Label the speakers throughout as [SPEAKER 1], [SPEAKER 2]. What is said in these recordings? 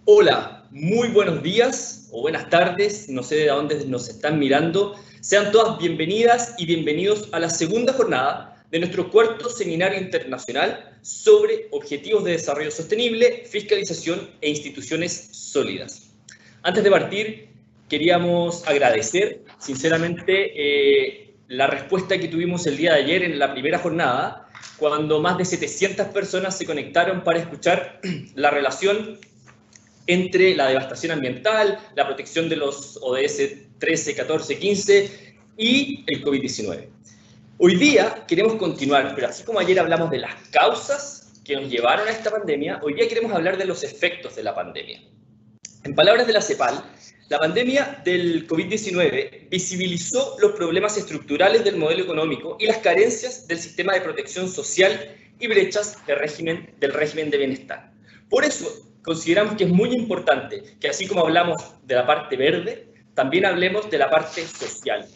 [SPEAKER 1] Hola, muy buenos días o buenas tardes, no sé de dónde nos están mirando. Sean todas bienvenidas y bienvenidos a la segunda jornada de nuestro cuarto seminario internacional sobre objetivos de desarrollo sostenible, fiscalización e instituciones sólidas. Antes de partir, queríamos agradecer sinceramente la respuesta que tuvimos el día de ayer en la primera jornada, cuando más de 700 personas se conectaron para escuchar la relación entre la devastación ambiental, la protección de los ODS 13, 14, 15 y el COVID-19. Hoy día queremos continuar, pero así como ayer hablamos de las causas que nos llevaron a esta pandemia, hoy día queremos hablar de los efectos de la pandemia. En palabras de la CEPAL, la pandemia del COVID-19 visibilizó los problemas estructurales del modelo económico y las carencias del sistema de protección social y brechas del régimen de bienestar. Por eso, consideramos que es muy importante que, así como hablamos de la parte verde, también hablemos de la parte social.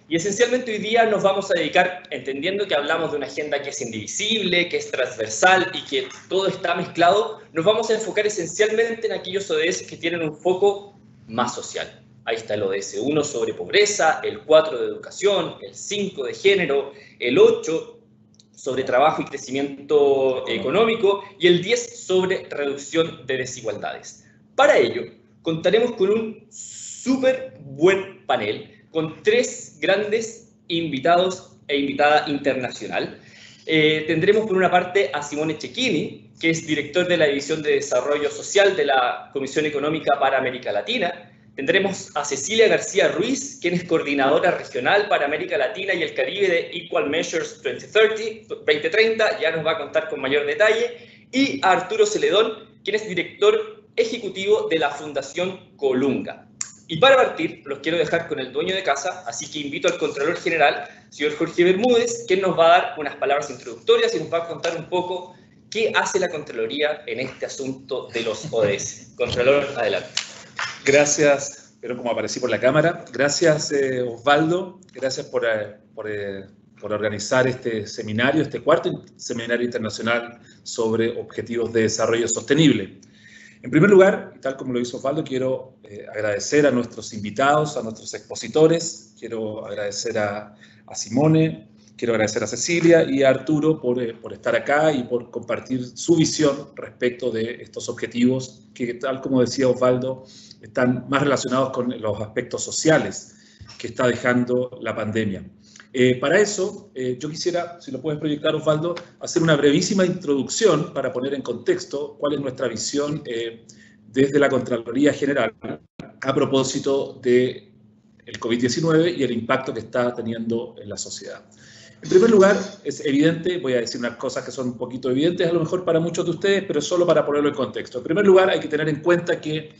[SPEAKER 1] Y esencialmente hoy día nos vamos a dedicar, entendiendo que hablamos de una agenda que es indivisible, que es transversal y que todo está mezclado, nos vamos a enfocar esencialmente en aquellos ODS que tienen un foco más social. Ahí está el ODS 1 sobre pobreza, el 4 de educación, el 5 de género, el 8 sobre trabajo y crecimiento económico y el 10 sobre reducción de desigualdades. Para ello, contaremos con un súper buen panel con 3 grandes invitados e invitada internacional. Tendremos por una parte a Simone Cecchini, que es director de la División de Desarrollo Social de la Comisión Económica para América Latina. Tendremos a Cecilia García Ruiz, quien es coordinadora regional para América Latina y el Caribe de Equal Measures 2030, ya nos va a contar con mayor detalle, y a Arturo Celedón, quien es director ejecutivo de la Fundación Colunga. Y para partir, los quiero dejar con el dueño de casa, así que invito al Contralor General, señor Jorge Bermúdez, quien nos va a dar unas palabras introductorias y nos va a contar un poco qué hace la Contraloría en este asunto de los ODS. Contralor, adelante.
[SPEAKER 2] Gracias, pero como aparecí por la cámara. Gracias, Osvaldo. Gracias por organizar este seminario, este cuarto seminario internacional sobre objetivos de desarrollo sostenible. En primer lugar, tal como lo hizo Osvaldo, quiero agradecer a nuestros invitados, a nuestros expositores. Quiero agradecer a Simone, quiero agradecer a Cecilia y a Arturo por estar acá y por compartir su visión respecto de estos objetivos que, tal como decía Osvaldo, están más relacionados con los aspectos sociales que está dejando la pandemia. Para eso, yo quisiera, si lo puedes proyectar, Osvaldo, hacer una brevísima introducción para poner en contexto cuál es nuestra visión desde la Contraloría General a propósito del COVID-19 y el impacto que está teniendo en la sociedad. En primer lugar, es evidente, voy a decir unas cosas que son un poquito evidentes a lo mejor para muchos de ustedes, pero solo para ponerlo en contexto. En primer lugar, hay que tener en cuenta que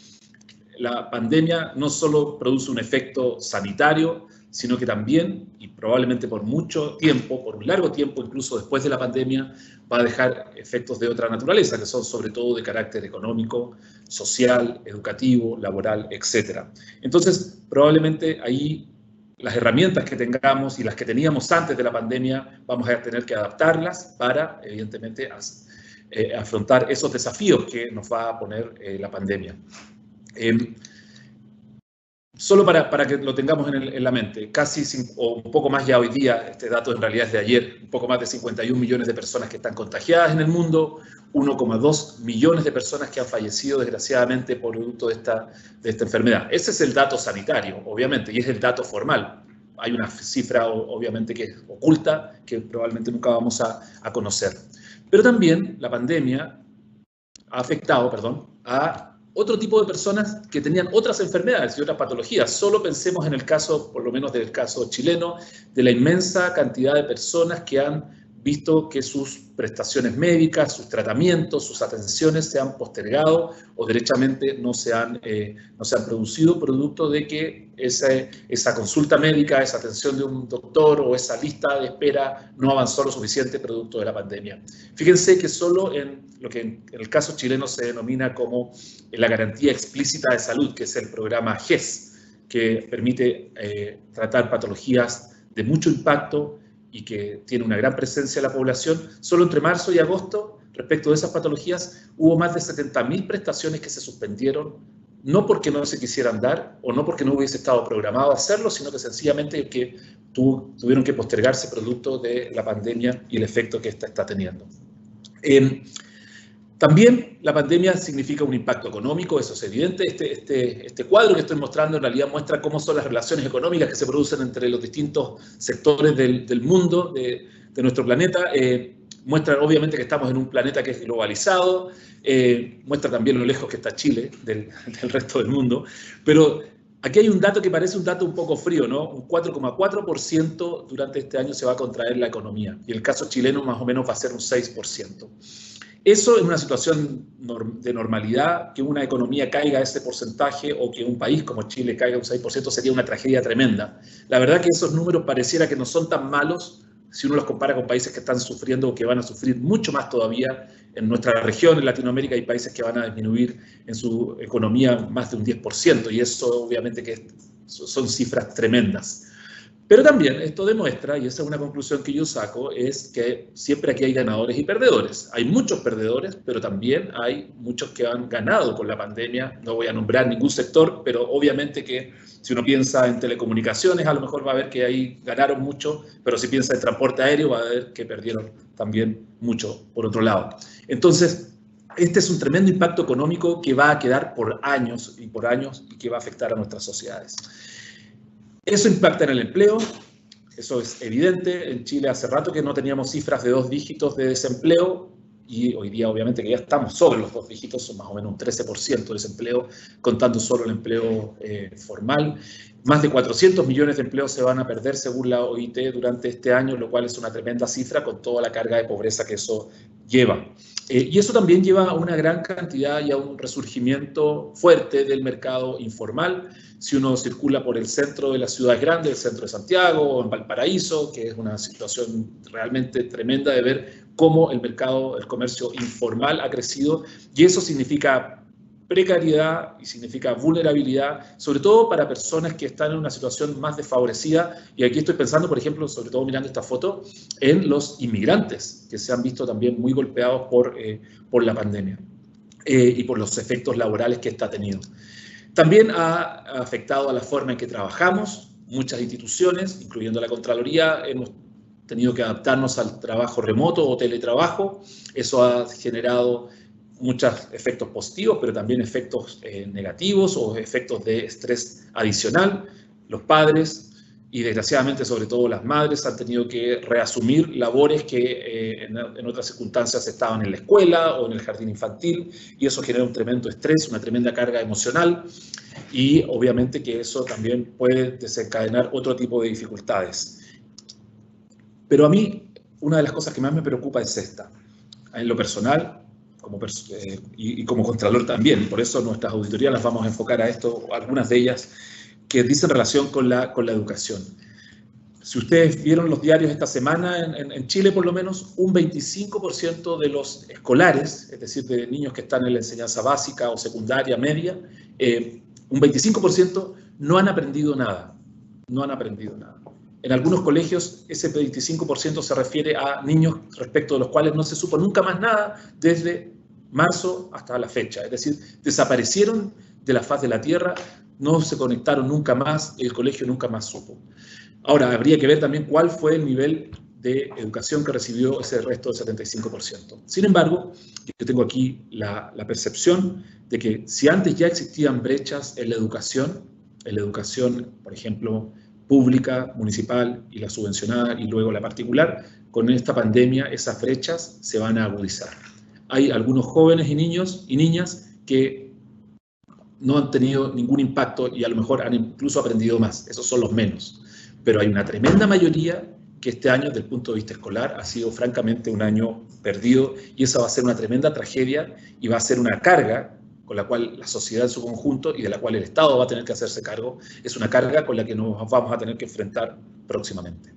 [SPEAKER 2] la pandemia no solo produce un efecto sanitario, sino que también, y probablemente por mucho tiempo, por un largo tiempo, incluso después de la pandemia, va a dejar efectos de otra naturaleza, que son sobre todo de carácter económico, social, educativo, laboral, etc. Entonces, probablemente ahí las herramientas que tengamos y las que teníamos antes de la pandemia, vamos a tener que adaptarlas para, evidentemente, afrontar esos desafíos que nos va a poner la pandemia. Solo para que lo tengamos en la mente, o un poco más ya hoy día, este dato en realidad es de ayer, un poco más de 51 millones de personas que están contagiadas en el mundo, 1,2 millones de personas que han fallecido desgraciadamente por producto de esta enfermedad. Ese es el dato sanitario, obviamente, y es el dato formal. Hay una cifra, obviamente, que es oculta, que probablemente nunca vamos a conocer. Pero también la pandemia ha afectado, a otro tipo de personas que tenían otras enfermedades y otras patologías. Solo pensemos en el caso, por lo menos del caso chileno, de la inmensa cantidad de personas que han visto que sus prestaciones médicas, sus tratamientos, sus atenciones se han postergado o derechamente no se han producido, producto de que esa consulta médica, esa atención de un doctor o esa lista de espera no avanzó lo suficiente producto de la pandemia. Fíjense que solo en lo que en el caso chileno se denomina como la garantía explícita de salud, que es el programa GES, que permite tratar patologías de mucho impacto y que tiene una gran presencia en la población, solo entre marzo y agosto respecto de esas patologías, hubo más de 70.000 prestaciones que se suspendieron, no porque no se quisieran dar o no porque no hubiese estado programado hacerlo, sino que sencillamente que tuvieron que postergarse producto de la pandemia y el efecto que esta está teniendo. También la pandemia significa un impacto económico, eso es evidente. Este cuadro que estoy mostrando en realidad muestra cómo son las relaciones económicas que se producen entre los distintos sectores del mundo, de nuestro planeta. Muestra obviamente que estamos en un planeta que es globalizado, muestra también lo lejos que está Chile del resto del mundo, pero aquí hay un dato que parece un dato un poco frío, ¿no? Un 4,4% durante este año se va a contraer la economía, y el caso chileno más o menos va a ser un 6%. Eso en una situación de normalidad, que una economía caiga ese porcentaje o que un país como Chile caiga un 6% sería una tragedia tremenda. La verdad que esos números pareciera que no son tan malos si uno los compara con países que están sufriendo o que van a sufrir mucho más todavía. En nuestra región, en Latinoamérica, hay países que van a disminuir en su economía más de un 10%, y eso obviamente que son cifras tremendas. Pero también esto demuestra, y esa es una conclusión que yo saco, es que siempre aquí hay ganadores y perdedores. Hay muchos perdedores, pero también hay muchos que han ganado con la pandemia. No voy a nombrar ningún sector, pero obviamente que si uno piensa en telecomunicaciones, a lo mejor va a ver que ahí ganaron mucho, pero si piensa en transporte aéreo, va a ver que perdieron también mucho por otro lado. Entonces, este es un tremendo impacto económico que va a quedar por años y que va a afectar a nuestras sociedades. Eso impacta en el empleo, eso es evidente. En Chile hace rato que no teníamos cifras de 2 dígitos de desempleo, y hoy día obviamente que ya estamos sobre los 2 dígitos, son más o menos un 13% de desempleo, contando solo el empleo formal. Más de 400 millones de empleos se van a perder según la OIT durante este año, lo cual es una tremenda cifra con toda la carga de pobreza que eso lleva. Y eso también lleva a una gran cantidad y a un resurgimiento fuerte del mercado informal. Si uno circula por el centro de las ciudades grandes, el centro de Santiago o en Valparaíso, que es una situación realmente tremenda de ver cómo el mercado, el comercio informal ha crecido, y eso significa precariedad y significa vulnerabilidad, sobre todo para personas que están en una situación más desfavorecida. Y aquí estoy pensando, por ejemplo, sobre todo mirando esta foto, en los inmigrantes, que se han visto también muy golpeados por la pandemia y por los efectos laborales que esta ha tenido. También ha afectado a la forma en que trabajamos. Muchas instituciones, incluyendo la Contraloría, hemos tenido que adaptarnos al trabajo remoto o teletrabajo. Eso ha generado muchos efectos positivos, pero también efectos negativos o efectos de estrés adicional. Los padres y desgraciadamente sobre todo las madres han tenido que reasumir labores que en otras circunstancias estaban en la escuela o en el jardín infantil, y eso genera un tremendo estrés, una tremenda carga emocional, y obviamente que eso también puede desencadenar otro tipo de dificultades. Pero a mí una de las cosas que más me preocupa es esta. En lo personal, y como Contralor también, por eso nuestras auditorías las vamos a enfocar a esto, algunas de ellas que dicen relación con la educación. Si ustedes vieron los diarios esta semana, en Chile por lo menos, un 25% de los escolares, es decir, de niños que están en la enseñanza básica o secundaria, media, un 25% no han aprendido nada, no han aprendido nada. En algunos colegios ese 25% se refiere a niños respecto de los cuales no se supo nunca más nada desde marzo hasta la fecha. Es decir, desaparecieron de la faz de la tierra, no se conectaron nunca más, el colegio nunca más supo. Ahora, habría que ver también cuál fue el nivel de educación que recibió ese resto del 75%. Sin embargo, yo tengo aquí la percepción de que si antes ya existían brechas en la educación, por ejemplo, pública, municipal y la subvencionada y luego la particular, con esta pandemia esas brechas se van a agudizar. Hay algunos jóvenes y niños y niñas que no han tenido ningún impacto y a lo mejor han incluso aprendido más, esos son los menos. Pero hay una tremenda mayoría que este año, desde el punto de vista escolar, ha sido francamente un año perdido, y esa va a ser una tremenda tragedia y va a ser una carga con la cual la sociedad en su conjunto y de la cual el Estado va a tener que hacerse cargo. Es una carga con la que nos vamos a tener que enfrentar próximamente.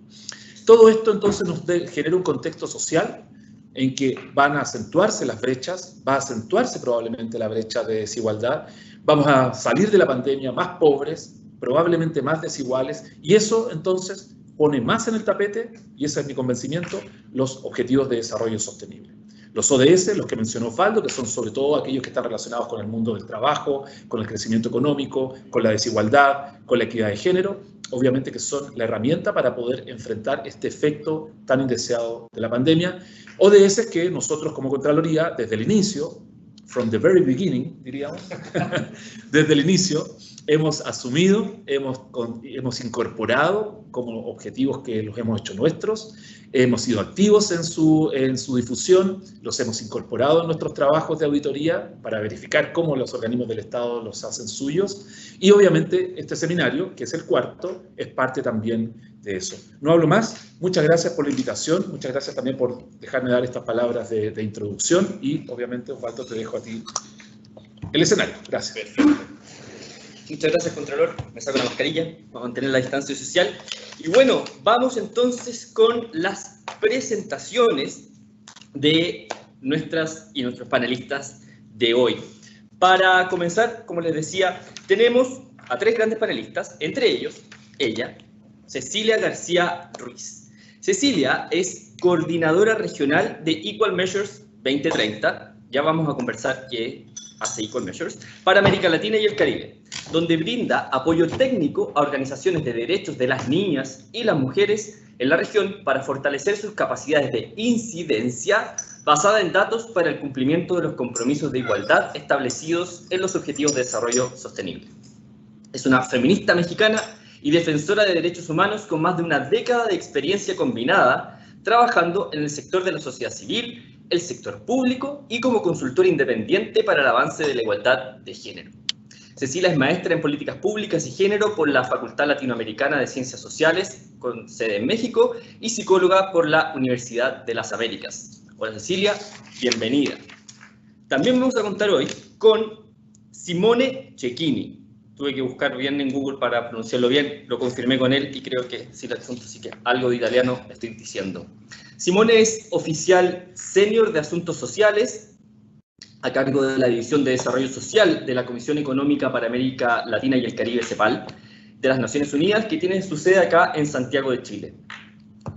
[SPEAKER 2] Todo esto entonces nos genera un contexto social en que van a acentuarse las brechas, va a acentuarse probablemente la brecha de desigualdad, vamos a salir de la pandemia más pobres, probablemente más desiguales, y eso entonces pone más en el tapete, y ese es mi convencimiento, los objetivos de desarrollo sostenible. Los ODS, los que mencionó Osvaldo, que son sobre todo aquellos que están relacionados con el mundo del trabajo, con el crecimiento económico, con la desigualdad, con la equidad de género, obviamente que son la herramienta para poder enfrentar este efecto tan indeseado de la pandemia. ODS que nosotros como Contraloría, desde el inicio, from the very beginning, diríamos, desde el inicio, hemos asumido, hemos incorporado como objetivos que los hemos hecho nuestros, hemos sido activos en su difusión, los hemos incorporado en nuestros trabajos de auditoría para verificar cómo los organismos del Estado los hacen suyos, y obviamente este seminario, que es el cuarto, es parte también de eso. No hablo más, muchas gracias por la invitación, muchas gracias también por dejarme dar estas palabras de introducción, y obviamente, Osvaldo, te dejo a ti el escenario. Gracias.
[SPEAKER 1] Perfecto. Muchas gracias, Contralor. Me saco la mascarilla para mantener la distancia social. Y bueno, vamos entonces con las presentaciones de nuestras y nuestros panelistas de hoy. Para comenzar, como les decía, tenemos a tres grandes panelistas, entre ellos, ella, Cecilia García Ruiz. Cecilia es coordinadora regional de Equal Measures 2030. Ya vamos a conversar qué hace Equal Measures para América Latina y el Caribe, donde brinda apoyo técnico a organizaciones de derechos de las niñas y las mujeres en la región para fortalecer sus capacidades de incidencia basada en datos para el cumplimiento de los compromisos de igualdad establecidos en los Objetivos de Desarrollo Sostenible. Es una feminista mexicana y defensora de derechos humanos con más de una década de experiencia combinada trabajando en el sector de la sociedad civil, el sector público y como consultora independiente para el avance de la igualdad de género. Cecilia es maestra en políticas públicas y género por la Facultad Latinoamericana de Ciencias Sociales, con sede en México, y psicóloga por la Universidad de las Américas. Hola Cecilia, bienvenida. También vamos a contar hoy con Simone Cecchini. Tuve que buscar bien en Google para pronunciarlo bien, lo confirmé con él y creo que sí lo asunto, así que algo de italiano estoy diciendo. Simone es oficial senior de Asuntos Sociales, a cargo de la División de Desarrollo Social de la Comisión Económica para América Latina y el Caribe, CEPAL, de las Naciones Unidas, que tiene su sede acá en Santiago de Chile.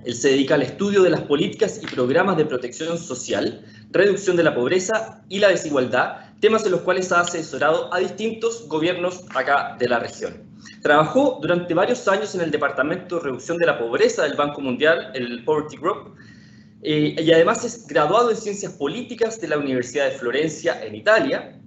[SPEAKER 1] Él se dedica al estudio de las políticas y programas de protección social, reducción de la pobreza y la desigualdad, temas en los cuales ha asesorado a distintos gobiernos acá de la región. Trabajó durante varios años en el Departamento de Reducción de la Pobreza del Banco Mundial, el Poverty Group, y además es graduado en Ciencias Políticas de la Universidad de Florencia en Italia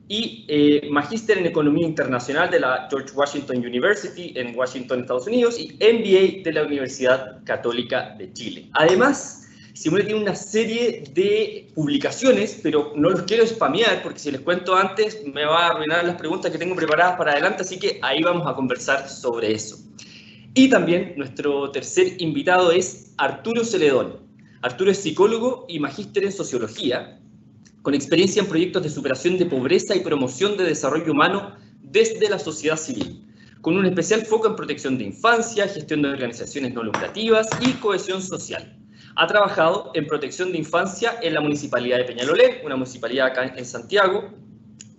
[SPEAKER 1] y magíster en Economía Internacional de la George Washington University en Washington, Estados Unidos, y MBA de la Universidad Católica de Chile. Además, Simone tiene una serie de publicaciones, pero no los quiero spamear porque si les cuento antes me va a arruinar las preguntas que tengo preparadas para adelante, así que ahí vamos a conversar sobre eso. Y también nuestro tercer invitado es Arturo Celedón. Arturo es psicólogo y magíster en Sociología, con experiencia en proyectos de superación de pobreza y promoción de desarrollo humano desde la sociedad civil, con un especial foco en protección de infancia, gestión de organizaciones no lucrativas y cohesión social. Ha trabajado en protección de infancia en la Municipalidad de Peñalolén, una municipalidad acá en Santiago,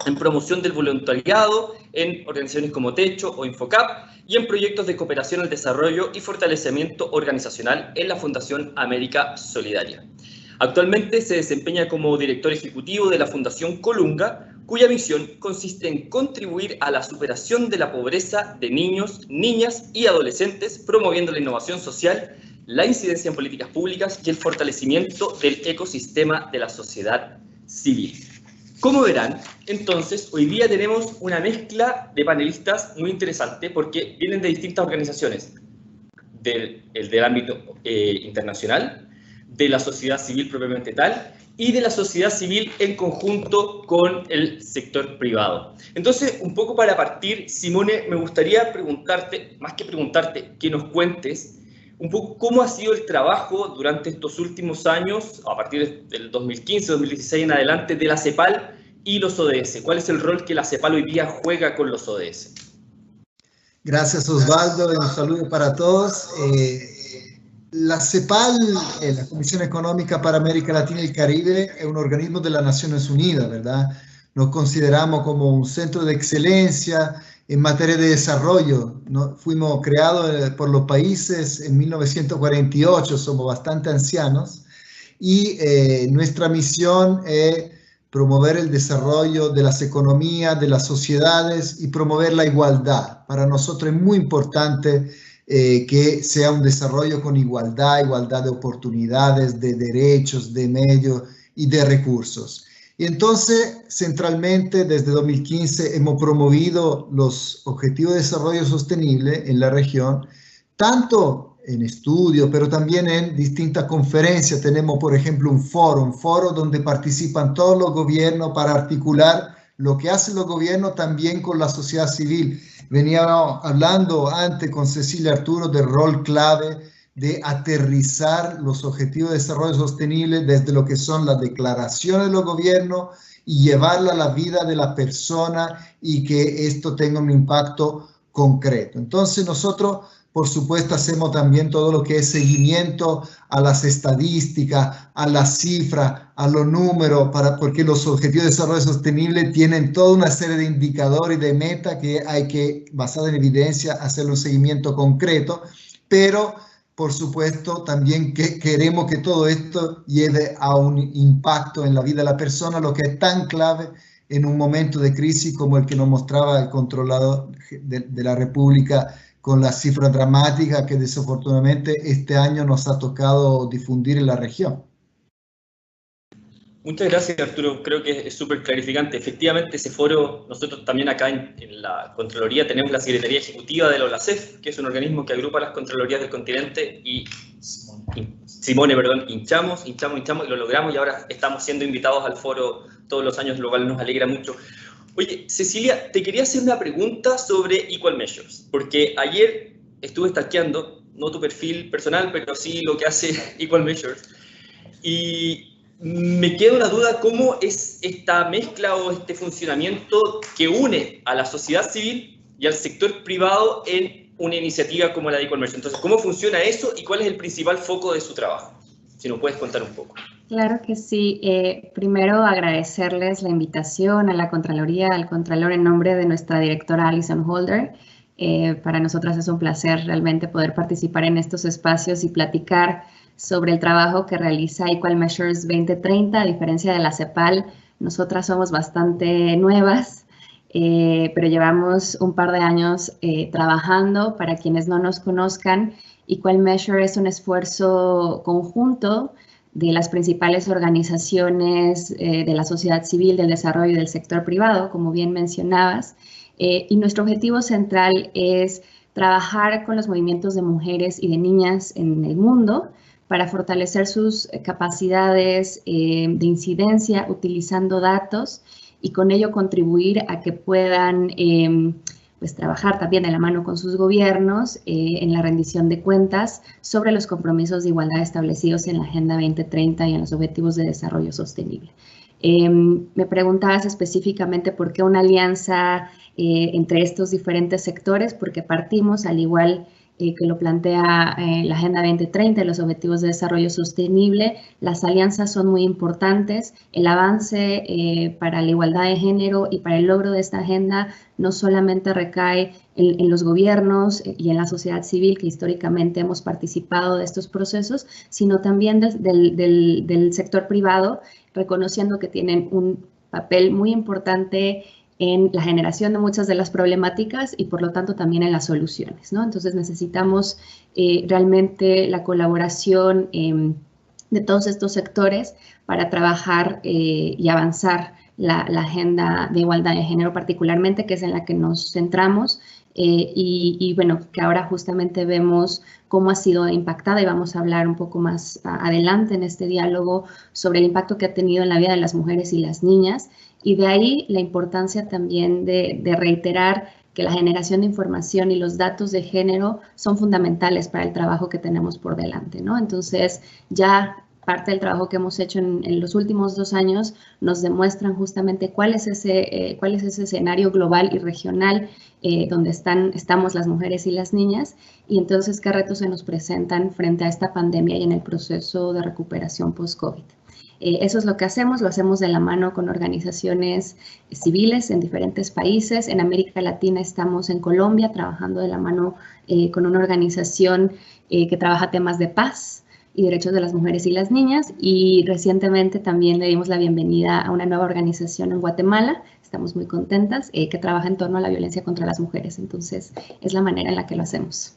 [SPEAKER 1] en promoción del voluntariado en organizaciones como Techo o Infocap y en proyectos de cooperación al desarrollo y fortalecimiento organizacional en la Fundación América Solidaria. Actualmente se desempeña como director ejecutivo de la Fundación Colunga, cuya misión consiste en contribuir a la superación de la pobreza de niños, niñas y adolescentes, promoviendo la innovación social, la incidencia en políticas públicas y el fortalecimiento del ecosistema de la sociedad civil. Como verán, entonces, hoy día tenemos una mezcla de panelistas muy interesante porque vienen de distintas organizaciones del ámbito internacional, de la sociedad civil propiamente tal, y de la sociedad civil en conjunto con el sector privado. Entonces, un poco para partir, Simone, me gustaría preguntarte, más que preguntarte, que nos cuentes un poco cómo ha sido el trabajo durante estos últimos años, a partir del 2015, 2016 en adelante, de la CEPAL y los ODS. ¿Cuál es el rol que la CEPAL hoy día juega con los ODS?
[SPEAKER 3] Gracias, Osvaldo, y un saludo para todos. La CEPAL, la Comisión Económica para América Latina y el Caribe, es un organismo de las Naciones Unidas, ¿verdad? Nos consideramos como un centro de excelencia en materia de desarrollo, ¿no? Fuimos creados por los países en 1948, somos bastante ancianos, y nuestra misión es promover el desarrollo de las economías, de las sociedades y promover la igualdad. Para nosotros es muy importante que sea un desarrollo con igualdad, igualdad de oportunidades, de derechos, de medios y de recursos. Y entonces, centralmente, desde 2015 hemos promovido los Objetivos de Desarrollo Sostenible en la región, tanto en estudio, pero también en distintas conferencias. Tenemos, por ejemplo, un foro donde participan todos los gobiernos para articular lo que hacen los gobiernos también con la sociedad civil. Veníamos hablando antes con Cecilia Arturo del rol clave de aterrizar los Objetivos de Desarrollo Sostenible desde lo que son las declaraciones de los gobiernos y llevarla a la vida de la persona y que esto tenga un impacto concreto. Entonces nosotros, por supuesto, hacemos también todo lo que es seguimiento a las estadísticas, a las cifras, a los números, porque los Objetivos de Desarrollo Sostenible tienen toda una serie de indicadores y de metas que hay que, basado en evidencia, hacer un seguimiento concreto, pero por supuesto, también que queremos que todo esto lleve a un impacto en la vida de la persona, lo que es tan clave en un momento de crisis como el que nos mostraba el controlador de la República con las cifras dramáticas que desafortunadamente este año nos ha tocado difundir en la región.
[SPEAKER 1] Muchas gracias, Arturo. Creo que es súper clarificante. Efectivamente, ese foro, nosotros también acá en la Contraloría tenemos la Secretaría Ejecutiva de la OLACEF, que es un organismo que agrupa las Contralorías del continente, y Simone, hinchamos y lo logramos, y ahora estamos siendo invitados al foro todos los años, lo cual nos alegra mucho. Oye, Cecilia, te quería hacer una pregunta sobre Equal Measures, porque ayer estuve stalkeando, no tu perfil personal, pero sí lo que hace Equal Measures, y me queda una duda, ¿cómo es esta mezcla o este funcionamiento que une a la sociedad civil y al sector privado en una iniciativa como la de Equal Measures? Entonces, ¿cómo funciona eso y cuál es el principal foco de su trabajo? Si nos puedes contar un poco.
[SPEAKER 4] Claro que sí. Primero, agradecerles la invitación a la Contraloría, al Contralor en nombre de nuestra directora Alison Holder. Para nosotras es un placer realmente poder participar en estos espacios y platicar sobre el trabajo que realiza Equal Measures 2030. A diferencia de la CEPAL, nosotras somos bastante nuevas, pero llevamos un par de años trabajando. Para quienes no nos conozcan, Equal Measure es un esfuerzo conjunto de las principales organizaciones de la sociedad civil, del desarrollo y del sector privado, como bien mencionabas, y nuestro objetivo central es trabajar con los movimientos de mujeres y de niñas en el mundo para fortalecer sus capacidades de incidencia utilizando datos y con ello contribuir a que puedan pues trabajar también de la mano con sus gobiernos en la rendición de cuentas sobre los compromisos de igualdad establecidos en la Agenda 2030 y en los Objetivos de Desarrollo Sostenible. Me preguntabas específicamente por qué una alianza entre estos diferentes sectores, porque partimos, al igual que lo plantea la Agenda 2030 y los Objetivos de Desarrollo Sostenible, las alianzas son muy importantes. El avance para la igualdad de género y para el logro de esta agenda no solamente recae en los gobiernos y en la sociedad civil, que históricamente hemos participado de estos procesos, sino también del sector privado, reconociendo que tienen un papel muy importante en la generación de muchas de las problemáticas y por lo tanto también en las soluciones, ¿no? Entonces necesitamos realmente la colaboración de todos estos sectores para trabajar y avanzar la agenda de igualdad de género particularmente, que es en la que nos centramos y bueno, que ahora justamente vemos cómo ha sido impactada y vamos a hablar un poco más adelante en este diálogo sobre el impacto que ha tenido en la vida de las mujeres y las niñas. Y de ahí la importancia también de reiterar que la generación de información y los datos de género son fundamentales para el trabajo que tenemos por delante, ¿no? Entonces, ya parte del trabajo que hemos hecho en los últimos 2 años nos demuestran justamente cuál es ese escenario global y regional donde estamos las mujeres y las niñas, y entonces qué retos se nos presentan frente a esta pandemia y en el proceso de recuperación post-COVID. Eso es lo que hacemos, lo hacemos de la mano con organizaciones civiles en diferentes países. En América Latina estamos en Colombia trabajando de la mano con una organización que trabaja temas de paz y derechos de las mujeres y las niñas, y recientemente también le dimos la bienvenida a una nueva organización en Guatemala, estamos muy contentas, que trabaja en torno a la violencia contra las mujeres. Entonces, es la manera en la que lo hacemos.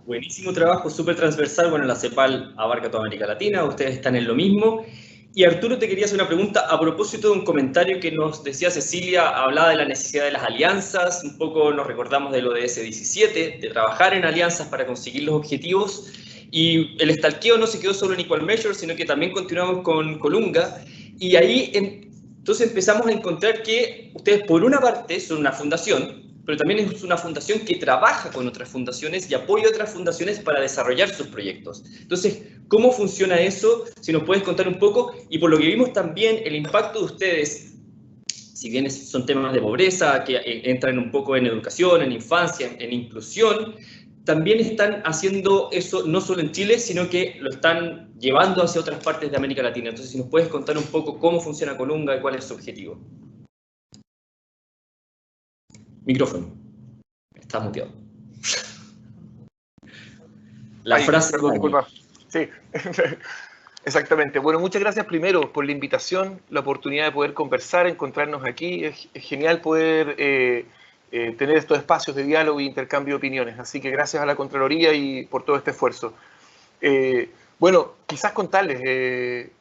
[SPEAKER 1] Buenísimo trabajo, súper transversal. Bueno, la CEPAL abarca toda América Latina, ustedes están en lo mismo. Y Arturo, te quería hacer una pregunta a propósito de un comentario que nos decía Cecilia, hablaba de la necesidad de las alianzas, un poco nos recordamos de lo de S17, de trabajar en alianzas para conseguir los objetivos, y el stalkeo no se quedó solo en Equal Measure, sino que también continuamos con Colunga, y ahí entonces empezamos a encontrar que ustedes por una parte son una fundación, pero también es una fundación que trabaja con otras fundaciones y apoya a otras fundaciones para desarrollar sus proyectos. Entonces, ¿cómo funciona eso? Si nos puedes contar un poco. Y por lo que vimos también, el impacto de ustedes, si bien son temas de pobreza, que entran un poco en educación, en infancia, en inclusión, también están haciendo eso no solo en Chile, sino que lo están llevando hacia otras partes de América Latina. Entonces, si nos puedes contar un poco cómo funciona Colunga y cuál es su objetivo. Micrófono. Está muteado.
[SPEAKER 5] Perdón, disculpa. Sí, exactamente. Bueno, muchas gracias primero por la invitación, la oportunidad de poder conversar, encontrarnos aquí. Es genial poder tener estos espacios de diálogo e intercambio de opiniones. Así que gracias a la Contraloría y por todo este esfuerzo. Bueno, quizás contarles,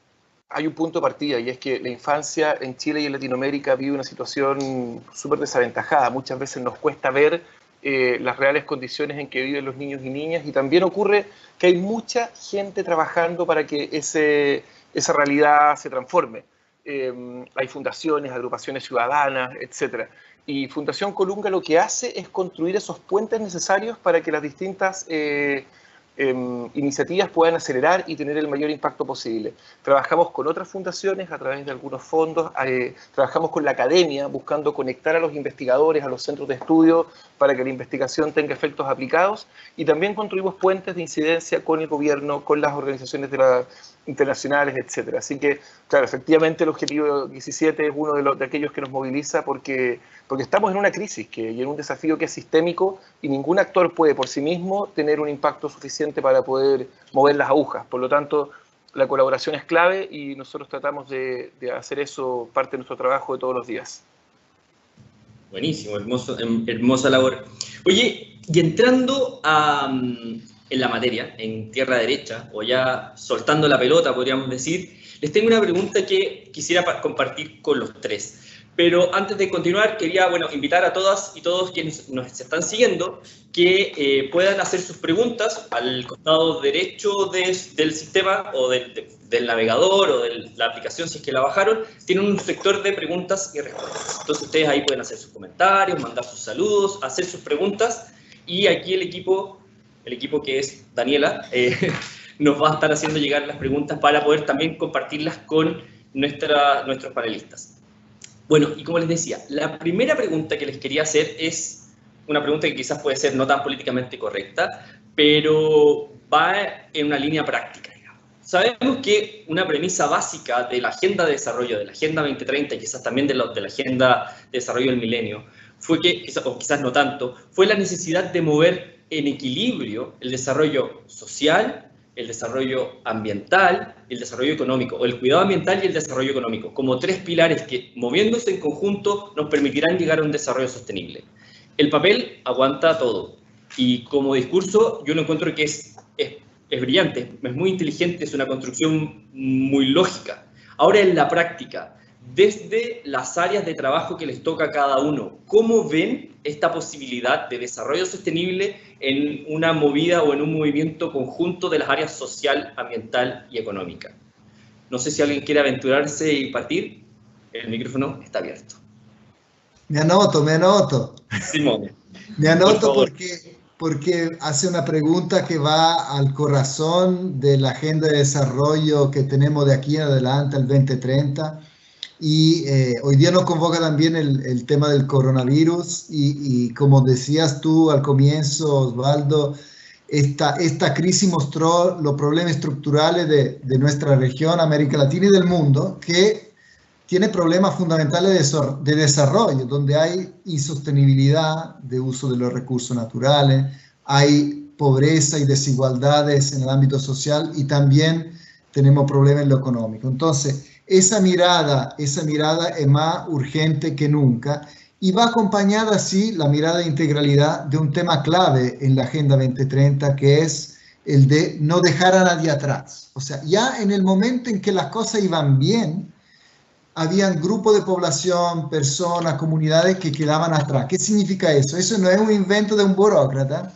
[SPEAKER 5] hay un punto de partida, y es que la infancia en Chile y en Latinoamérica vive una situación súper desaventajada. Muchas veces nos cuesta ver las reales condiciones en que viven los niños y niñas, y también ocurre que hay mucha gente trabajando para que esa realidad se transforme. Hay fundaciones, agrupaciones ciudadanas, etc. Y Fundación Colunga lo que hace es construir esos puentes necesarios para que las distintas iniciativas puedan acelerar y tener el mayor impacto posible. Trabajamos con otras fundaciones a través de algunos fondos, trabajamos con la academia buscando conectar a los investigadores, a los centros de estudio para que la investigación tenga efectos aplicados, y también construimos puentes de incidencia con el gobierno, con las organizaciones internacionales, etc. Así que, claro, efectivamente el objetivo 17 es uno de aquellos que nos moviliza porque estamos en una crisis y en un desafío que es sistémico, y ningún actor puede por sí mismo tener un impacto suficiente para poder mover las agujas. Por lo tanto, la colaboración es clave y nosotros tratamos de hacer eso parte de nuestro trabajo de todos los días.
[SPEAKER 1] Buenísimo, hermosa labor. Oye, y entrando en la materia, en tierra derecha, o ya soltando la pelota, podríamos decir, les tengo una pregunta que quisiera compartir con los tres. Pero antes de continuar, quería invitar a todas y todos quienes nos están siguiendo que puedan hacer sus preguntas al costado derecho del sistema o del navegador o de la aplicación, si es que la bajaron. Tienen un sector de preguntas y respuestas. Entonces ustedes ahí pueden hacer sus comentarios, mandar sus saludos, hacer sus preguntas, y aquí el equipo que es Daniela nos va a estar haciendo llegar las preguntas para poder también compartirlas con nuestros panelistas. Bueno, y como les decía, la primera pregunta que les quería hacer es una pregunta que quizás puede ser no tan políticamente correcta, pero va en una línea práctica, digamos. Sabemos que una premisa básica de la Agenda de Desarrollo, de la Agenda 2030, y quizás también de la Agenda de Desarrollo del Milenio, fue que, o quizás no tanto, fue la necesidad de mover en equilibrio el desarrollo social, el desarrollo ambiental y el desarrollo económico, o el cuidado ambiental y el desarrollo económico, como tres pilares que, moviéndose en conjunto, nos permitirán llegar a un desarrollo sostenible. El papel aguanta todo, y como discurso yo lo encuentro que es brillante, es muy inteligente, es una construcción muy lógica. Ahora, en la práctica, desde las áreas de trabajo que les toca a cada uno, ¿cómo ven esta posibilidad de desarrollo sostenible en una movida o en un movimiento conjunto de las áreas social, ambiental y económica? No sé si alguien quiere aventurarse y partir. El micrófono está abierto.
[SPEAKER 3] Me anoto.
[SPEAKER 1] Simón.
[SPEAKER 3] Me anoto porque hace una pregunta que va al corazón de la agenda de desarrollo que tenemos de aquí en adelante al 2030. Y hoy día nos convoca también el tema del coronavirus y como decías tú al comienzo, Osvaldo, esta crisis mostró los problemas estructurales de nuestra región, América Latina y del mundo, que tiene problemas fundamentales de desarrollo, donde hay insostenibilidad de uso de los recursos naturales, hay pobreza y desigualdades en el ámbito social, y también tenemos problemas en lo económico. Entonces, esa mirada es más urgente que nunca, y va acompañada, sí, la mirada de integralidad de un tema clave en la Agenda 2030, que es el de no dejar a nadie atrás. O sea, ya en el momento en que las cosas iban bien, habían grupos de población, personas, comunidades que quedaban atrás. ¿Qué significa eso? Eso no es un invento de un burócrata.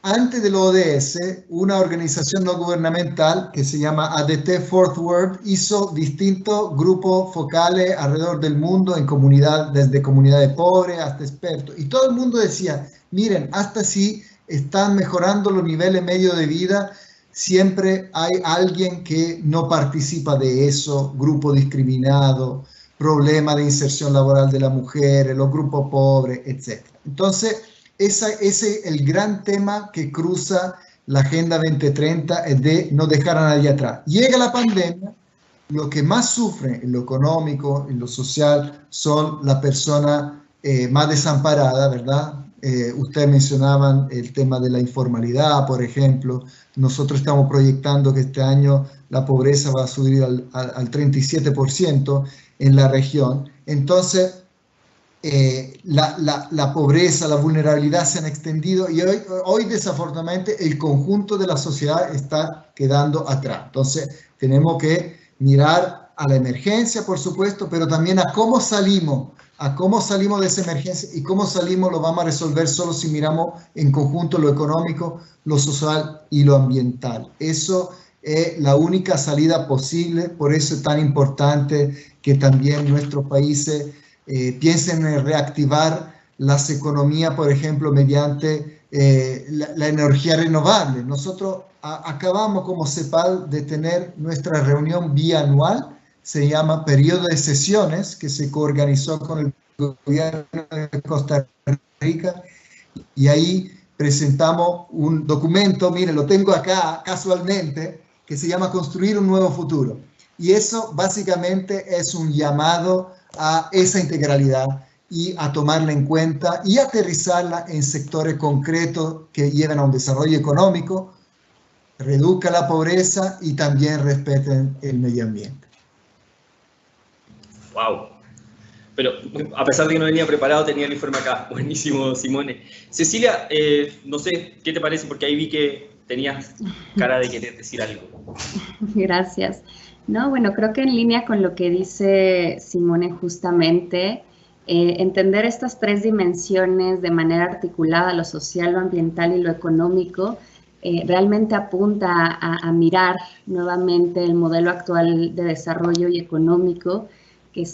[SPEAKER 3] Antes del ODS, una organización no gubernamental que se llama ADT Fourth World hizo distintos grupos focales alrededor del mundo, en comunidad, desde comunidades pobres hasta expertos. Y todo el mundo decía, miren, hasta si están mejorando los niveles medios de vida, siempre hay alguien que no participa de eso, grupo discriminado, problema de inserción laboral de la mujer, los grupos pobres, etc. Entonces, ese es el gran tema que cruza la Agenda 2030, es de no dejar a nadie atrás. Llega la pandemia, lo que más sufre en lo económico, en lo social, son las personas más desamparadas, ¿verdad? Ustedes mencionaban el tema de la informalidad, por ejemplo. Nosotros estamos proyectando que este año la pobreza va a subir al 37% en la región. Entonces, la pobreza, la vulnerabilidad se han extendido, y hoy desafortunadamente el conjunto de la sociedad está quedando atrás. Entonces tenemos que mirar a la emergencia, por supuesto, pero también a cómo salimos de esa emergencia, y cómo salimos lo vamos a resolver solo si miramos en conjunto lo económico, lo social y lo ambiental. Eso es la única salida posible. Por eso es tan importante que también nuestros países piensen en reactivar las economías, por ejemplo, mediante la energía renovable. Nosotros acabamos como CEPAL de tener nuestra reunión bianual, se llama Periodo de Sesiones, que se coorganizó con el gobierno de Costa Rica, y ahí presentamos un documento, mire, lo tengo acá casualmente, que se llama Construir un Nuevo Futuro. Y eso básicamente es un llamado a esa integralidad y a tomarla en cuenta y aterrizarla en sectores concretos que lleven a un desarrollo económico, reduzca la pobreza y también respeten el medio ambiente.
[SPEAKER 1] ¡Wow! Pero a pesar de que no venía preparado, tenía el informe acá. Buenísimo, Simone. Cecilia, no sé, ¿qué te parece? Porque ahí vi que tenías cara de querer decir algo.
[SPEAKER 4] Gracias. No, bueno, creo que en línea con lo que dice Simone justamente, entender estas tres dimensiones de manera articulada, lo social, lo ambiental y lo económico, realmente apunta a mirar nuevamente el modelo actual de desarrollo y económico, que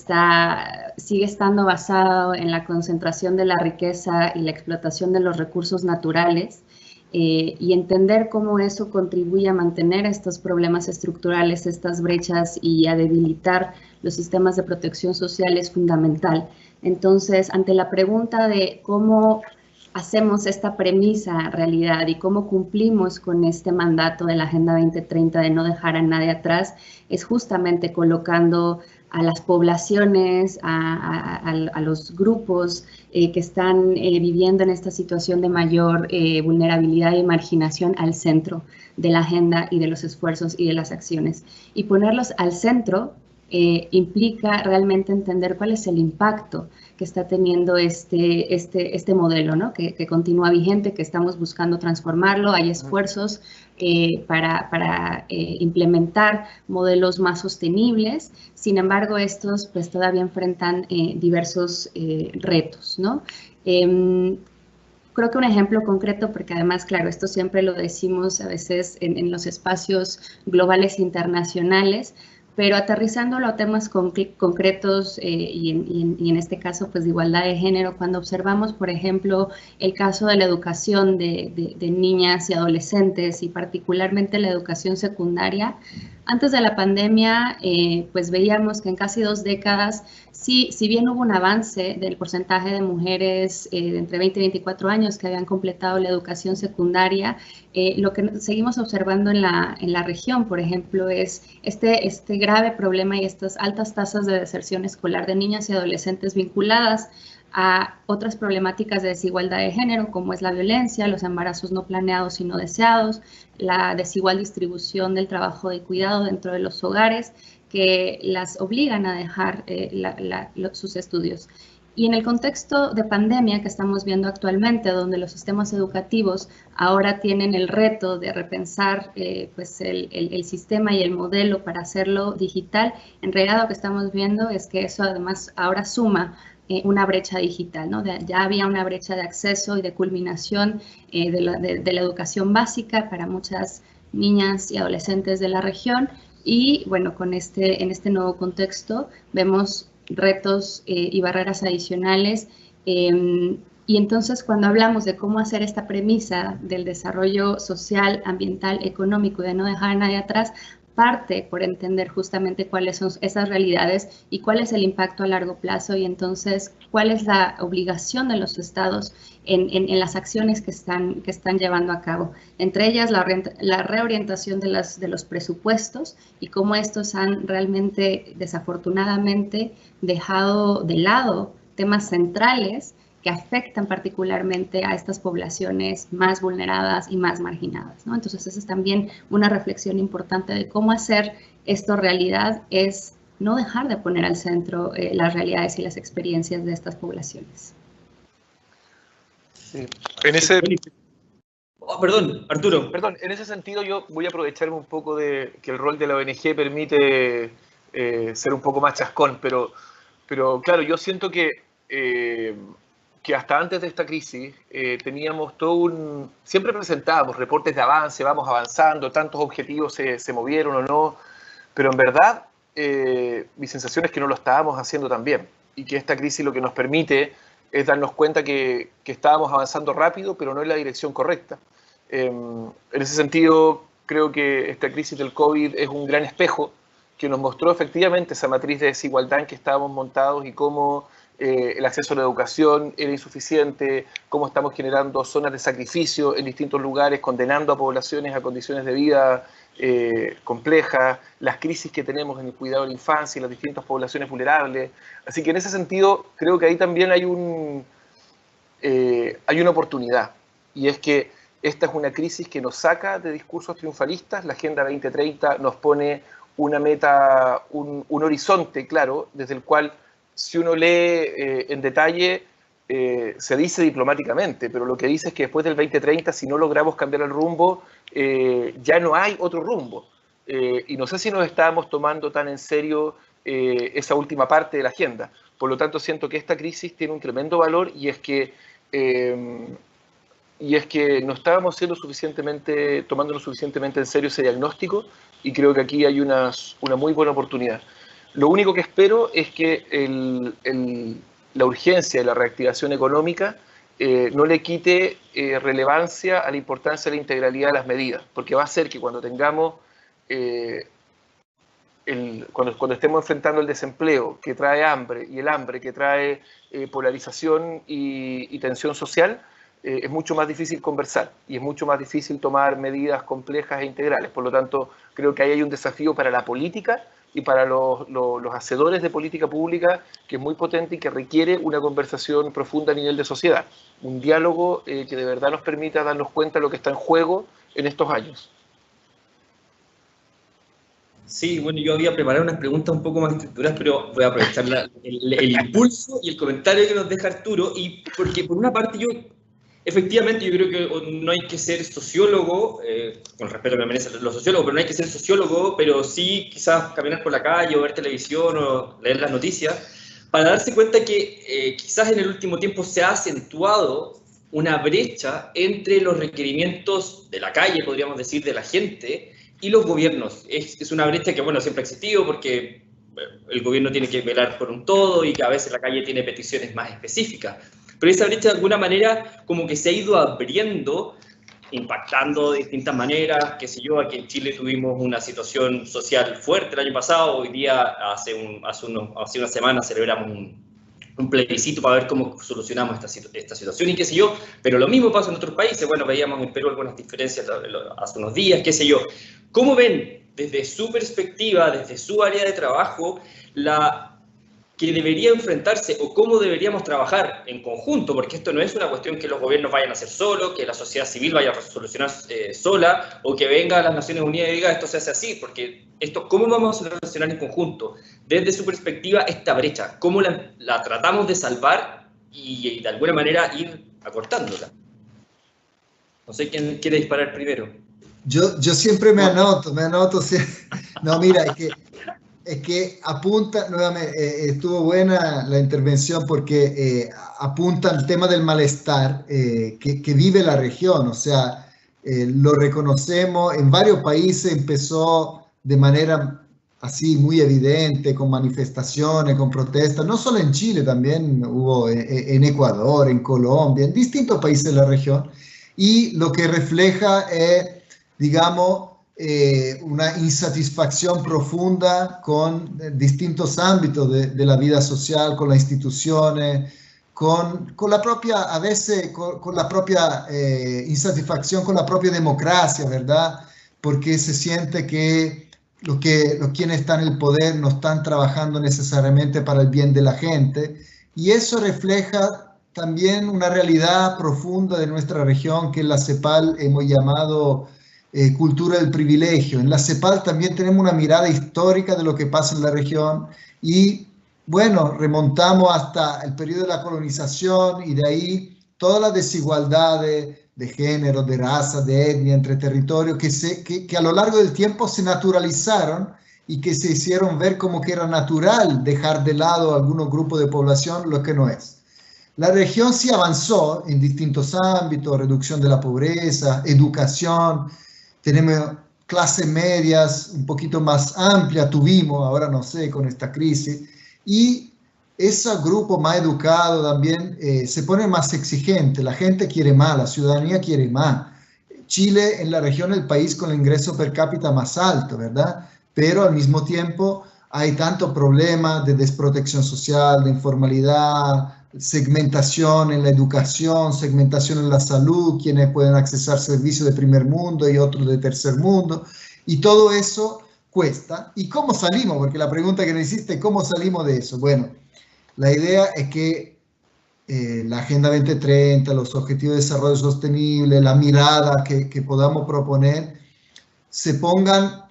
[SPEAKER 4] sigue estando basado en la concentración de la riqueza y la explotación de los recursos naturales, y entender cómo eso contribuye a mantener estos problemas estructurales, estas brechas, y a debilitar los sistemas de protección social es fundamental. Entonces, ante la pregunta de cómo hacemos esta premisa realidad y cómo cumplimos con este mandato de la Agenda 2030 de no dejar a nadie atrás, es justamente colocando a las poblaciones, a los grupos que están viviendo en esta situación de mayor vulnerabilidad y marginación al centro de la agenda y de los esfuerzos y de las acciones. Y ponerlos al centro implica realmente entender cuál es el impacto que está teniendo este modelo, ¿no? que continúa vigente, que estamos buscando transformarlo. Hay esfuerzos para implementar modelos más sostenibles. Sin embargo, estos pues todavía enfrentan diversos retos, ¿no? Creo que un ejemplo concreto, porque además, claro, esto siempre lo decimos a veces en los espacios globales internacionales, pero aterrizándolo a temas concretos y en este caso pues de igualdad de género, cuando observamos, por ejemplo, el caso de la educación de niñas y adolescentes, y particularmente la educación secundaria, antes de la pandemia pues veíamos que en casi 2 décadas, si bien hubo un avance del porcentaje de mujeres de entre 20 y 24 años que habían completado la educación secundaria, lo que seguimos observando en la región, por ejemplo, es este grave problema y estas altas tasas de deserción escolar de niñas y adolescentes vinculadas a otras problemáticas de desigualdad de género, como es la violencia, los embarazos no planeados y no deseados, la desigual distribución del trabajo de cuidado dentro de los hogares, que las obligan a dejar sus estudios. Y en el contexto de pandemia que estamos viendo actualmente, donde los sistemas educativos ahora tienen el reto de repensar pues el sistema y el modelo para hacerlo digital, en realidad lo que estamos viendo es que eso además ahora suma una brecha digital, ¿no? Ya había una brecha de acceso y de culminación de la educación básica para muchas niñas y adolescentes de la región, y bueno, en este nuevo contexto vemos retos y barreras adicionales, y entonces cuando hablamos de cómo hacer esta premisa del desarrollo social, ambiental, económico y de no dejar a nadie atrás, parte por entender justamente cuáles son esas realidades y cuál es el impacto a largo plazo, y entonces cuál es la obligación de los estados en las acciones que están llevando a cabo. Entre ellas la reorientación de los presupuestos y cómo estos han realmente, desafortunadamente, dejado de lado temas centrales que afectan particularmente a estas poblaciones más vulneradas y más marginadas, ¿no? Entonces, esa es también una reflexión importante de cómo hacer esto realidad, es no dejar de poner al centro las realidades y las experiencias de estas poblaciones.
[SPEAKER 5] Sí.
[SPEAKER 1] Perdón, Arturo.
[SPEAKER 5] Perdón, en ese sentido yo voy a aprovecharme un poco de que el rol de la ONG permite ser un poco más chascón, pero claro, yo siento que hasta antes de esta crisis teníamos siempre presentábamos reportes de avance, vamos avanzando, tantos objetivos se movieron o no, pero en verdad mi sensación es que no lo estábamos haciendo tan bien, y que esta crisis lo que nos permite es darnos cuenta que estábamos avanzando rápido, pero no en la dirección correcta. En ese sentido, creo que esta crisis del COVID es un gran espejo que nos mostró efectivamente esa matriz de desigualdad en que estábamos montados y cómo el acceso a la educación era insuficiente, cómo estamos generando zonas de sacrificio en distintos lugares, condenando a poblaciones a condiciones de vida complejas, las crisis que tenemos en el cuidado de la infancia y las distintas poblaciones vulnerables. Así que en ese sentido creo que ahí también hay una oportunidad, y es que esta es una crisis que nos saca de discursos triunfalistas. La Agenda 2030 nos pone una meta, un horizonte claro, desde el cual, si uno lee en detalle, se dice diplomáticamente, pero lo que dice es que después del 2030, si no logramos cambiar el rumbo, ya no hay otro rumbo. Y no sé si nos estábamos tomando tan en serio esa última parte de la agenda. Por lo tanto, siento que esta crisis tiene un tremendo valor, y es que no estábamos tomándonos suficientemente en serio ese diagnóstico, y creo que aquí hay una muy buena oportunidad. Lo único que espero es que la urgencia de la reactivación económica no le quite relevancia a la importancia de la integralidad de las medidas, porque va a ser que cuando tengamos, cuando estemos enfrentando el desempleo que trae hambre, y el hambre que trae polarización y tensión social, es mucho más difícil conversar y es mucho más difícil tomar medidas complejas e integrales. Por lo tanto, creo que ahí hay un desafío para la política y para los hacedores de política pública que es muy potente y que requiere una conversación profunda a nivel de sociedad. Un diálogo que de verdad nos permita darnos cuenta de lo que está en juego en estos años.
[SPEAKER 1] Sí, bueno, yo había preparado unas preguntas un poco más estructuradas, pero voy a aprovechar el impulso y el comentario que nos deja Arturo, y porque por una parte efectivamente yo creo que no hay que ser sociólogo, con respeto a que me merecen los sociólogos, pero no hay que ser sociólogo, pero sí quizás caminar por la calle o ver televisión o leer las noticias, para darse cuenta que quizás en el último tiempo se ha acentuado una brecha entre los requerimientos de la calle, podríamos decir, de la gente, y los gobiernos. Es una brecha que, bueno, siempre ha existido, porque el gobierno tiene que velar por un todo y que a veces la calle tiene peticiones más específicas. Pero esa brecha de alguna manera como que se ha ido abriendo, impactando de distintas maneras. Qué sé yo, aquí en Chile tuvimos una situación social fuerte el año pasado. Hoy día, hace unas semanas, celebramos un plebiscito para ver cómo solucionamos esta situación y qué sé yo. Pero lo mismo pasa en otros países. Bueno, veíamos en Perú algunas diferencias hace unos días, qué sé yo. ¿Cómo ven desde su perspectiva, desde su área de trabajo, que debería enfrentarse o cómo deberíamos trabajar en conjunto, porque esto no es una cuestión que los gobiernos vayan a hacer solos, que la sociedad civil vaya a solucionar sola, o que venga a las Naciones Unidas y diga esto se hace así, porque esto, ¿cómo vamos a solucionar en conjunto? Desde su perspectiva, esta brecha, ¿cómo la tratamos de salvar y de alguna manera ir acortándola? No sé quién quiere disparar primero.
[SPEAKER 3] Yo siempre me anoto. No, mira, es que apunta, nuevamente, estuvo buena la intervención porque apunta al tema del malestar que vive la región. O sea, lo reconocemos, en varios países empezó de manera así muy evidente, con manifestaciones, con protestas, no solo en Chile, también hubo en Ecuador, en Colombia, en distintos países de la región, y lo que refleja es, digamos, una insatisfacción profunda con distintos ámbitos de la vida social, con las instituciones, con la propia, a veces, con la propia insatisfacción con la propia democracia, ¿verdad? Porque se siente que quienes están en el poder no están trabajando necesariamente para el bien de la gente, y eso refleja también una realidad profunda de nuestra región, que en la CEPAL hemos llamado cultura del privilegio. En la CEPAL también tenemos una mirada histórica de lo que pasa en la región y, bueno, remontamos hasta el periodo de la colonización y de ahí todas las desigualdades de género, de raza, de etnia, entre territorios, que a lo largo del tiempo se naturalizaron y que se hicieron ver como que era natural dejar de lado a algunos grupos de población, lo que no es. La región sí avanzó en distintos ámbitos: reducción de la pobreza, educación, tenemos clases medias un poquito más amplias, tuvimos, ahora no sé, con esta crisis, y ese grupo más educado también se pone más exigente, la gente quiere más, la ciudadanía quiere más. Chile en la región es el país con el ingreso per cápita más alto, ¿verdad? Pero al mismo tiempo hay tantos problemas de desprotección social, de informalidad, segmentación en la educación, segmentación en la salud, quienes pueden accesar servicios de primer mundo y otros de tercer mundo, y todo eso cuesta. ¿Y cómo salimos? Porque la pregunta que me hiciste, ¿cómo salimos de eso? Bueno, la idea es que la Agenda 2030, los Objetivos de Desarrollo Sostenible, la mirada que podamos proponer, se pongan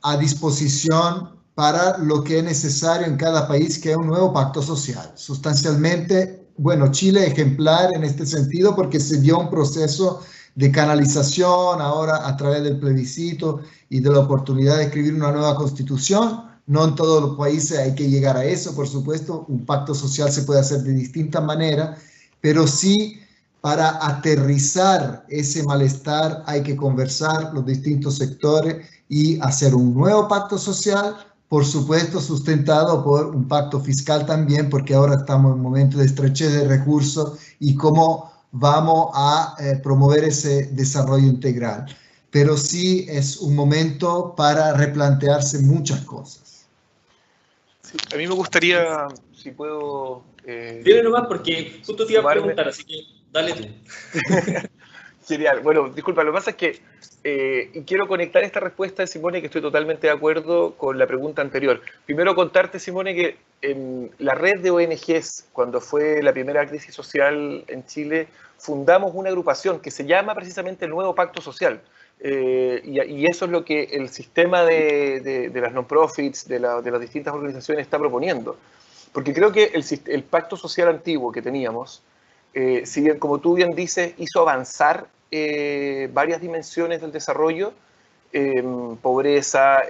[SPEAKER 3] a disposición para lo que es necesario en cada país, que es un nuevo pacto social. Sustancialmente, bueno, Chile es ejemplar en este sentido porque se dio un proceso de canalización ahora a través del plebiscito y de la oportunidad de escribir una nueva constitución. No en todos los países hay que llegar a eso, por supuesto, un pacto social se puede hacer de distintas maneras, pero sí, para aterrizar ese malestar hay que conversar los distintos sectores y hacer un nuevo pacto social, por supuesto sustentado por un pacto fiscal también, porque ahora estamos en un momento de estrechez de recursos y cómo vamos a promover ese desarrollo integral. Pero sí es un momento para replantearse muchas cosas.
[SPEAKER 5] Sí, a mí me gustaría, si puedo...
[SPEAKER 1] Dile nomás, porque justo te iba a preguntar, así que dale tú.
[SPEAKER 5] Genial. Bueno, disculpa, lo que pasa es que quiero conectar esta respuesta de Simone, que estoy totalmente de acuerdo con la pregunta anterior. Primero contarte, Simone, que en la red de ONGs, cuando fue la primera crisis social en Chile, fundamos una agrupación que se llama precisamente el Nuevo Pacto Social. Y eso es lo que el sistema de las non-profits, de las distintas organizaciones está proponiendo. Porque creo que el pacto social antiguo que teníamos, si bien, como tú bien dices, hizo avanzar varias dimensiones del desarrollo, pobreza,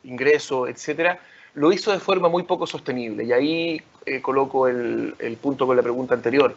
[SPEAKER 5] ingreso, etcétera, lo hizo de forma muy poco sostenible. Y ahí coloco el punto con la pregunta anterior.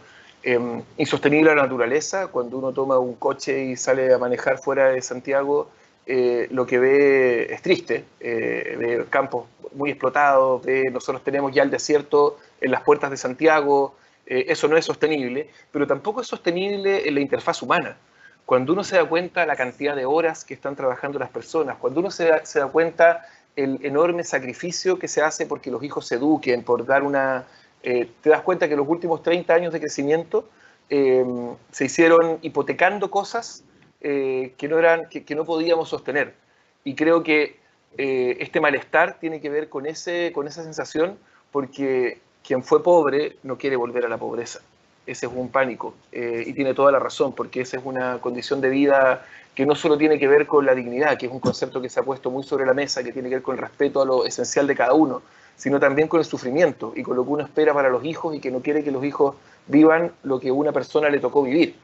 [SPEAKER 5] Insostenible la naturaleza. Cuando uno toma un coche y sale a manejar fuera de Santiago, lo que ve es triste, ve campos muy explotados, nosotros tenemos ya el desierto en las puertas de Santiago. Eso no es sostenible, pero tampoco es sostenible en la interfaz humana. Cuando uno se da cuenta de la cantidad de horas que están trabajando las personas, cuando uno se da cuenta el enorme sacrificio que se hace porque los hijos se eduquen, por dar una... te das cuenta que los últimos 30 años de crecimiento se hicieron hipotecando cosas que no podíamos sostener. Y creo que este malestar tiene que ver con esa sensación, porque quien fue pobre no quiere volver a la pobreza. Ese es un pánico, y tiene toda la razón, porque esa es una condición de vida que no solo tiene que ver con la dignidad, que es un concepto que se ha puesto muy sobre la mesa, que tiene que ver con el respeto a lo esencial de cada uno, sino también con el sufrimiento y con lo que uno espera para los hijos y que no quiere que los hijos vivan lo que a una persona le tocó vivir.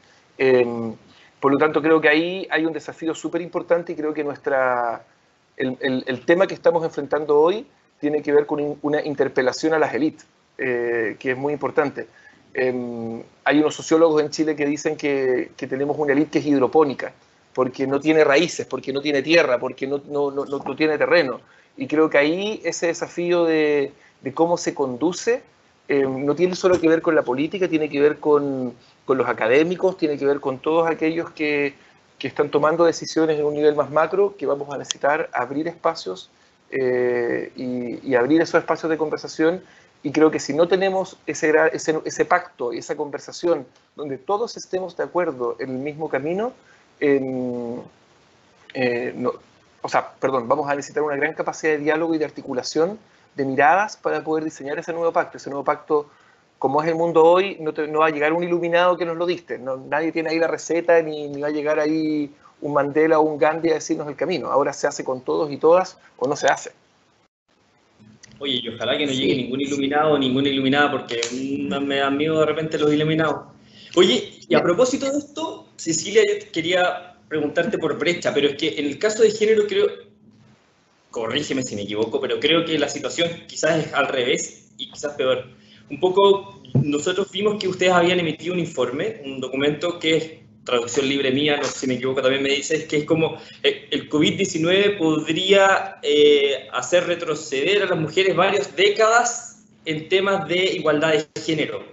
[SPEAKER 5] Por lo tanto, creo que ahí hay un desafío súper importante, y creo que el tema que estamos enfrentando hoy tiene que ver con una interpelación a las élites, que es muy importante. Hay unos sociólogos en Chile que dicen que tenemos una élite que es hidropónica, porque no tiene raíces, porque no tiene tierra, porque no tiene terreno. Y creo que ahí ese desafío de cómo se conduce no tiene solo que ver con la política, tiene que ver con los académicos, tiene que ver con todos aquellos que están tomando decisiones en un nivel más macro, que vamos a necesitar abrir espacios y abrir esos espacios de conversación. Y creo que si no tenemos ese pacto y esa conversación donde todos estemos de acuerdo en el mismo camino, vamos a necesitar una gran capacidad de diálogo y de articulación de miradas para poder diseñar ese nuevo pacto. Ese nuevo pacto, como es el mundo hoy, no va a llegar un iluminado que nos lo dicte. Nadie tiene ahí la receta, ni va a llegar ahí un Mandela o un Gandhi a decirnos el camino. Ahora se hace con todos y todas, o no se hace.
[SPEAKER 1] Oye, y ojalá que no llegue ningún iluminado o ninguna iluminada, porque me dan miedo de repente los iluminados. Oye, y a propósito de esto, Cecilia, yo quería preguntarte por brecha, pero es que en el caso de género creo, corrígeme si me equivoco, pero creo que la situación quizás es al revés y quizás peor. Un poco, nosotros vimos que ustedes habían emitido un informe, un documento que es traducción libre mía, no sé si me equivoco, también me dices que es como el COVID-19 podría hacer retroceder a las mujeres varias décadas en temas de igualdad de género.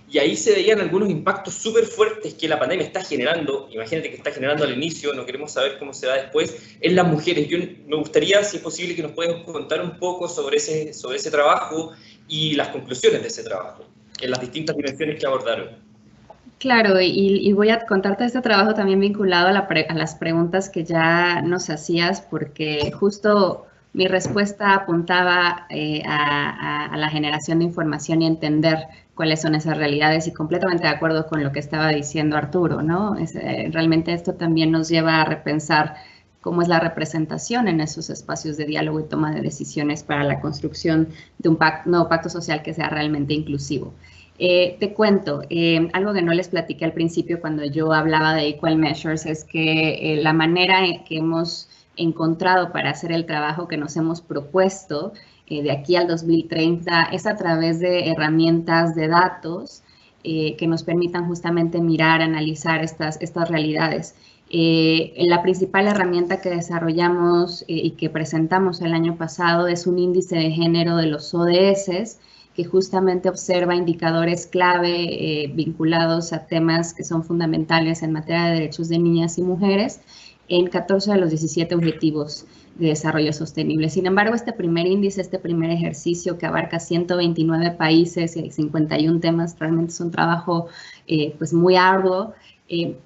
[SPEAKER 1] Y ahí se veían algunos impactos súper fuertes que la pandemia está generando, imagínate que está generando al inicio, no queremos saber cómo se va después, en las mujeres. Yo me gustaría, si es posible, que nos puedas contar un poco sobre ese trabajo y las conclusiones de ese trabajo, en las distintas dimensiones que abordaron.
[SPEAKER 4] Claro, y voy a contarte este trabajo también vinculado a las preguntas que ya nos hacías, porque justo mi respuesta apuntaba a la generación de información y entender cuáles son esas realidades, y completamente de acuerdo con lo que estaba diciendo Arturo, ¿no? Realmente esto también nos lleva a repensar cómo es la representación en esos espacios de diálogo y toma de decisiones para la construcción de un nuevo pacto social que sea realmente inclusivo. Te cuento, algo que no les platiqué al principio cuando yo hablaba de Equal Measures es que la manera que hemos encontrado para hacer el trabajo que nos hemos propuesto de aquí al 2030 es a través de herramientas de datos que nos permitan justamente mirar, analizar estas realidades. La principal herramienta que desarrollamos y que presentamos el año pasado es un índice de género de los ODS, que justamente observa indicadores clave vinculados a temas que son fundamentales en materia de derechos de niñas y mujeres en 14 de los 17 objetivos de desarrollo sostenible. Sin embargo, este primer índice, este primer ejercicio que abarca 129 países y 51 temas, realmente es un trabajo pues muy arduo.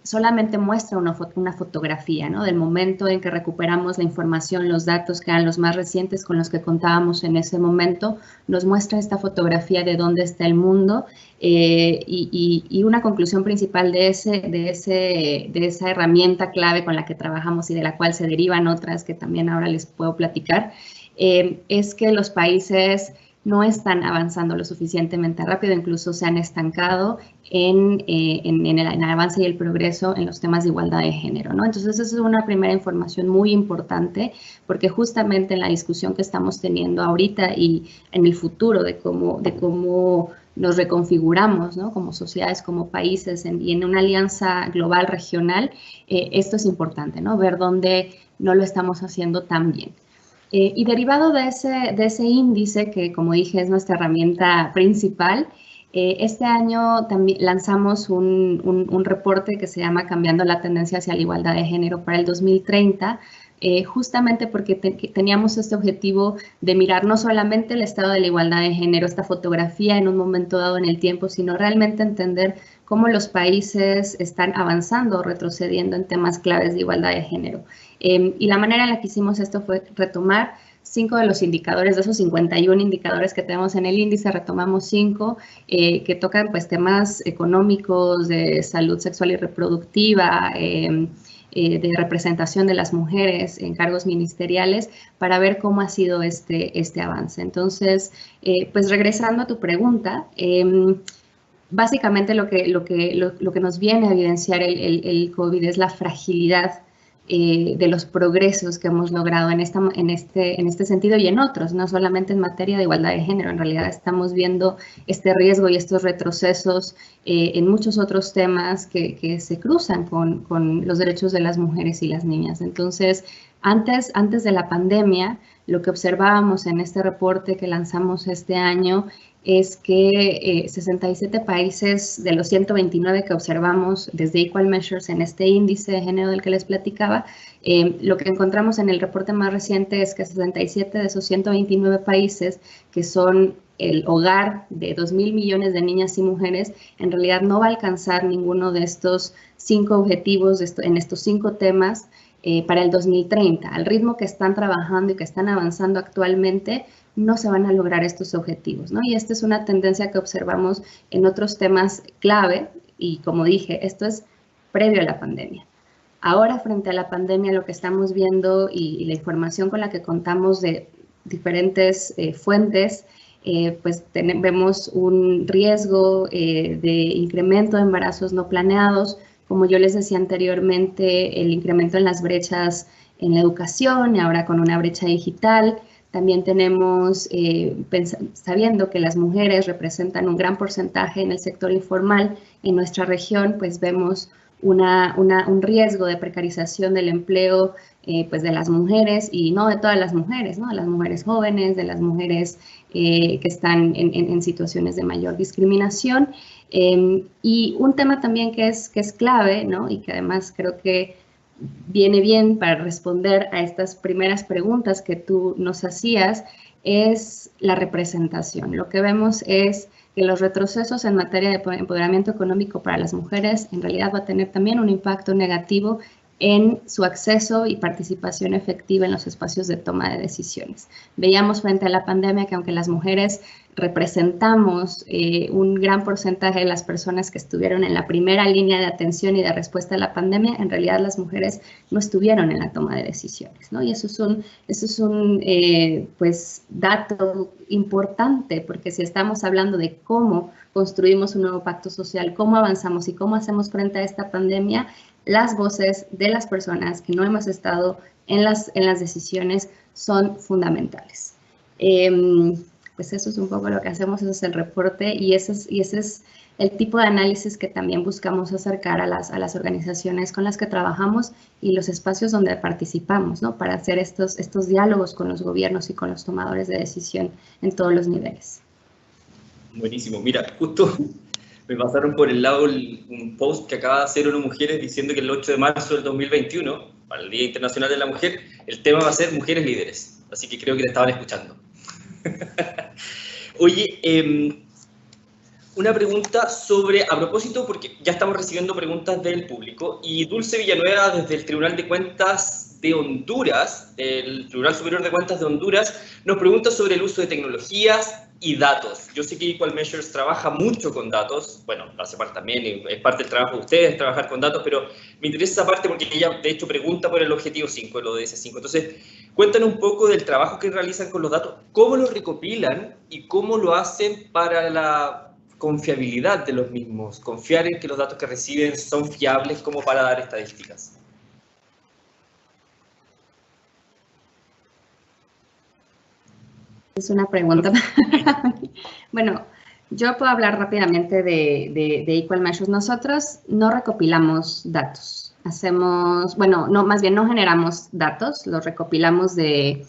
[SPEAKER 4] Solamente muestra una fotografía, ¿no? Del momento en que recuperamos la información, los datos que eran los más recientes con los que contábamos en ese momento, nos muestra esta fotografía de dónde está el mundo y una conclusión principal de esa herramienta clave con la que trabajamos y de la cual se derivan otras que también ahora les puedo platicar, es que los países no están avanzando lo suficientemente rápido, incluso se han estancado en el avance y el progreso en los temas de igualdad de género, ¿no? Entonces, esa es una primera información muy importante, porque justamente en la discusión que estamos teniendo ahorita y en el futuro de cómo nos reconfiguramos, ¿no? Como sociedades, como países y en una alianza global regional, esto es importante, ¿no? Ver dónde no lo estamos haciendo tan bien. Y derivado de ese índice, que como dije es nuestra herramienta principal, este año también lanzamos un reporte que se llama Cambiando la tendencia hacia la igualdad de género para el 2030, justamente porque teníamos este objetivo de mirar no solamente el estado de la igualdad de género, esta fotografía en un momento dado en el tiempo, sino realmente entender cómo los países están avanzando o retrocediendo en temas claves de igualdad de género. Y la manera en la que hicimos esto fue retomar 5 de los indicadores, de esos 51 indicadores que tenemos en el índice, retomamos 5 que tocan pues temas económicos, de salud sexual y reproductiva, de representación de las mujeres en cargos ministeriales, para ver cómo ha sido este avance. Entonces, pues regresando a tu pregunta, básicamente lo que nos viene a evidenciar el COVID es la fragilidad de los progresos que hemos logrado en este sentido y en otros, no solamente en materia de igualdad de género. En realidad estamos viendo este riesgo y estos retrocesos en muchos otros temas que se cruzan con los derechos de las mujeres y las niñas. Entonces, antes de la pandemia, lo que observábamos en este reporte que lanzamos este año es que 67 países de los 129 que observamos desde Equal Measures en este índice de género del que les platicaba, lo que encontramos en el reporte más reciente es que 67 de esos 129 países, que son el hogar de 2.000 millones de niñas y mujeres, en realidad no va a alcanzar ninguno de estos 5 objetivos en estos 5 temas para el 2030. Al ritmo que están trabajando y que están avanzando actualmente, no se van a lograr estos objetivos, ¿no? Y esta es una tendencia que observamos en otros temas clave, y como dije, esto es previo a la pandemia. Ahora, frente a la pandemia, lo que estamos viendo y la información con la que contamos de diferentes fuentes, pues vemos un riesgo de incremento de embarazos no planeados. Como yo les decía anteriormente, el incremento en las brechas en la educación, y ahora con una brecha digital. También tenemos, sabiendo que las mujeres representan un gran porcentaje en el sector informal en nuestra región, pues vemos un riesgo de precarización del empleo pues de las mujeres, y no de todas las mujeres, ¿no? De las mujeres jóvenes, de las mujeres que están en situaciones de mayor discriminación. Y un tema también que es clave, ¿no? Y que además creo que viene bien para responder a estas primeras preguntas que tú nos hacías, es la representación. Lo que vemos es que los retrocesos en materia de empoderamiento económico para las mujeres en realidad va a tener también un impacto negativo en su acceso y participación efectiva en los espacios de toma de decisiones. Veíamos frente a la pandemia que aunque las mujeres representamos un gran porcentaje de las personas que estuvieron en la primera línea de atención y de respuesta a la pandemia, en realidad las mujeres no estuvieron en la toma de decisiones, ¿no? Y eso es un pues, dato importante, porque si estamos hablando de cómo construimos un nuevo pacto social, cómo avanzamos y cómo hacemos frente a esta pandemia, las voces de las personas que no hemos estado en las decisiones son fundamentales. Pues eso es un poco lo que hacemos, ese es el reporte, y ese es el tipo de análisis que también buscamos acercar a las organizaciones con las que trabajamos y los espacios donde participamos, ¿no? Para hacer estos diálogos con los gobiernos y con los tomadores de decisión en todos los niveles.
[SPEAKER 1] Buenísimo. Mira, justo me pasaron por el lado un post que acaba de hacer ONU Mujeres diciendo que el 8 de marzo del 2021, para el Día Internacional de la Mujer, el tema va a ser mujeres líderes. Así que creo que te estaban escuchando. Oye, una pregunta a propósito, porque ya estamos recibiendo preguntas del público, y Dulce Villanueva, desde el Tribunal de Cuentas de Honduras, el Tribunal Superior de Cuentas de Honduras, nos pregunta sobre el uso de tecnologías y datos. Yo sé que Equal Measures trabaja mucho con datos, bueno, hace parte también, es parte del trabajo de ustedes, trabajar con datos, pero me interesa esa parte porque ella, de hecho, pregunta por el objetivo 5, el ODS 5. Entonces, cuéntanos un poco del trabajo que realizan con los datos, cómo los recopilan y cómo lo hacen para la confiabilidad de los mismos, confiar en que los datos que reciben son fiables como para dar estadísticas.
[SPEAKER 4] Es una pregunta. Bueno, yo puedo hablar rápidamente de Equal Measures. Nosotros no recopilamos datos. Más bien no generamos datos, los recopilamos de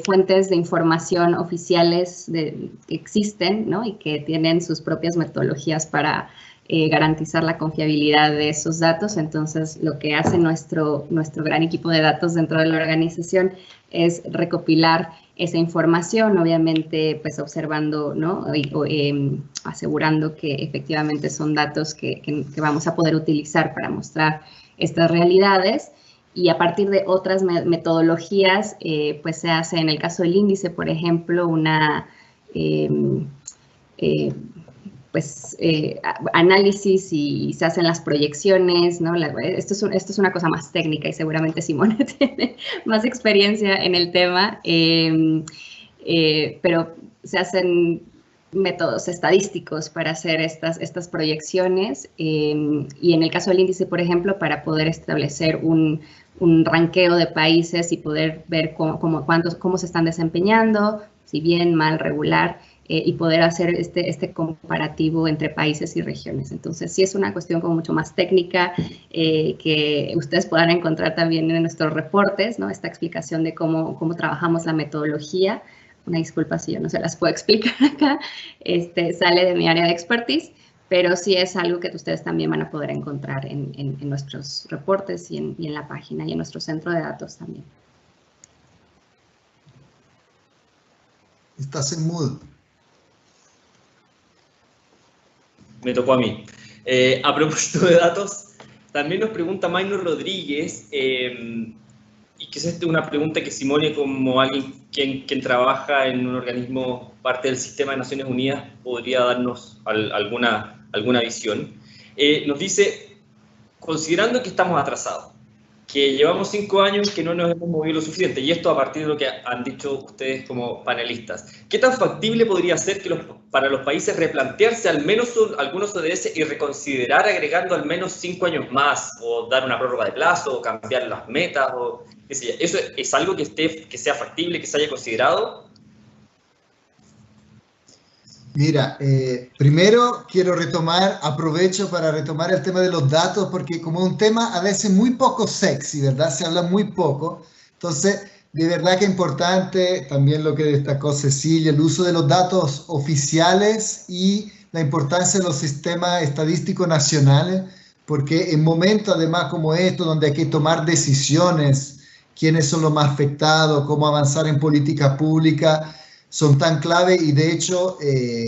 [SPEAKER 4] fuentes de información oficiales que existen, ¿no? Y que tienen sus propias metodologías para garantizar la confiabilidad de esos datos. Entonces, lo que hace nuestro gran equipo de datos dentro de la organización es recopilar esa información, obviamente, pues observando, ¿no? Asegurando que efectivamente son datos que vamos a poder utilizar para mostrar estas realidades. Y a partir de otras metodologías, pues se hace, en el caso del índice, por ejemplo, una análisis y se hacen las proyecciones, ¿no? Esto es una cosa más técnica y seguramente Simone tiene más experiencia en el tema, pero se hacen métodos estadísticos para hacer estas proyecciones y en el caso del índice, por ejemplo, para poder establecer un ranqueo de países y poder ver cómo se están desempeñando, si bien, mal, regular, y poder hacer este comparativo entre países y regiones. Entonces, sí es una cuestión como mucho más técnica que ustedes podrán encontrar también en nuestros reportes, ¿no? Esta explicación de cómo trabajamos la metodología. Una disculpa si yo no se las puedo explicar acá, sale de mi área de expertise, pero sí es algo que ustedes también van a poder encontrar en nuestros reportes y en la página y en nuestro centro de datos también.
[SPEAKER 3] Estás en mood.
[SPEAKER 1] Me tocó a mí. A propósito de datos, también nos pregunta Maynor Rodríguez, y que es una pregunta que Simone, como alguien quien trabaja en un organismo parte del sistema de Naciones Unidas, podría darnos alguna visión. Nos dice, considerando que estamos atrasados, que llevamos 5 años que no nos hemos movido lo suficiente, y esto a partir de lo que han dicho ustedes como panelistas, ¿qué tan factible podría ser para los países replantearse al menos algunos ODS y reconsiderar agregando al menos 5 años más, o dar una prórroga de plazo, o cambiar las metas, o qué sé yo? ¿Eso es algo que sea factible, que se haya considerado?
[SPEAKER 3] Mira, primero quiero aprovecho para retomar el tema de los datos, porque como es un tema a veces muy poco sexy, ¿verdad? Se habla muy poco. Entonces, de verdad que es importante también lo que destacó Cecilia, el uso de los datos oficiales y la importancia de los sistemas estadísticos nacionales, porque en momentos además como estos, donde hay que tomar decisiones, quiénes son los más afectados, cómo avanzar en política pública, son tan clave y de hecho,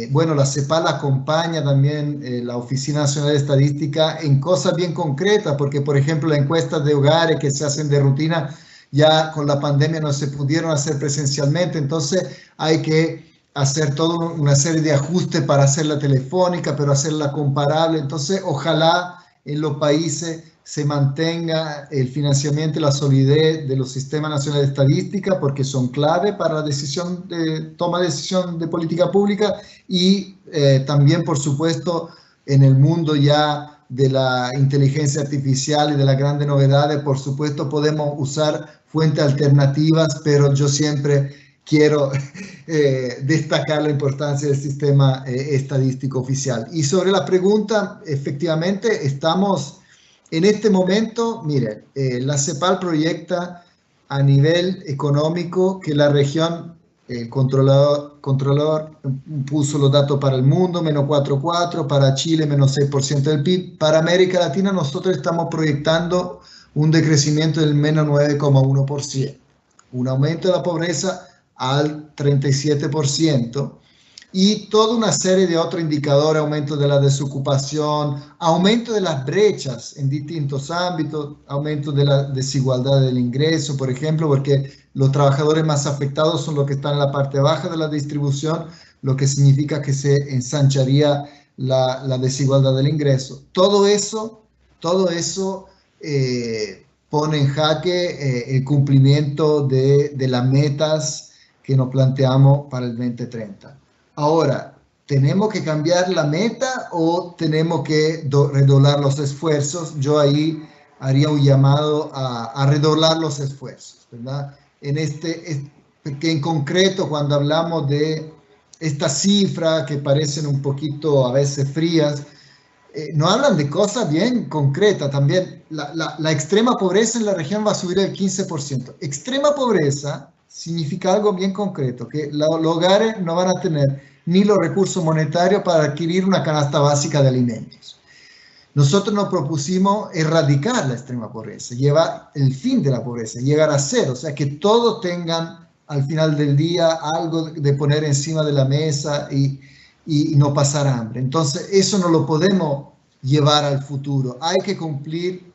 [SPEAKER 3] bueno, la CEPAL acompaña también la Oficina Nacional de Estadística en cosas bien concretas, porque por ejemplo las encuestas de hogares que se hacen de rutina ya con la pandemia no se pudieron hacer presencialmente, entonces hay que hacer toda una serie de ajustes para hacerla telefónica, pero hacerla comparable, entonces ojalá en los países se mantenga el financiamiento y la solidez de los sistemas nacionales de estadística porque son clave para la toma de decisión de política pública y también, por supuesto, en el mundo ya de la inteligencia artificial y de las grandes novedades, por supuesto, podemos usar fuentes alternativas, pero yo siempre quiero destacar la importancia del sistema estadístico oficial. Y sobre la pregunta, efectivamente, estamos... En este momento, miren, la CEPAL proyecta a nivel económico que la región, el controlador puso los datos para el mundo, menos 4,4, para Chile, menos 6% del PIB. Para América Latina nosotros estamos proyectando un decrecimiento del menos 9,1%, un aumento de la pobreza al 37%. Y toda una serie de otros indicadores, aumento de la desocupación, aumento de las brechas en distintos ámbitos, aumento de la desigualdad del ingreso, por ejemplo, porque los trabajadores más afectados son los que están en la parte baja de la distribución, lo que significa que se ensancharía la desigualdad del ingreso. Todo eso pone en jaque el cumplimiento de las metas que nos planteamos para el 2030. Ahora, ¿tenemos que cambiar la meta o tenemos que redoblar los esfuerzos? Yo ahí haría un llamado a redoblar los esfuerzos, ¿verdad? Que en concreto, cuando hablamos de estas cifras que parecen un poquito a veces frías, no hablan de cosas bien concretas también. La extrema pobreza en la región va a subir el 15%. Extrema pobreza significa algo bien concreto, que los hogares no van a tener ni los recursos monetarios para adquirir una canasta básica de alimentos. Nosotros nos propusimos erradicar la extrema pobreza, llevar el fin de la pobreza, llegar a cero, o sea, que todos tengan al final del día algo de poner encima de la mesa y no pasar hambre. Entonces, eso no lo podemos llevar al futuro. Hay que cumplir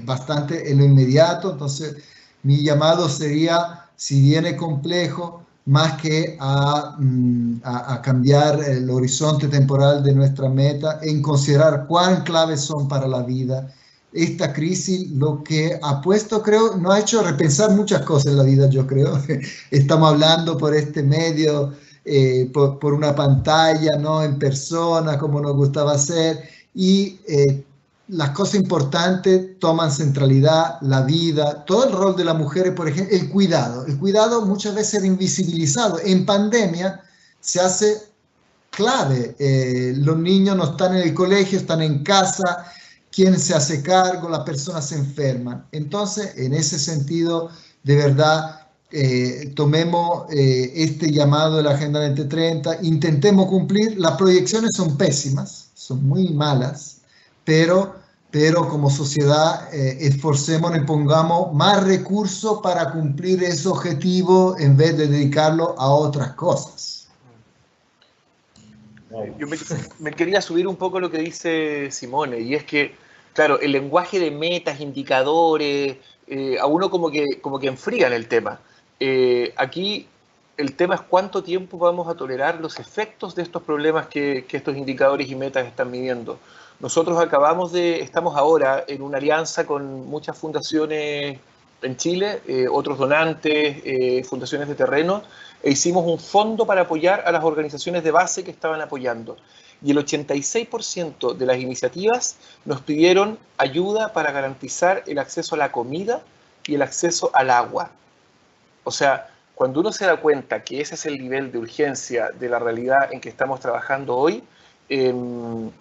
[SPEAKER 3] bastante en lo inmediato. Entonces, mi llamado sería, si viene complejo, más que a cambiar el horizonte temporal de nuestra meta, en considerar cuán claves son para la vida. Esta crisis lo que ha puesto, creo, nos ha hecho repensar muchas cosas en la vida, yo creo. Estamos hablando por este medio, por una pantalla, no en persona, como nos gustaba hacer, y las cosas importantes toman centralidad, la vida, todo el rol de las mujeres, por ejemplo, el cuidado muchas veces era invisibilizado. En pandemia se hace clave, los niños no están en el colegio, están en casa, quién se hace cargo, las personas se enferman. Entonces, en ese sentido, de verdad, tomemos este llamado de la Agenda 2030, intentemos cumplir. Las proyecciones son pésimas, son muy malas, pero como sociedad esforcémonos y pongamos más recursos para cumplir ese objetivo en vez de dedicarlo a otras cosas.
[SPEAKER 5] Yo me quería subir un poco lo que dice Simone, y es que, claro, el lenguaje de metas, indicadores, a uno como que enfrían el tema. Aquí el tema es cuánto tiempo vamos a tolerar los efectos de estos problemas que estos indicadores y metas están midiendo. Nosotros estamos ahora en una alianza con muchas fundaciones en Chile, otros donantes, fundaciones de terreno, e hicimos un fondo para apoyar a las organizaciones de base que estaban apoyando. Y el 86% de las iniciativas nos pidieron ayuda para garantizar el acceso a la comida y el acceso al agua. O sea, cuando uno se da cuenta que ese es el nivel de urgencia de la realidad en que estamos trabajando hoy, uno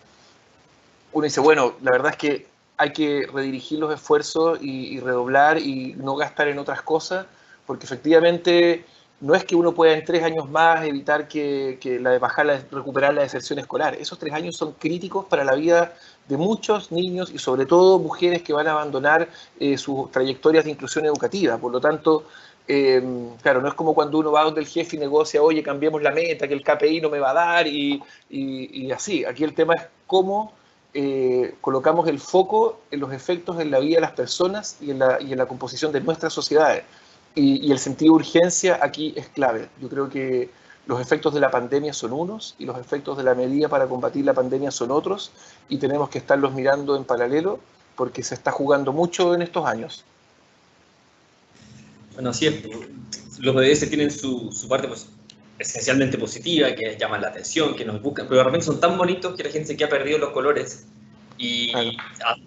[SPEAKER 5] dice, bueno, la verdad es que hay que redirigir los esfuerzos y redoblar y no gastar en otras cosas, porque efectivamente no es que uno pueda en 3 años más evitar recuperar la deserción escolar. Esos 3 años son críticos para la vida de muchos niños y sobre todo mujeres que van a abandonar sus trayectorias de inclusión educativa. Por lo tanto, claro, no es como cuando uno va donde el jefe y negocia, oye, cambiemos la meta, que el KPI no me va a dar y así. Aquí el tema es cómo colocamos el foco en los efectos en la vida de las personas y en la composición de nuestras sociedades. Y el sentido de urgencia aquí es clave. Yo creo que los efectos de la pandemia son unos y los efectos de la medida para combatir la pandemia son otros, y tenemos que estarlos mirando en paralelo porque se está jugando mucho en estos años.
[SPEAKER 1] Bueno, así es. Los ODS tienen su parte pues, esencialmente positiva, que llaman la atención, que nos buscan, pero de repente son tan bonitos que la gente se queda perdido los colores y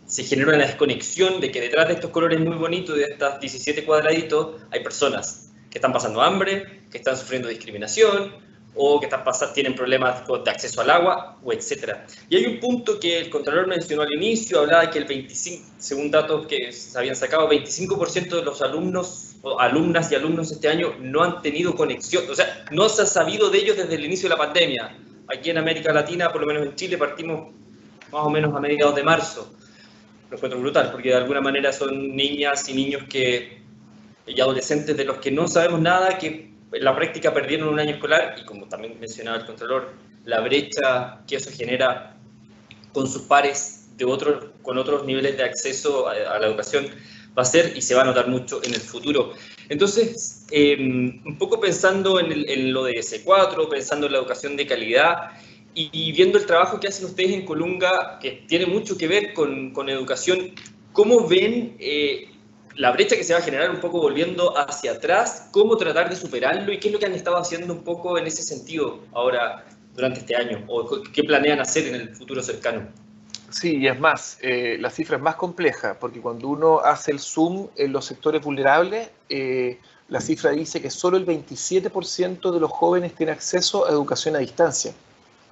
[SPEAKER 1] se genera una desconexión de que detrás de estos colores muy bonitos, de estas 17 cuadraditos, hay personas que están pasando hambre, que están sufriendo discriminación o que tienen problemas de acceso al agua, o etcétera. Y hay un punto que el Contralor mencionó al inicio, hablaba de que el 25%, según datos que se habían sacado, 25% de los alumnos, o alumnas y alumnos este año no han tenido conexión, o sea, no se ha sabido de ellos desde el inicio de la pandemia. Aquí en América Latina, por lo menos en Chile, partimos más o menos a mediados de marzo. Lo encuentro brutal, porque de alguna manera son niñas y niños y adolescentes de los que no sabemos nada, que en la práctica perdieron un año escolar, y como también mencionaba el Contralor, la brecha que eso genera con sus pares con otros niveles de acceso a la educación va a ser y se va a notar mucho en el futuro. Entonces, un poco pensando en lo de S4, pensando en la educación de calidad y viendo el trabajo que hacen ustedes en Colunga, que tiene mucho que ver con educación, ¿cómo ven la brecha que se va a generar un poco volviendo hacia atrás? ¿Cómo tratar de superarlo? ¿Y qué es lo que han estado haciendo un poco en ese sentido ahora durante este año? ¿O qué planean hacer en el futuro cercano?
[SPEAKER 5] Sí, y es más, la cifra es más compleja, porque cuando uno hace el zoom en los sectores vulnerables, la cifra dice que solo el 27% de los jóvenes tiene acceso a educación a distancia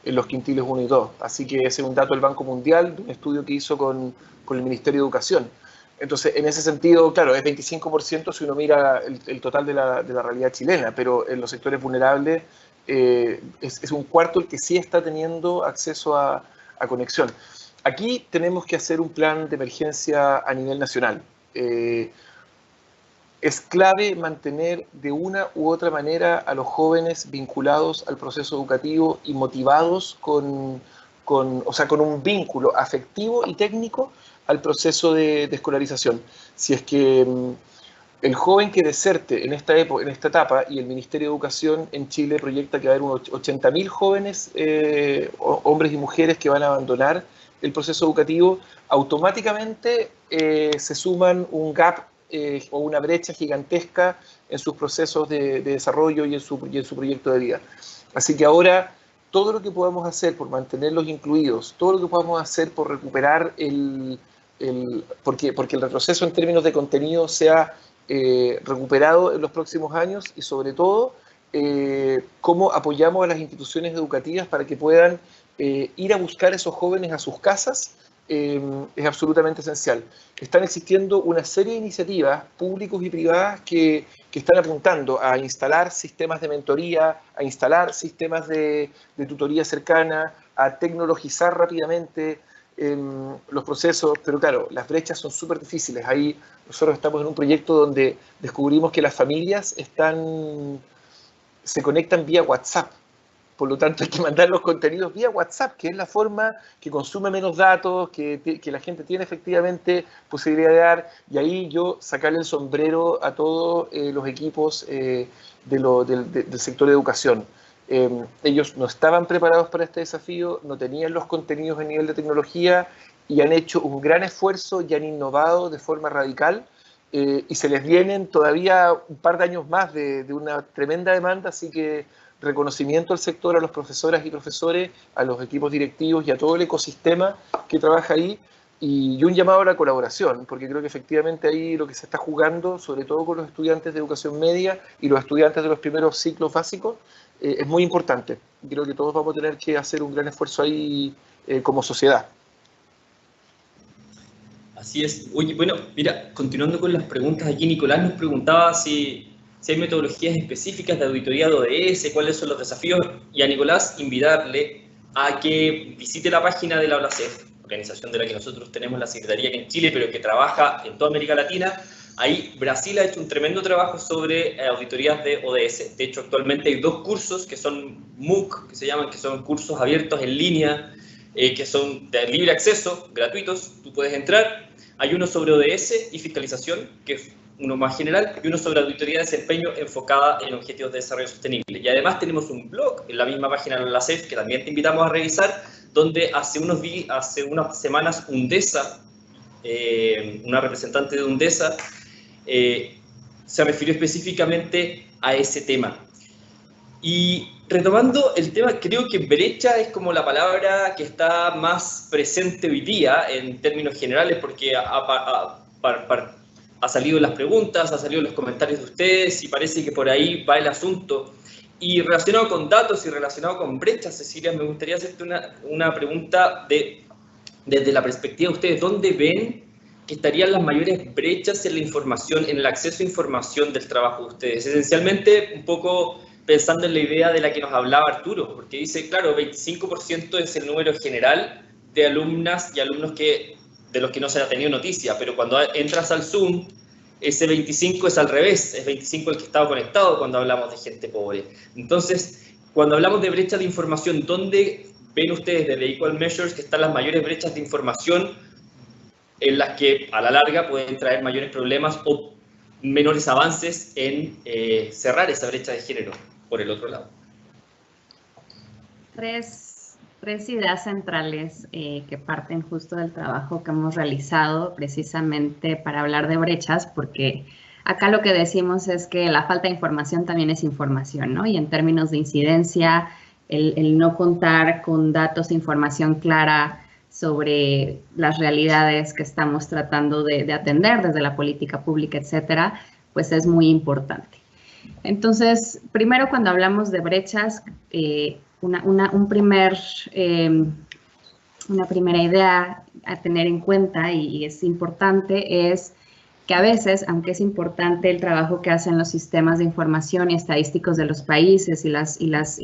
[SPEAKER 5] en los quintiles 1 y 2. Así que ese es un dato del Banco Mundial, de un estudio que hizo con el Ministerio de Educación. Entonces, en ese sentido, claro, es 25% si uno mira el total de la realidad chilena, pero en los sectores vulnerables es un cuarto el que sí está teniendo acceso a a conexión. Aquí tenemos que hacer un plan de emergencia a nivel nacional. Es clave mantener de una u otra manera a los jóvenes vinculados al proceso educativo y motivados con un vínculo afectivo y técnico al proceso de escolarización. Si es que el joven que deserte en esta etapa, y el Ministerio de Educación en Chile proyecta que va a haber unos 80.000 jóvenes, hombres y mujeres, que van a abandonar el proceso educativo, automáticamente se suman un gap o una brecha gigantesca en sus procesos de desarrollo y en su proyecto de vida. Así que ahora todo lo que podamos hacer por mantenerlos incluidos, todo lo que podamos hacer por recuperar porque el retroceso en términos de contenido sea recuperado en los próximos años, y sobre todo cómo apoyamos a las instituciones educativas para que puedan ir a buscar a esos jóvenes a sus casas, es absolutamente esencial. Están existiendo una serie de iniciativas públicas y privadas que están apuntando a instalar sistemas de mentoría, a instalar sistemas de tutoría cercana, a tecnologizar rápidamente los procesos, pero claro, las brechas son súper difíciles. Ahí nosotros estamos en un proyecto donde descubrimos que las familias se conectan vía WhatsApp. Por lo tanto, hay que mandar los contenidos vía WhatsApp, que es la forma que consume menos datos, que la gente tiene efectivamente posibilidad de dar. Y ahí yo sacarle el sombrero a todos los equipos del sector de educación. Ellos no estaban preparados para este desafío, no tenían los contenidos a nivel de tecnología, y han hecho un gran esfuerzo y han innovado de forma radical. Y se les vienen todavía un par de años más de una tremenda demanda, así que reconocimiento al sector, a los profesoras y profesores, a los equipos directivos y a todo el ecosistema que trabaja ahí, y un llamado a la colaboración, porque creo que efectivamente ahí lo que se está jugando, sobre todo con los estudiantes de educación media y los estudiantes de los primeros ciclos básicos, es muy importante. Creo que todos vamos a tener que hacer un gran esfuerzo ahí como sociedad.
[SPEAKER 1] Así es. Oye, bueno, mira, continuando con las preguntas aquí, Nicolás nos preguntaba si hay metodologías específicas de auditoría de ODS, cuáles son los desafíos, y a Nicolás invitarle a que visite la página de la OLACEF, organización de la que nosotros tenemos la secretaría aquí en Chile, pero que trabaja en toda América Latina. Ahí Brasil ha hecho un tremendo trabajo sobre auditorías de ODS. De hecho, actualmente hay 2 cursos que son MOOC, que se llaman, que son cursos abiertos en línea, que son de libre acceso, gratuitos, tú puedes entrar. Hay uno sobre ODS y fiscalización, que es uno más general, y uno sobre auditoría de desempeño enfocada en objetivos de desarrollo sostenible. Y además tenemos un blog en la misma página de la CEF, que también te invitamos a revisar, donde hace unas semanas UNDESA, una representante de UNDESA, se refirió específicamente a ese tema. Y retomando el tema, creo que brecha es como la palabra que está más presente hoy día en términos generales, porque ha salido en las preguntas, ha salido en los comentarios de ustedes, y parece que por ahí va el asunto. Y relacionado con datos y relacionado con brechas, Cecilia, me gustaría hacerte una pregunta desde la perspectiva de ustedes. ¿Dónde ven que estarían las mayores brechas en la información, en el acceso a información del trabajo de ustedes? Esencialmente, un poco pensando en la idea de la que nos hablaba Arturo, porque dice, claro, 25% es el número general de alumnas y alumnos de los que no se ha tenido noticia, pero cuando entras al Zoom, ese 25 es al revés, es 25 el que estaba conectado cuando hablamos de gente pobre. Entonces, cuando hablamos de brecha de información, ¿dónde ven ustedes desde Equal Measures que están las mayores brechas de información en las que a la larga pueden traer mayores problemas o menores avances en cerrar esa brecha de género por el otro lado?
[SPEAKER 4] Tres ideas centrales que parten justo del trabajo que hemos realizado precisamente para hablar de brechas, porque acá lo que decimos es que la falta de información también es información, ¿no? Y en términos de incidencia, el no contar con datos de información clara sobre las realidades que estamos tratando de atender desde la política pública, etcétera, pues es muy importante. Entonces, primero, cuando hablamos de brechas, una primera idea a tener en cuenta, y es importante, es que a veces, aunque es importante el trabajo que hacen los sistemas de información y estadísticos de los países y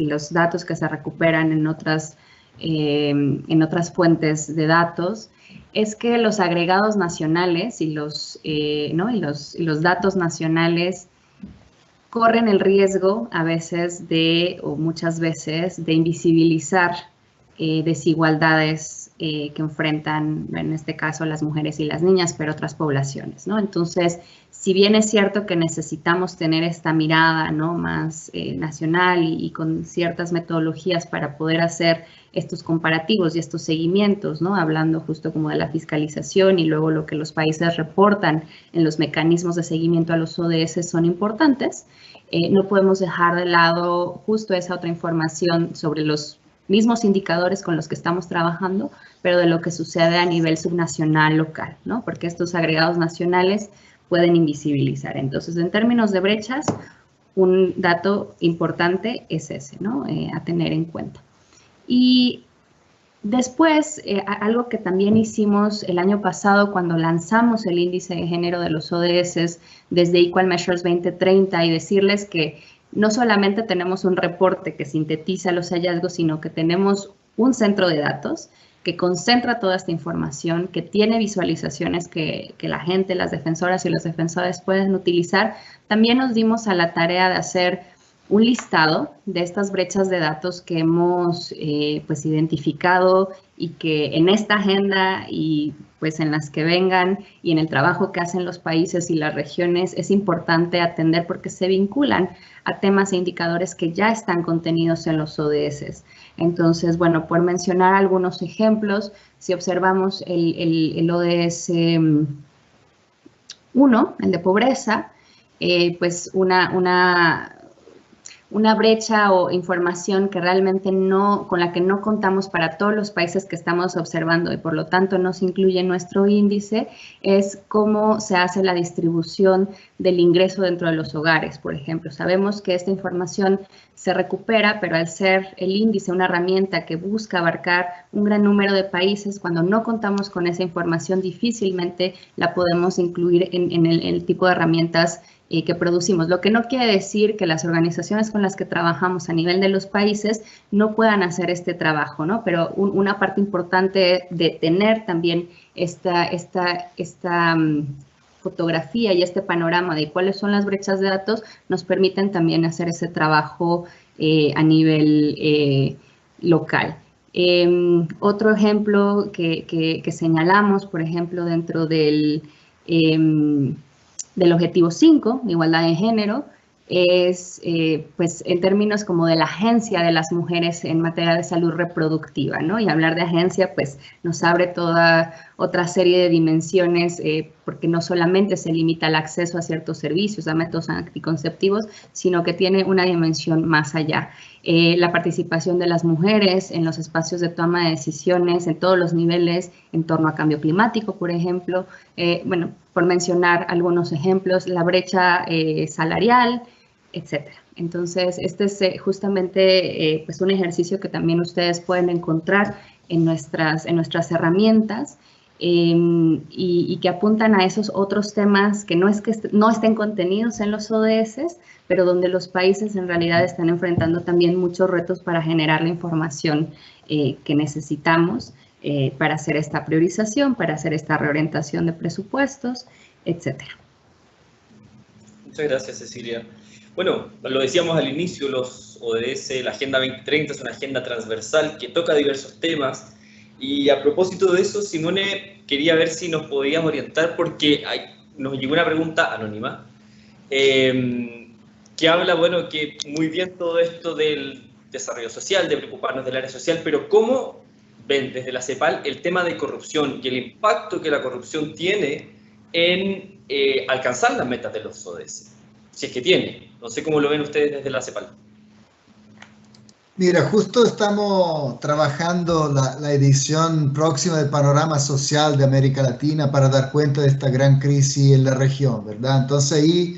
[SPEAKER 4] los datos que se recuperan en otras en otras fuentes de datos, es que los agregados nacionales y los datos nacionales corren el riesgo a veces o muchas veces de invisibilizar desigualdades que enfrentan, en este caso, las mujeres y las niñas, pero otras poblaciones, ¿no? Entonces, si bien es cierto que necesitamos tener esta mirada, ¿no?, más nacional y con ciertas metodologías para poder hacer estos comparativos y estos seguimientos, ¿no?, hablando justo como de la fiscalización y luego lo que los países reportan en los mecanismos de seguimiento a los ODS son importantes, no podemos dejar de lado justo esa otra información sobre los mismos indicadores con los que estamos trabajando, pero de lo que sucede a nivel subnacional local, ¿no? Porque estos agregados nacionales pueden invisibilizar. Entonces, en términos de brechas, un dato importante es ese, ¿no?, a tener en cuenta. Y después, algo que también hicimos el año pasado cuando lanzamos el índice de género de los ODS desde Equal Measures 2030 y decirles que no solamente tenemos un reporte que sintetiza los hallazgos, sino que tenemos un centro de datos que concentra toda esta información, que tiene visualizaciones que la gente, las defensoras y los defensores pueden utilizar. También nos dimos a la tarea de hacer un listado de estas brechas de datos que hemos pues identificado y que en esta agenda y pues en las que vengan y en el trabajo que hacen los países y las regiones es importante atender porque se vinculan a temas e indicadores que ya están contenidos en los ODS. Entonces, bueno, por mencionar algunos ejemplos, si observamos el ODS 1, el de pobreza, pues una brecha o información que realmente con la que no contamos para todos los países que estamos observando y por lo tanto no se incluye en nuestro índice, es cómo se hace la distribución del ingreso dentro de los hogares, por ejemplo. Sabemos que esta información se recupera, pero al ser el índice una herramienta que busca abarcar un gran número de países, cuando no contamos con esa información, difícilmente la podemos incluir en el tipo de herramientas que producimos. Lo que no quiere decir que las organizaciones con las que trabajamos a nivel de los países no puedan hacer este trabajo, ¿no? Pero una parte importante de tener también esta fotografía y este panorama de cuáles son las brechas de datos nos permiten también hacer ese trabajo a nivel local. Otro ejemplo que señalamos, por ejemplo, dentro del objetivo 5, igualdad de género, es pues en términos como de la agencia de las mujeres en materia de salud reproductiva, ¿no? Y hablar de agencia pues nos abre toda otra serie de dimensiones porque no solamente se limita el acceso a ciertos servicios, a métodos anticonceptivos, sino que tiene una dimensión más allá. La participación de las mujeres en los espacios de toma de decisiones en todos los niveles en torno a cambio climático, por ejemplo, bueno, por mencionar algunos ejemplos, la brecha salarial, etcétera. Entonces, este es justamente pues un ejercicio que también ustedes pueden encontrar en nuestras herramientas y que apuntan a esos otros temas que no es que no estén contenidos en los ODS, pero donde los países en realidad están enfrentando también muchos retos para generar la información que necesitamos para hacer esta priorización, para hacer esta reorientación de presupuestos, etcétera.
[SPEAKER 1] Muchas gracias, Cecilia. Bueno, lo decíamos al inicio, los ODS, la Agenda 2030 es una agenda transversal que toca diversos temas. Y a propósito de eso, Simone, quería ver si nos podías orientar porque nos llegó una pregunta anónima que habla, bueno, que muy bien todo esto del desarrollo social, de preocuparnos del área social, pero ¿cómo ven desde la CEPAL el tema de corrupción y el impacto que la corrupción tiene en alcanzar las metas de los ODS? Si es que tiene. No sé cómo lo ven ustedes desde la CEPAL.
[SPEAKER 3] Mira, justo estamos trabajando la edición próxima del Panorama Social de América Latina para dar cuenta de esta gran crisis en la región, ¿verdad? Entonces ahí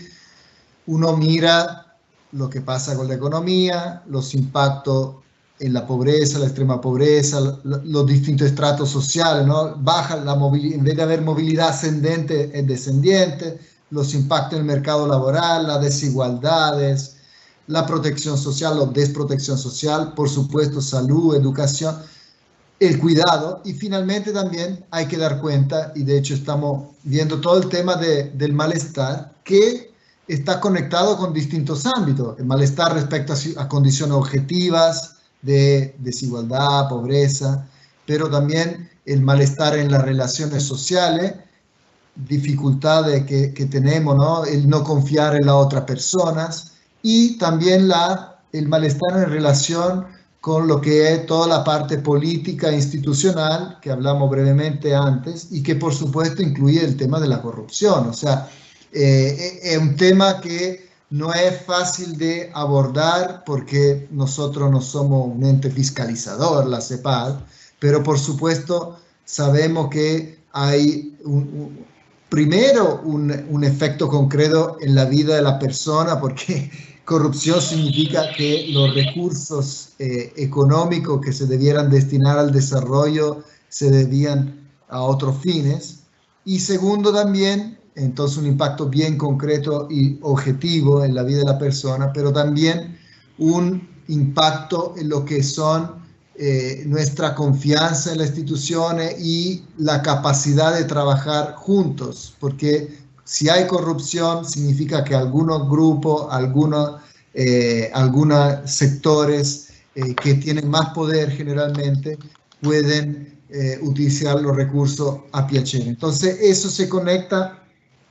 [SPEAKER 3] uno mira lo que pasa con la economía, los impactos en la pobreza, la extrema pobreza, los distintos estratos sociales, ¿no? Baja la movilidad, en vez de haber movilidad ascendente, es descendiente, los impactos en el mercado laboral, las desigualdades, la protección social o desprotección social, por supuesto, salud, educación. el cuidado, y finalmente también hay que dar cuenta, y de hecho estamos viendo todo el tema del malestar, que está conectado con distintos ámbitos. El malestar respecto a condiciones objetivas de desigualdad, pobreza, pero también el malestar en las relaciones sociales, dificultades que tenemos, ¿no? El no confiar en las otras personas, y también el malestar en relación con lo que es toda la parte política e institucional, que hablamos brevemente antes, y que por supuesto incluye el tema de la corrupción. O sea, es un tema que no es fácil de abordar porque nosotros no somos un ente fiscalizador, la CEPAL, pero por supuesto sabemos que hay primero un efecto concreto en la vida de la persona, porque corrupción significa que los recursos económicos que se debieran destinar al desarrollo se debían a otros fines. Y segundo también, entonces un impacto bien concreto y objetivo en la vida de la persona, pero también un impacto en lo que son nuestra confianza en las instituciones y la capacidad de trabajar juntos, porque si hay corrupción significa que algunos grupos, algunos sectores que tienen más poder generalmente pueden utilizar los recursos a piacere. Entonces eso se conecta,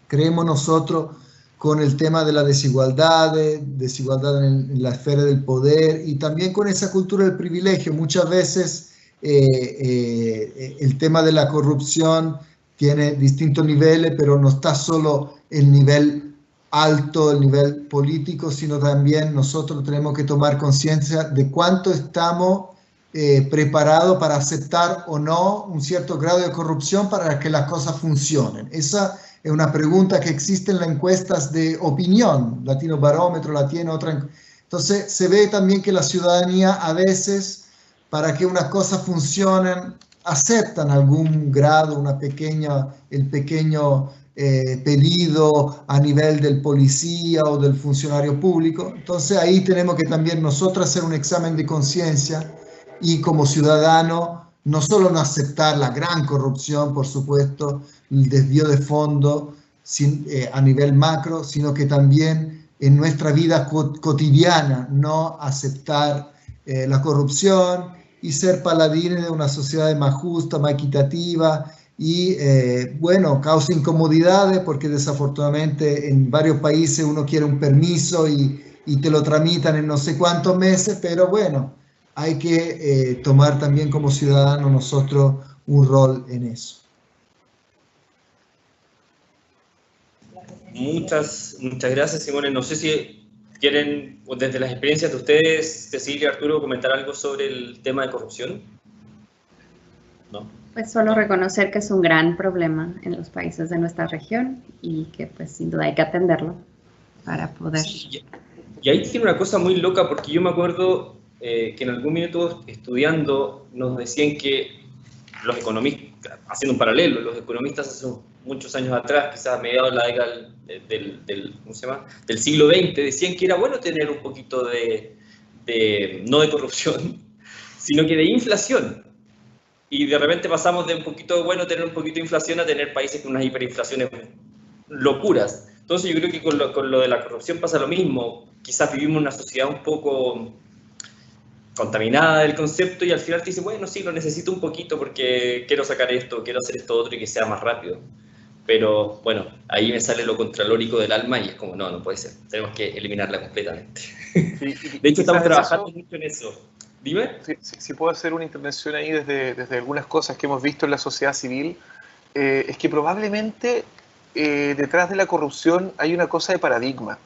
[SPEAKER 3] creemos nosotros, con el tema de la desigualdad en la esfera del poder, y también con esa cultura del privilegio. Muchas veces el tema de la corrupción tiene distintos niveles, pero no está solo el nivel alto, el nivel político, sino también nosotros tenemos que tomar conciencia de cuánto estamos preparados para aceptar o no un cierto grado de corrupción para que las cosas funcionen. Esa es una pregunta que existe en las encuestas de opinión. Latino Barómetro la tiene, otra. Entonces se ve también que la ciudadanía a veces, para que unas cosas funcionen, aceptan algún grado, el pequeño pedido a nivel del policía o del funcionario público. Entonces ahí tenemos que también nosotros hacer un examen de conciencia y como ciudadano no solo no aceptar la gran corrupción, por supuesto, el desvío de fondos a nivel macro, sino que también en nuestra vida cotidiana no aceptar la corrupción y ser paladines de una sociedad más justa, más equitativa, y bueno, causa incomodidades porque desafortunadamente en varios países uno quiere un permiso y te lo tramitan en no sé cuántos meses, pero bueno, hay que tomar también como ciudadanos nosotros un rol en eso.
[SPEAKER 1] Muchas gracias, Simone. No sé si quieren, desde las experiencias de ustedes, Cecilia, Arturo, comentar algo sobre el tema de corrupción. ¿No?
[SPEAKER 4] Pues solo reconocer que es un gran problema en los países de nuestra región y que pues sin duda hay que atenderlo para poder...
[SPEAKER 1] Sí, y ahí tiene una cosa muy loca, porque yo me acuerdo que en algún minuto estudiando nos decían que los economistas, haciendo un paralelo, los economistas hace muchos años atrás, quizás a mediados de la década del siglo XX, decían que era bueno tener un poquito no de corrupción, sino que de inflación. Y de repente pasamos de un poquito de bueno tener un poquito de inflación a tener países con unas hiperinflaciones locuras. Entonces yo creo que con lo de la corrupción pasa lo mismo. Quizás vivimos una sociedad un poco contaminada del concepto y al final te dice, bueno, sí, lo necesito un poquito porque quiero sacar esto, quiero hacer esto otro y que sea más rápido. Pero bueno, ahí me sale lo contralórico del alma y es como, no puede ser, tenemos que eliminarla completamente. Sí, de hecho, estamos trabajando mucho en eso. Dime.
[SPEAKER 5] Si puedo hacer una intervención ahí desde algunas cosas que hemos visto en la sociedad civil, es que probablemente detrás de la corrupción hay una cosa de paradigma.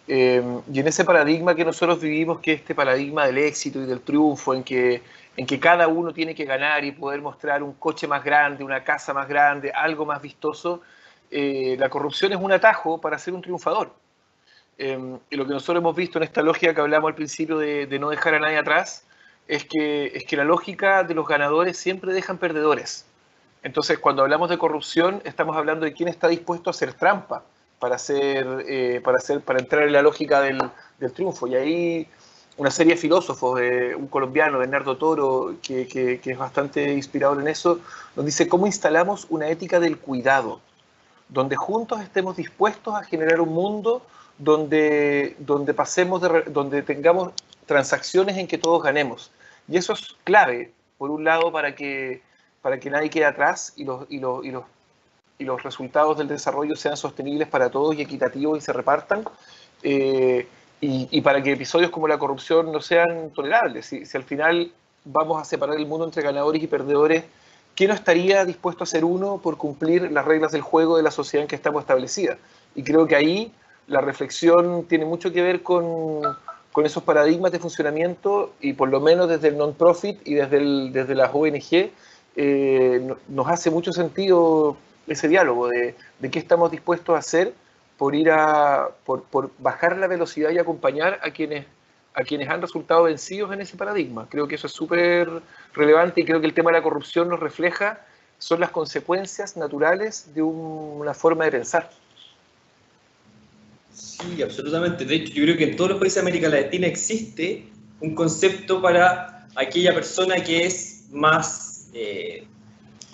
[SPEAKER 5] Y en ese paradigma que nosotros vivimos, que es este paradigma del éxito y del triunfo, en que cada uno tiene que ganar y poder mostrar un coche más grande, una casa más grande, algo más vistoso, la corrupción es un atajo para ser un triunfador. Y lo que nosotros hemos visto en esta lógica que hablamos al principio de no dejar a nadie atrás, es que la lógica de los ganadores siempre dejan perdedores. Entonces, cuando hablamos de corrupción, estamos hablando de quién está dispuesto a hacer trampa para entrar en la lógica del triunfo. Y ahí una serie de filósofos, un colombiano, Bernardo Toro, que es bastante inspirador en eso, nos dice cómo instalamos una ética del cuidado, donde juntos estemos dispuestos a generar un mundo donde tengamos transacciones en que todos ganemos. Y eso es clave, por un lado, para que nadie quede atrás y los resultados del desarrollo sean sostenibles para todos y equitativos y se repartan, y para que episodios como la corrupción no sean tolerables. Si al final vamos a separar el mundo entre ganadores y perdedores, ¿quién no estaría dispuesto a ser uno por cumplir las reglas del juego de la sociedad en que estamos establecida? Y creo que ahí la reflexión tiene mucho que ver con esos paradigmas de funcionamiento, y por lo menos desde el non-profit y desde las ONG nos hace mucho sentido ese diálogo de qué estamos dispuestos a hacer por bajar la velocidad y acompañar a quienes han resultado vencidos en ese paradigma. Creo que eso es súper relevante, y creo que el tema de la corrupción nos refleja, son las consecuencias naturales de una forma de pensar.
[SPEAKER 1] Sí, absolutamente. De hecho, yo creo que en todos los países de América Latina existe un concepto para aquella persona que es más,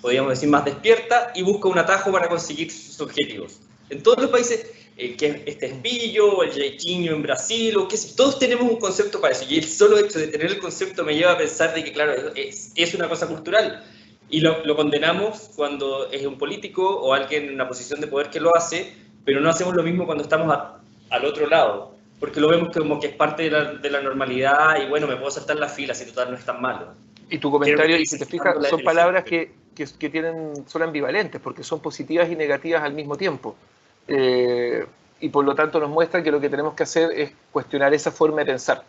[SPEAKER 1] podríamos decir, más despierta y busca un atajo para conseguir sus objetivos. En todos los países, que este es Billo, el Jaiquinho en Brasil, o que todos tenemos un concepto para eso. Y el solo hecho de tener el concepto me lleva a pensar de que, claro, es una cosa cultural. Y lo condenamos cuando es un político o alguien en una posición de poder que lo hace, pero no hacemos lo mismo cuando estamos al otro lado, porque lo vemos como que es parte de la normalidad y bueno, me puedo saltar la fila si total no es tan malo.
[SPEAKER 5] Y tu comentario, y si te fijas, son palabras que son ambivalentes, porque son positivas y negativas al mismo tiempo. Y por lo tanto nos muestran que lo que tenemos que hacer es cuestionar esa forma de pensar.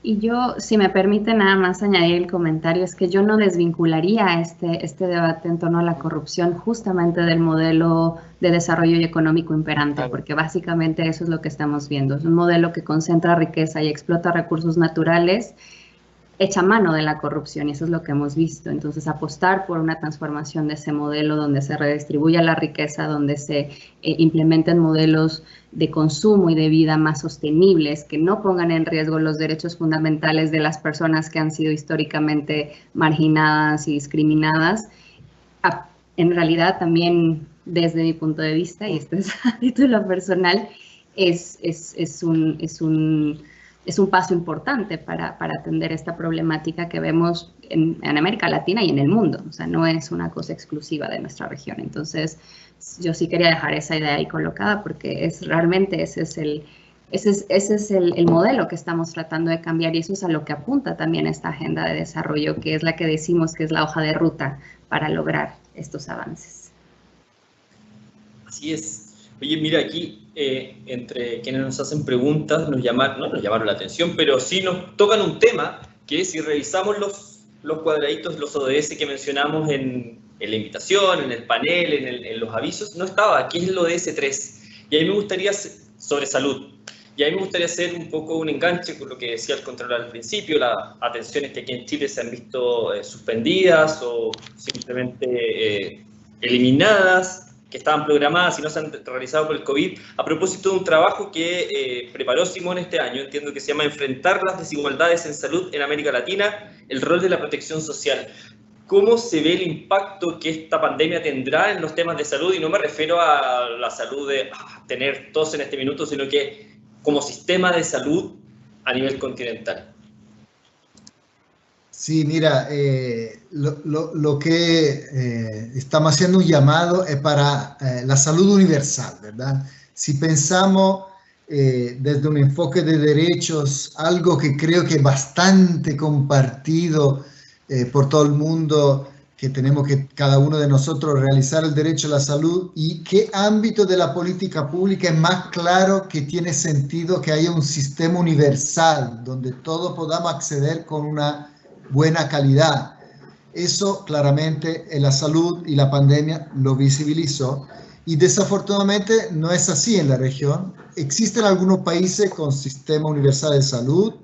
[SPEAKER 4] Y yo, si me permite nada más añadir el comentario, es que yo no desvincularía este debate en torno a la corrupción justamente del modelo de desarrollo económico imperante, claro, porque básicamente eso es lo que estamos viendo. Es un modelo que concentra riqueza y explota recursos naturales, echa mano de la corrupción, y eso es lo que hemos visto. Entonces, apostar por una transformación de ese modelo donde se redistribuya la riqueza, donde se implementen modelos de consumo y de vida más sostenibles, que no pongan en riesgo los derechos fundamentales de las personas que han sido históricamente marginadas y discriminadas. En realidad, también desde mi punto de vista, y esto es a título personal, es un paso importante para atender esta problemática que vemos en América Latina y en el mundo. O sea, no es una cosa exclusiva de nuestra región. Entonces, yo sí quería dejar esa idea ahí colocada, porque realmente ese es el modelo que estamos tratando de cambiar, y eso es a lo que apunta también esta agenda de desarrollo, que es la que decimos que es la hoja de ruta para lograr estos avances.
[SPEAKER 1] Así es. Oye, mira, aquí entre quienes nos hacen preguntas no nos llamaron la atención, pero sí nos tocan un tema que, si revisamos los cuadraditos, los ODS que mencionamos en la invitación, en el panel, en los avisos, no estaba. ¿Qué es el ODS 3? Y ahí me gustaría, sobre salud, y ahí me gustaría hacer un poco un enganche con lo que decía el Contralor al principio, las atenciones que aquí en Chile se han visto suspendidas o simplemente eliminadas, que estaban programadas y no se han realizado por el COVID, a propósito de un trabajo que preparó Simón este año, entiendo que se llama Enfrentar las desigualdades en salud en América Latina, el rol de la protección social. ¿Cómo se ve el impacto que esta pandemia tendrá en los temas de salud? Y no me refiero a la salud de tener tos en este minuto, sino que como sistema de salud a nivel continental.
[SPEAKER 3] Sí, mira, lo que estamos haciendo un llamado es para la salud universal, ¿verdad? Si pensamos desde un enfoque de derechos, algo que creo que es bastante compartido por todo el mundo, que tenemos que cada uno de nosotros realizar el derecho a la salud, y qué ámbito de la política pública es más claro que tiene sentido que haya un sistema universal donde todos podamos acceder con una buena calidad. Eso claramente en la salud y la pandemia lo visibilizó, y desafortunadamente no es así en la región. Existen algunos países con sistema universal de salud.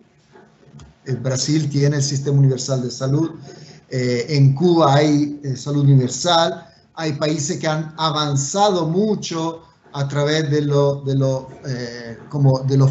[SPEAKER 3] Brasil tiene el sistema universal de salud, en Cuba hay salud universal, hay países que han avanzado mucho a través de los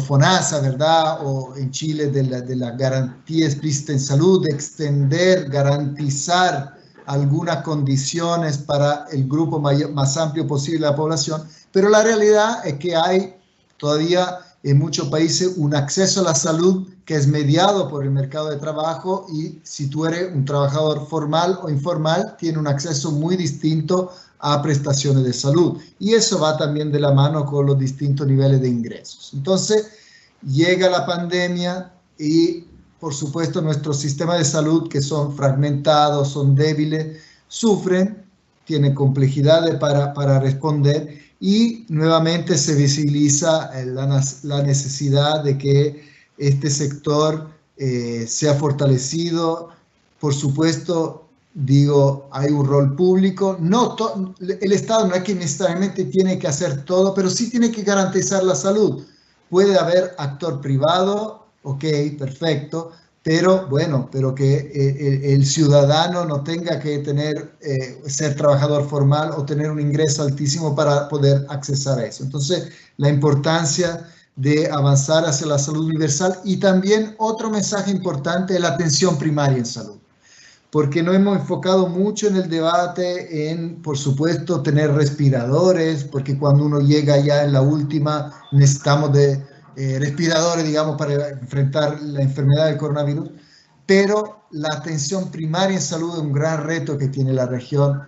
[SPEAKER 3] FONASA, ¿verdad? O en Chile de la garantía explícita en salud, de extender, garantizar algunas condiciones para el grupo más amplio posible de la población, pero la realidad es que hay todavía en muchos países un acceso a la salud que es mediado por el mercado de trabajo, y si tú eres un trabajador formal o informal, tiene un acceso muy distinto a prestaciones de salud, y eso va también de la mano con los distintos niveles de ingresos. Entonces llega la pandemia y por supuesto nuestros sistemas de salud, que son fragmentados, son débiles, sufren, tienen complejidades para responder, y nuevamente se visibiliza la necesidad de que este sector sea fortalecido. Por supuesto, digo, hay un rol público. El Estado no es que necesariamente tiene que hacer todo, pero sí tiene que garantizar la salud. Puede haber actor privado, ok, perfecto, pero bueno, pero que el ciudadano no tenga que ser trabajador formal o tener un ingreso altísimo para poder accesar a eso. Entonces, la importancia de avanzar hacia la salud universal, y también otro mensaje importante es la atención primaria en salud, porque no hemos enfocado mucho en el debate en, por supuesto, tener respiradores, porque cuando uno llega ya en la última necesitamos de respiradores, digamos, para enfrentar la enfermedad del coronavirus, pero la atención primaria en salud es un gran reto que tiene la región,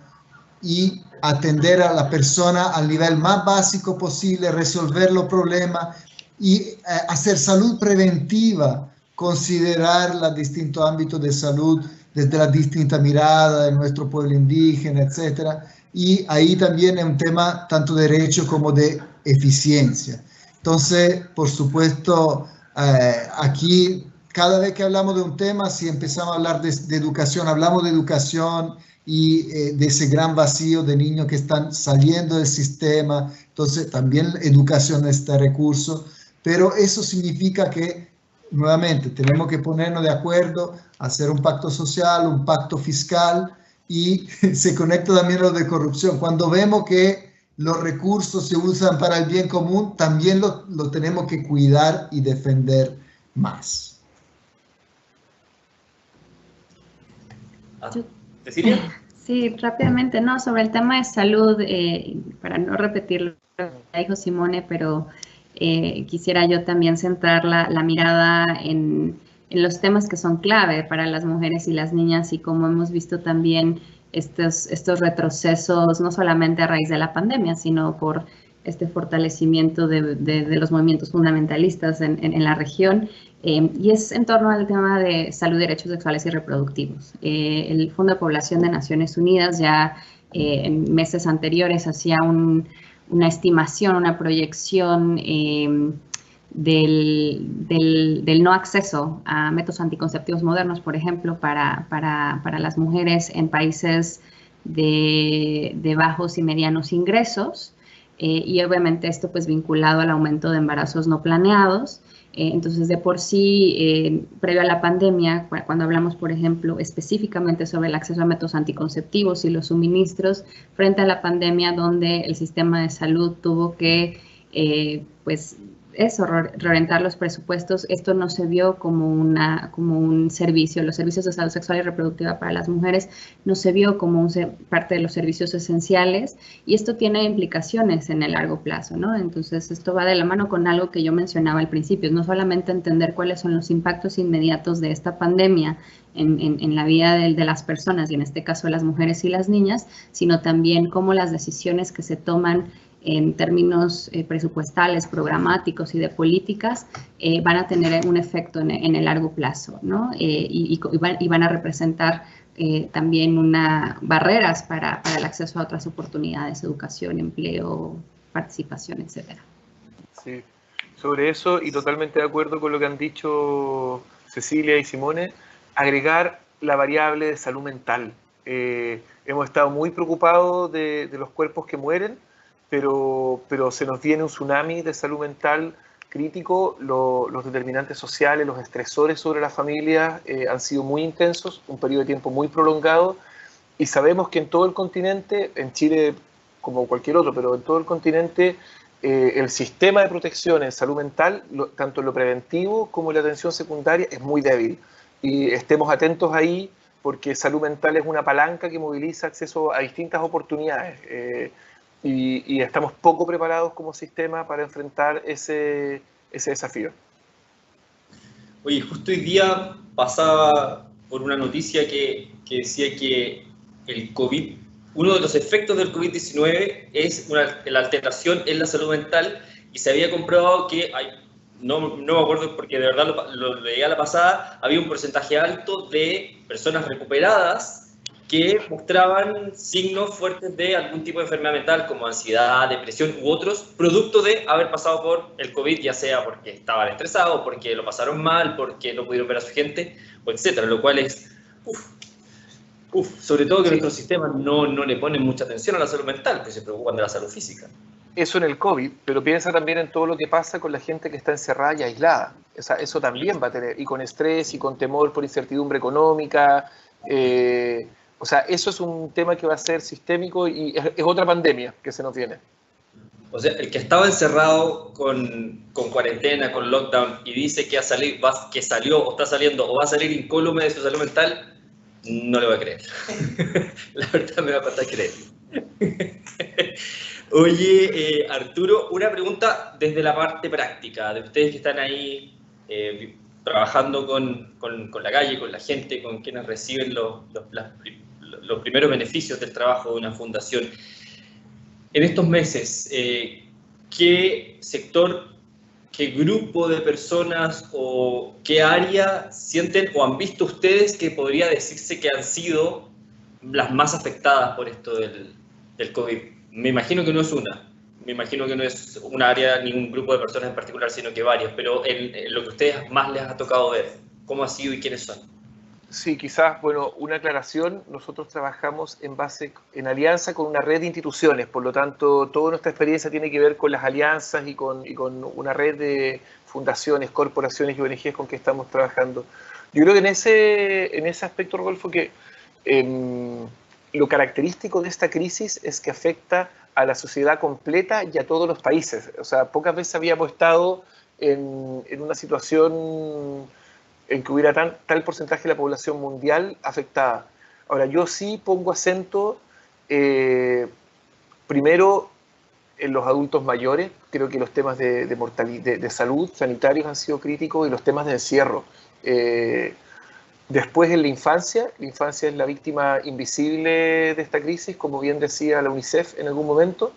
[SPEAKER 3] y atender a la persona al nivel más básico posible, resolver los problemas y hacer salud preventiva, considerar los distintos ámbitos de salud desde las distintas miradas de nuestro pueblo indígena, etcétera. Y ahí también es un tema tanto de derecho como de eficiencia. Entonces, por supuesto, aquí cada vez que hablamos de un tema, si empezamos a hablar de educación, hablamos de educación y de ese gran vacío de niños que están saliendo del sistema. Entonces, también educación es este recurso, pero eso significa que, nuevamente, tenemos que ponernos de acuerdo, hacer un pacto social, un pacto fiscal, y se conecta también lo de corrupción. Cuando vemos que los recursos se usan para el bien común, también lo tenemos que cuidar y defender más.
[SPEAKER 1] ¿Cecilia?
[SPEAKER 4] Sí, rápidamente, no, sobre el tema de salud, para no repetir lo que dijo Simone, pero quisiera yo también centrar la mirada en los temas que son clave para las mujeres y las niñas, y como hemos visto también estos retrocesos, no solamente a raíz de la pandemia, sino por este fortalecimiento de los movimientos fundamentalistas en la región, y es en torno al tema de salud, derechos sexuales y reproductivos. El Fondo de Población de Naciones Unidas ya en meses anteriores hacía una estimación, una proyección del no acceso a métodos anticonceptivos modernos, por ejemplo, para las mujeres en países de bajos y medianos ingresos, y obviamente esto pues vinculado al aumento de embarazos no planeados. Entonces, de por sí, previo a la pandemia, cuando hablamos, por ejemplo, específicamente sobre el acceso a métodos anticonceptivos y los suministros, frente a la pandemia, donde el sistema de salud tuvo que, reorientar los presupuestos, esto no se vio como un servicio. Los servicios de salud sexual y reproductiva para las mujeres no se vio como parte de los servicios esenciales, y esto tiene implicaciones en el largo plazo, ¿no? Entonces, esto va de la mano con algo que yo mencionaba al principio, no solamente entender cuáles son los impactos inmediatos de esta pandemia en la vida de las personas, y en este caso las mujeres y las niñas, sino también cómo las decisiones que se toman en términos presupuestales, programáticos y de políticas, van a tener un efecto en el largo plazo, ¿no? Y van a representar también barreras para el acceso a otras oportunidades, educación, empleo, participación, etcétera.
[SPEAKER 5] Sí, sobre eso, y totalmente de acuerdo con lo que han dicho Cecilia y Simone, agregar la variable de salud mental. Hemos estado muy preocupados de los cuerpos que mueren, pero se nos viene un tsunami de salud mental crítico. Los determinantes sociales, los estresores sobre las familias han sido muy intensos, un periodo de tiempo muy prolongado, y sabemos que en todo el continente, en Chile como cualquier otro, pero en todo el continente el sistema de protección en salud mental, tanto en lo preventivo como en la atención secundaria, es muy débil. Y estemos atentos ahí, porque salud mental es una palanca que moviliza acceso a distintas oportunidades. Y estamos poco preparados como sistema para enfrentar ese desafío.
[SPEAKER 1] Oye, justo hoy día pasaba por una noticia que decía que el COVID, uno de los efectos del COVID-19 es la alteración en la salud mental, y se había comprobado que no me acuerdo porque de verdad lo leí a la pasada, había un porcentaje alto de personas recuperadas que mostraban signos fuertes de algún tipo de enfermedad mental, como ansiedad, depresión u otros, producto de haber pasado por el COVID, ya sea porque estaban estresados, porque lo pasaron mal, porque no pudieron ver a su gente, o etcétera, lo cual es, sobre todo que nuestros sistemas no le ponen mucha atención a la salud mental, pues se preocupan de la salud física.
[SPEAKER 5] Eso en el COVID, pero piensa también en todo lo que pasa con la gente que está encerrada y aislada. O sea, eso también va a tener, y con estrés y con temor por incertidumbre económica. O sea, eso es un tema que va a ser sistémico y es otra pandemia que se nos viene.
[SPEAKER 1] O sea, el que estaba encerrado con cuarentena, con lockdown, y dice que salió o está saliendo o va a salir incólume de su salud mental, no le voy a creer. La verdad me va a costar creer. Oye, Arturo, una pregunta desde la parte práctica, de ustedes que están ahí trabajando con la calle, con la gente, con quienes reciben los primeros beneficios del trabajo de una fundación. En estos meses, ¿qué sector, qué grupo de personas o qué área sienten o han visto ustedes que podría decirse que han sido las más afectadas por esto del COVID? Me imagino que no es un área ni un grupo de personas en particular, sino que varias, pero en lo que a ustedes más les ha tocado ver, ¿cómo ha sido y quiénes son?
[SPEAKER 5] Sí, quizás, bueno, una aclaración, nosotros trabajamos en alianza con una red de instituciones, por lo tanto, toda nuestra experiencia tiene que ver con las alianzas y con una red de fundaciones, corporaciones y ONGs con que estamos trabajando. Yo creo que en ese aspecto, Rodolfo, que lo característico de esta crisis es que afecta a la sociedad completa y a todos los países. O sea, pocas veces habíamos estado en una situación en que hubiera tal porcentaje de la población mundial afectada. Ahora, yo sí pongo acento, primero, en los adultos mayores. Creo que los temas de mortalidad, de salud, sanitarios han sido críticos, y los temas de encierro. Después, en la infancia es la víctima invisible de esta crisis, como bien decía la UNICEF en algún momento,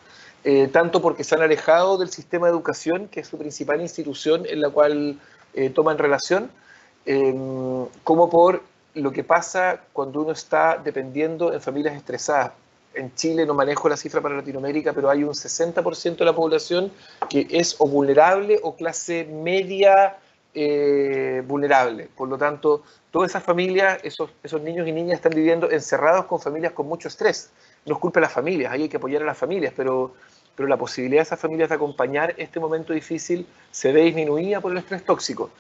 [SPEAKER 5] tanto porque se han alejado del sistema de educación, que es su principal institución en la cual toman relación, como por lo que pasa cuando uno está dependiendo en familias estresadas. En Chile no manejo la cifra para Latinoamérica, pero hay un 60% de la población que es o vulnerable o clase media vulnerable. Por lo tanto, todas esas familias, esos niños y niñas están viviendo encerrados con familias con mucho estrés. No es culpa de las familias, ahí hay que apoyar a las familias, pero la posibilidad de esas familias de acompañar este momento difícil se ve disminuida por el estrés tóxico.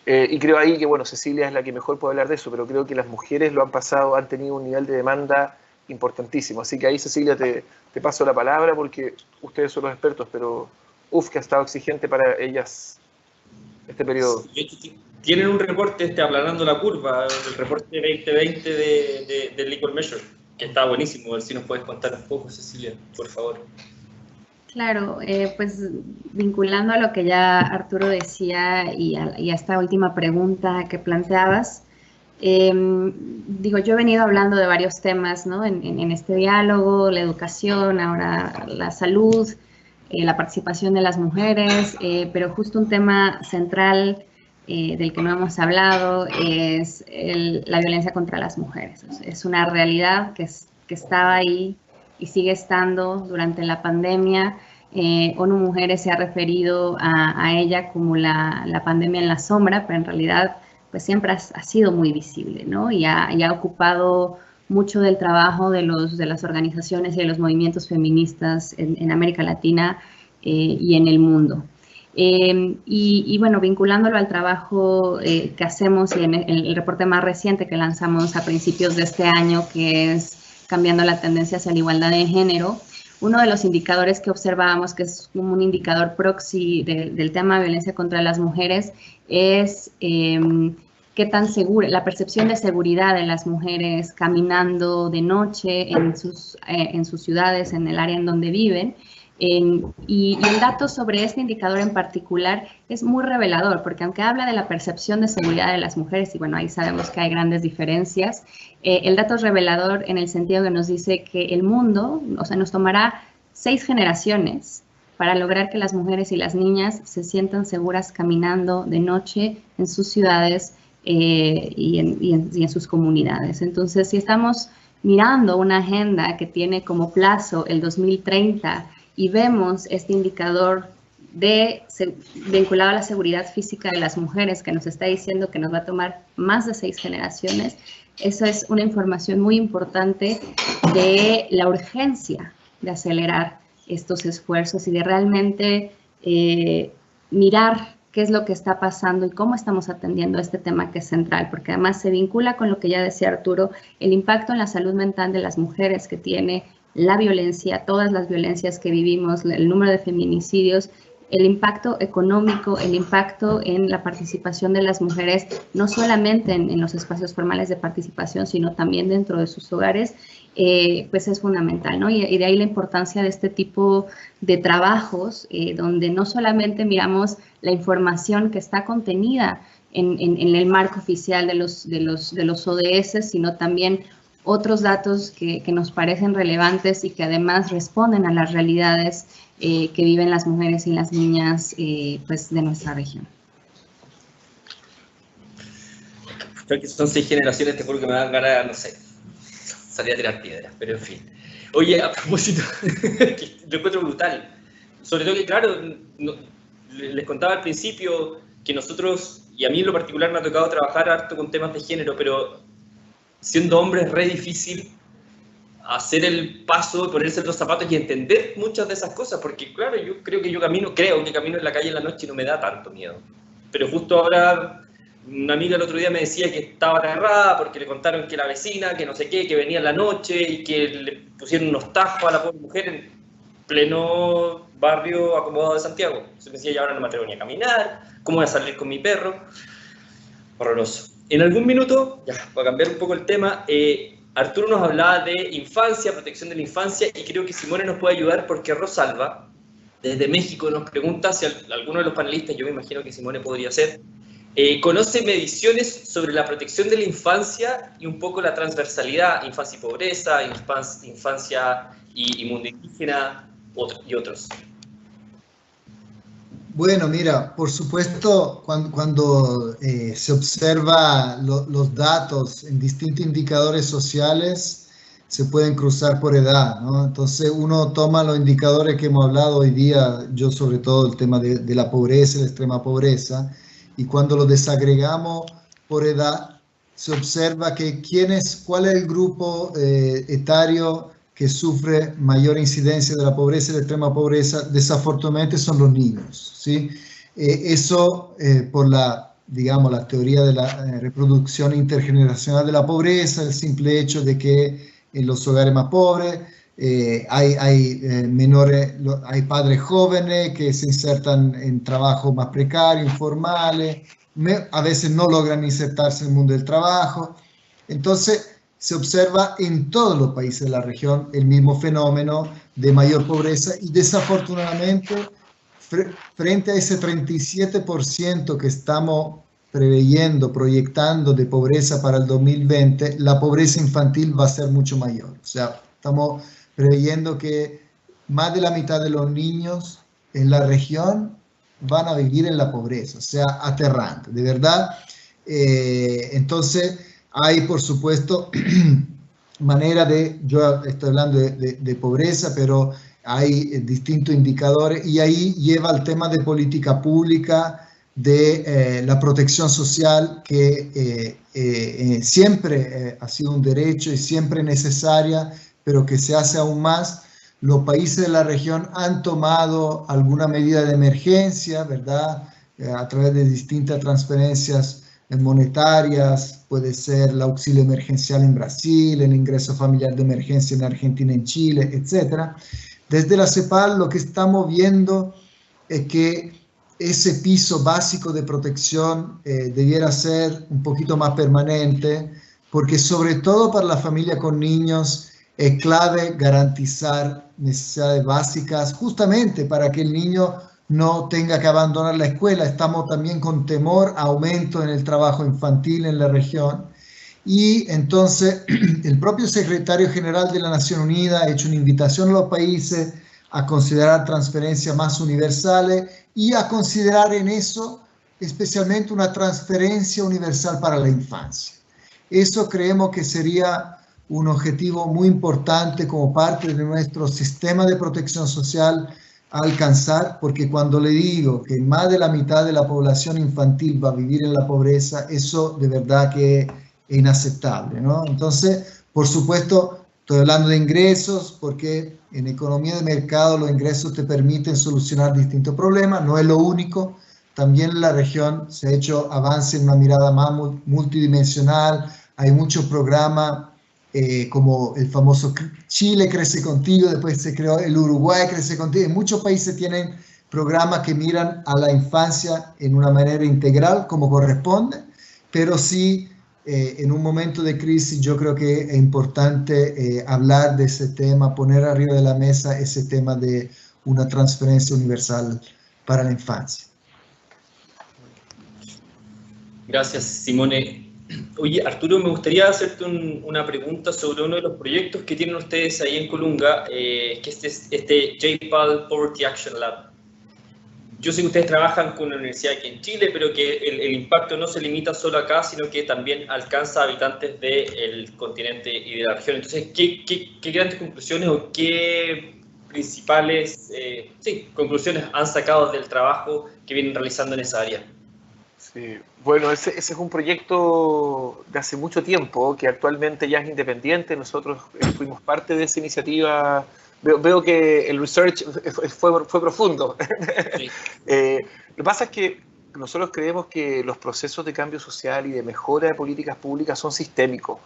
[SPEAKER 5] Y creo ahí que, bueno, Cecilia es la que mejor puede hablar de eso, pero creo que las mujeres han tenido un nivel de demanda importantísimo. Así que ahí, Cecilia, te paso la palabra porque ustedes son los expertos, pero que ha estado exigente para ellas este periodo.
[SPEAKER 1] Tienen un reporte aplanando la curva, el reporte 2020 del Liquor Measure, que está buenísimo. A ver si nos puedes contar un poco, Cecilia, por favor.
[SPEAKER 4] Claro, pues vinculando a lo que ya Arturo decía y a esta última pregunta que planteabas, yo he venido hablando de varios temas, ¿no? en este diálogo, la educación, ahora la salud, la participación de las mujeres, pero justo un tema central del que no hemos hablado es la violencia contra las mujeres. Es una realidad que estaba ahí y sigue estando durante la pandemia. ONU Mujeres se ha referido a ella como la pandemia en la sombra, pero en realidad pues siempre ha sido muy visible, ¿no? Y ha ocupado mucho del trabajo de las organizaciones y de los movimientos feministas en América Latina y en el mundo. Y bueno, vinculándolo al trabajo que hacemos y en el reporte más reciente que lanzamos a principios de este año, que es Cambiando la tendencia hacia la igualdad de género, uno de los indicadores que observábamos, que es como un indicador proxy del tema de violencia contra las mujeres, es qué tan segura, la percepción de seguridad de las mujeres caminando de noche en sus ciudades, en el área en donde viven. Y el dato sobre este indicador en particular es muy revelador, porque aunque habla de la percepción de seguridad de las mujeres, y bueno, ahí sabemos que hay grandes diferencias, el dato es revelador en el sentido que nos dice que el mundo, o sea, nos tomará 6 generaciones para lograr que las mujeres y las niñas se sientan seguras caminando de noche en sus ciudades y en sus comunidades. Entonces, si estamos mirando una agenda que tiene como plazo el 2030 y vemos este indicador vinculado a la seguridad física de las mujeres que nos está diciendo que nos va a tomar más de 6 generaciones, eso es una información muy importante de la urgencia de acelerar estos esfuerzos y de realmente mirar qué es lo que está pasando y cómo estamos atendiendo este tema que es central, porque además se vincula con lo que ya decía Arturo, el impacto en la salud mental de las mujeres que tiene la violencia, todas las violencias que vivimos, el número de feminicidios, el impacto económico, el impacto en la participación de las mujeres, no solamente en los espacios formales de participación, sino también dentro de sus hogares, pues es fundamental, ¿no? Y de ahí la importancia de este tipo de trabajos, donde no solamente miramos la información que está contenida en el marco oficial de los ODS, sino también otros datos que nos parecen relevantes y que además responden a las realidades que viven las mujeres y las niñas pues de nuestra región.
[SPEAKER 1] Creo que son 6 generaciones, te juro que me dan ganas, no sé, salir a tirar piedras, pero en fin. Oye, a propósito, lo encuentro brutal. Sobre todo que, claro, les contaba al principio que nosotros, y a mí en lo particular me ha tocado trabajar harto con temas de género, pero siendo hombre es re difícil hacer el paso, ponerse en los zapatos y entender muchas de esas cosas, porque claro, yo creo que camino en la calle en la noche y no me da tanto miedo. Pero justo ahora, una amiga el otro día me decía que estaba aterrada porque le contaron que la vecina, que no sé qué, que venía en la noche y que le pusieron unos tajos a la pobre mujer en pleno barrio acomodado de Santiago. Entonces me decía, ya ahora no me atrevo ni a caminar, ¿cómo voy a salir con mi perro? Horroroso. En algún minuto, ya, para cambiar un poco el tema, Arturo nos hablaba de infancia, protección de la infancia, y creo que Simone nos puede ayudar porque Rosalba, desde México, nos pregunta si alguno de los panelistas, yo me imagino que Simone podría ser, conoce mediciones sobre la protección de la infancia y un poco la transversalidad, infancia y pobreza, infancia y mundo indígena y otros.
[SPEAKER 3] Bueno, mira, por supuesto, cuando se observa los datos en distintos indicadores sociales, se pueden cruzar por edad, ¿no? Entonces uno toma los indicadores que hemos hablado hoy día, yo sobre todo el tema de la pobreza, la extrema pobreza, y cuando lo desagregamos por edad, se observa que cuál es el grupo etario que sufre mayor incidencia de la pobreza y la extrema pobreza, desafortunadamente son los niños, ¿sí? Eso por la teoría de la reproducción intergeneracional de la pobreza, el simple hecho de que en los hogares más pobres hay padres jóvenes que se insertan en trabajos más precarios, informales, a veces no logran insertarse en el mundo del trabajo. Entonces, se observa en todos los países de la región el mismo fenómeno de mayor pobreza y desafortunadamente frente a ese 37% que estamos proyectando de pobreza para el 2020, la pobreza infantil va a ser mucho mayor. O sea, estamos preveyendo que más de la mitad de los niños en la región van a vivir en la pobreza, o sea, aterrante, de verdad. Entonces, hay, por supuesto, manera yo estoy hablando de pobreza, pero hay distintos indicadores y ahí lleva al tema de política pública, de la protección social, que siempre ha sido un derecho y siempre necesaria, pero que se hace aún más. Los países de la región han tomado alguna medida de emergencia, ¿verdad? A través de distintas transferencias monetarias, puede ser el auxilio emergencial en Brasil, el ingreso familiar de emergencia en Argentina, en Chile, etc. Desde la CEPAL lo que estamos viendo es que ese piso básico de protección debiera ser un poquito más permanente, porque sobre todo para la familia con niños es clave garantizar necesidades básicas, justamente para que el niño no tenga que abandonar la escuela. Estamos también con temor a aumento en el trabajo infantil en la región. Y entonces el propio secretario general de la Nación Unida ha hecho una invitación a los países a considerar transferencias más universales y a considerar en eso especialmente una transferencia universal para la infancia. Eso creemos que sería un objetivo muy importante como parte de nuestro sistema de protección social a alcanzar, porque cuando le digo que más de la mitad de la población infantil va a vivir en la pobreza, eso de verdad que es inaceptable, ¿no? Entonces, por supuesto, estoy hablando de ingresos, porque en economía de mercado los ingresos te permiten solucionar distintos problemas, no es lo único. También en la región se ha hecho avance en una mirada más multidimensional, hay muchos programas como el famoso Chile Crece Contigo, después se creó el Uruguay Crece Contigo. Muchos países tienen programas que miran a la infancia en una manera integral, como corresponde, pero sí, en un momento de crisis yo creo que es importante hablar de ese tema, poner arriba de la mesa ese tema de una transferencia universal para la infancia.
[SPEAKER 1] Gracias, Simone. Oye, Arturo, me gustaría hacerte una pregunta sobre uno de los proyectos que tienen ustedes ahí en Colunga, que es este J-PAL Poverty Action Lab. Yo sé que ustedes trabajan con una universidad aquí en Chile, pero que el impacto no se limita solo acá, sino que también alcanza a habitantes del continente y de la región. Entonces, ¿qué grandes conclusiones o qué principales conclusiones han sacado del trabajo que vienen realizando en esa área?
[SPEAKER 5] Sí. Bueno, ese es un proyecto de hace mucho tiempo, que actualmente ya es independiente. Nosotros fuimos parte de esa iniciativa. Veo que el research fue profundo. Sí. Lo que pasa es que nosotros creemos que los procesos de cambio social y de mejora de políticas públicas son sistémicos.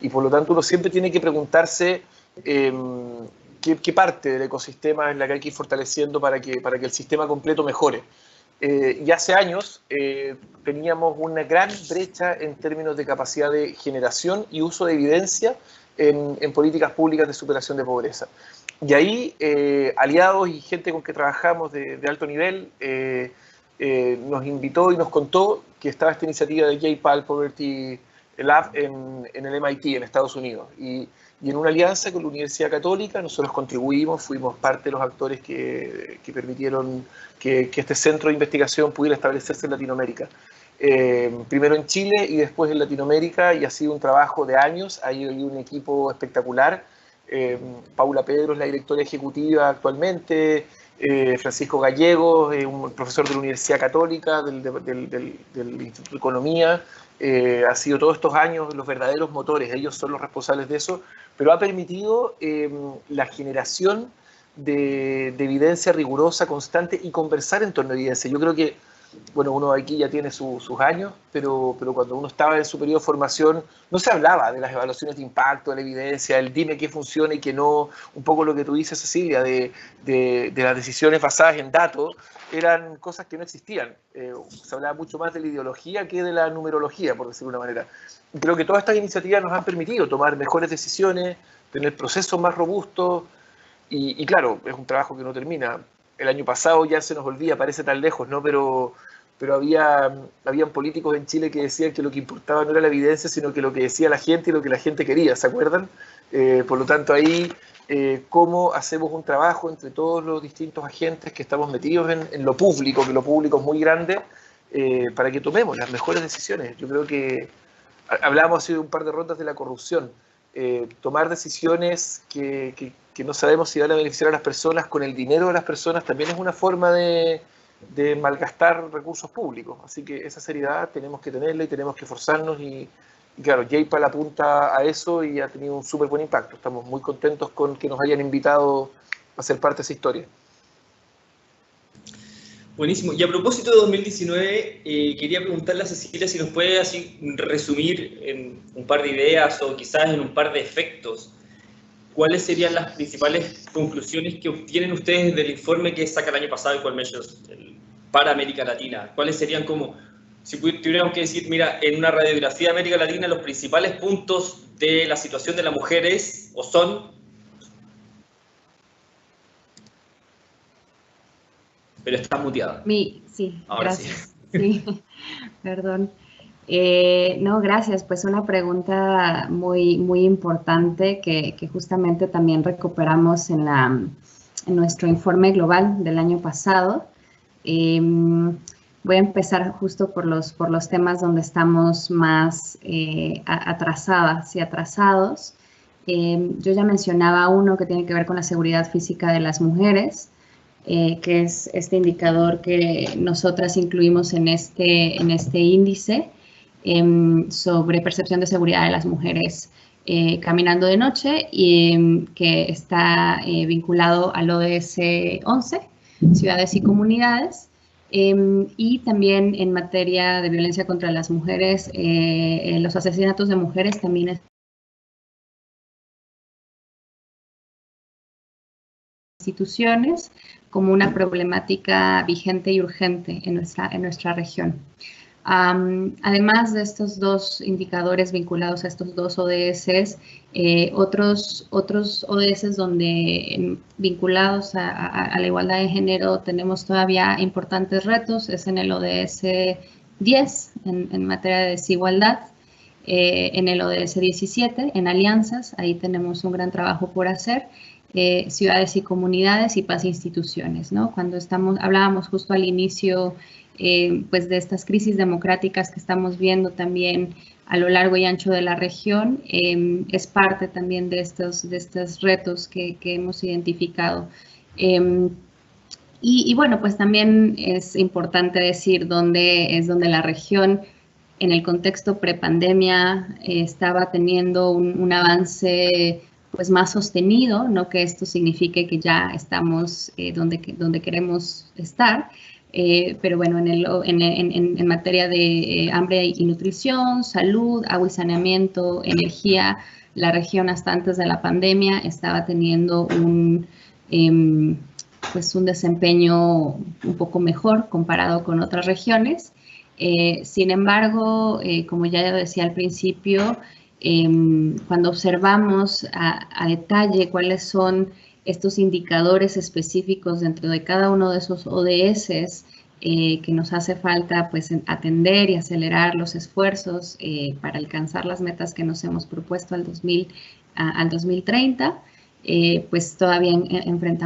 [SPEAKER 5] Y por lo tanto uno siempre tiene que preguntarse qué parte del ecosistema es la que hay que ir fortaleciendo para que el sistema completo mejore. Y hace años teníamos una gran brecha en términos de capacidad de generación y uso de evidencia en políticas públicas de superación de pobreza. Y ahí aliados y gente con que trabajamos de alto nivel nos invitó y nos contó que estaba esta iniciativa de J-PAL Poverty Lab en el MIT, en Estados Unidos. Y en una alianza con la Universidad Católica nosotros contribuimos, fuimos parte de los actores que permitieron que este centro de investigación pudiera establecerse en Latinoamérica. Primero en Chile y después en Latinoamérica, y ha sido un trabajo de años. Hay un equipo espectacular. Paula Pedro es la directora ejecutiva actualmente, Francisco Gallegos, un profesor de la Universidad Católica, del Instituto de Economía. Ha sido todos estos años los verdaderos motores, ellos son los responsables de eso, pero ha permitido la generación de evidencia rigurosa, constante, y conversar en torno a evidencia. Yo creo que, bueno, uno aquí ya tiene sus años, pero cuando uno estaba en su periodo de formación no se hablaba de las evaluaciones de impacto, de la evidencia, el dime qué funciona y qué no, un poco lo que tú dices, Cecilia, de las decisiones basadas en datos, eran cosas que no existían. Se hablaba mucho más de la ideología que de la numerología, por decirlo de una manera. Y creo que todas estas iniciativas nos han permitido tomar mejores decisiones, tener procesos más robustos, y claro, es un trabajo que no termina. El año pasado ya se nos olvida, parece tan lejos, ¿no? Pero habían políticos en Chile que decían que lo que importaba no era la evidencia, sino que lo que decía la gente y lo que la gente quería, ¿se acuerdan? Por lo tanto, ahí, cómo hacemos un trabajo entre todos los distintos agentes que estamos metidos en lo público, que lo público es muy grande, para que tomemos las mejores decisiones. Yo creo que hablábamos hace un par de rondas de la corrupción. Tomar decisiones que no sabemos si van a beneficiar a las personas con el dinero de las personas también es una forma de malgastar recursos públicos. Así que esa seriedad tenemos que tenerla y tenemos que esforzarnos, y claro, J-PAL apunta a eso y ha tenido un súper buen impacto. Estamos muy contentos con que nos hayan invitado a ser parte de esa historia.
[SPEAKER 1] Buenísimo. Y a propósito de 2019, quería preguntarle a Cecilia si nos puede así resumir en un par de ideas o quizás en un par de efectos ¿cuáles serían las principales conclusiones que obtienen ustedes del informe que saca el año pasado Equal Measures para América Latina? ¿Cuáles serían como, si tuviéramos que decir, mira, en una radiografía de América Latina, los principales puntos de la situación de las mujeres, o son? Pero estás muteada.
[SPEAKER 4] Sí,
[SPEAKER 1] ahora
[SPEAKER 4] gracias. Sí, perdón. No, gracias. Pues una pregunta muy, muy importante que justamente también recuperamos en nuestro informe global del año pasado. Voy a empezar justo por los temas donde estamos más atrasadas y atrasados. Yo ya mencionaba uno que tiene que ver con la seguridad física de las mujeres, que es este indicador que nosotras incluimos en este índice sobre percepción de seguridad de las mujeres caminando de noche, y que está vinculado al ODS 11, ciudades y comunidades. Y también en materia de violencia contra las mujeres, los asesinatos de mujeres también instituciones como una problemática vigente y urgente en nuestra región. Además de estos dos indicadores vinculados a estos dos ODS, otros ODS vinculados a la igualdad de género tenemos todavía importantes retos. Es en el ODS 10, en materia de desigualdad, en el ODS 17, en alianzas, ahí tenemos un gran trabajo por hacer. Ciudades y comunidades y paz e instituciones, ¿no? Cuando hablábamos justo al inicio pues de estas crisis democráticas que estamos viendo también a lo largo y ancho de la región, es parte también de estos retos que hemos identificado. Y bueno, pues también es importante decir donde la región en el contexto prepandemia estaba teniendo un avance pues más sostenido, no que esto signifique que ya estamos donde queremos estar, pero bueno, en materia de hambre y nutrición, salud, agua y saneamiento, energía, la región hasta antes de la pandemia estaba teniendo un desempeño un poco mejor comparado con otras regiones. Sin embargo, como ya decía al principio, cuando observamos a detalle cuáles son estos indicadores específicos dentro de cada uno de esos ODS, que nos hace falta pues atender y acelerar los esfuerzos para alcanzar las metas que nos hemos propuesto al 2030, pues todavía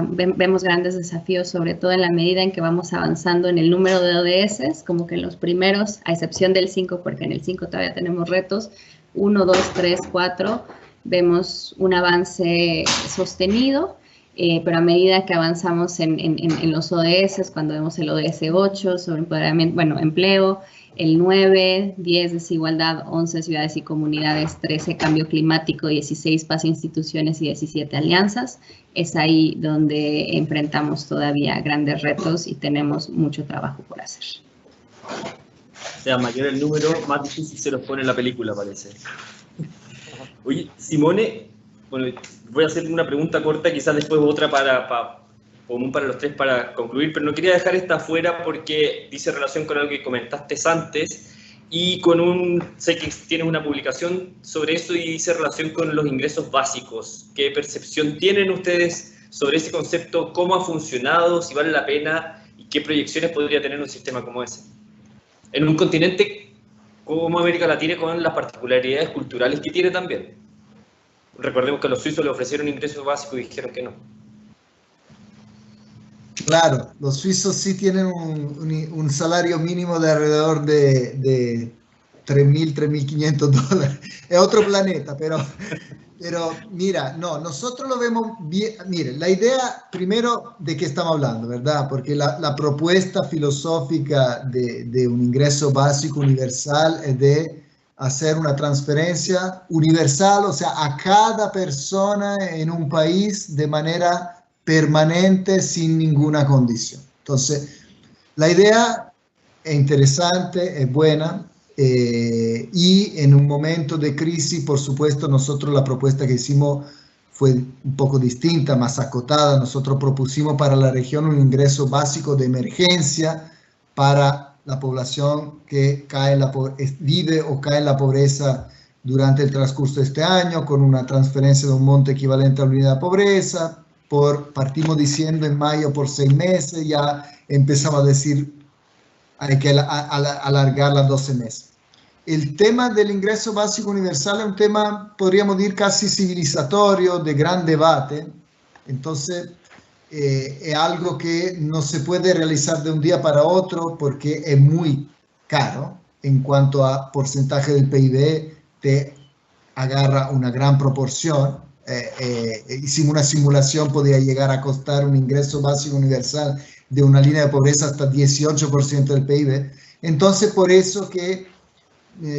[SPEAKER 4] vemos grandes desafíos, sobre todo en la medida en que vamos avanzando en el número de ODS, como que en los primeros, a excepción del 5, porque en el 5 todavía tenemos retos, 1, 2, 3, 4, vemos un avance sostenido, pero a medida que avanzamos en los ODS, cuando vemos el ODS 8 sobre empoderamiento, empleo, el 9, 10 desigualdad, 11 ciudades y comunidades, 13 cambio climático, 16 paz e instituciones y 17 alianzas, es ahí donde enfrentamos todavía grandes retos y tenemos mucho trabajo por hacer.
[SPEAKER 1] O sea, mayor el número, más difícil se los pone en la película, parece. Oye, Simone, bueno, voy a hacer una pregunta corta, quizás después otra común para los tres para concluir, pero no quería dejar esta afuera porque dice relación con algo que comentaste antes y sé que tienes una publicación sobre eso y dice relación con los ingresos básicos. ¿Qué percepción tienen ustedes sobre ese concepto? ¿Cómo ha funcionado? ¿Si vale la pena? ¿Y qué proyecciones podría tener un sistema como ese? En un continente como América Latina, con las particularidades culturales que tiene también. Recordemos que a los suizos le ofrecieron ingresos básicos y dijeron que no.
[SPEAKER 3] Claro, los suizos sí tienen un salario mínimo de alrededor de $3.000, $3.500. Es otro planeta, pero mira, no, nosotros lo vemos bien. Mire, la idea, primero, de qué estamos hablando, ¿verdad? Porque la propuesta filosófica de un ingreso básico universal es de hacer una transferencia universal, o sea, a cada persona en un país de manera permanente, sin ninguna condición. Entonces, la idea es interesante, es buena, y en un momento de crisis, por supuesto, nosotros la propuesta que hicimos fue un poco distinta, más acotada. Nosotros propusimos para la región un ingreso básico de emergencia para la población que vive o cae en la pobreza durante el transcurso de este año, con una transferencia de un monto equivalente a la unidad de pobreza. Partimos diciendo en mayo por 6 meses, ya empezamos a decir hay que alargarla a 12 meses. El tema del ingreso básico universal es un tema, podríamos decir, casi civilizatorio, de gran debate. Entonces, es algo que no se puede realizar de un día para otro porque es muy caro. En cuanto a porcentaje del PIB, te agarra una gran proporción. Hicimos una simulación, podía llegar a costar un ingreso básico universal de una línea de pobreza hasta 18% del PIB. Entonces, por eso que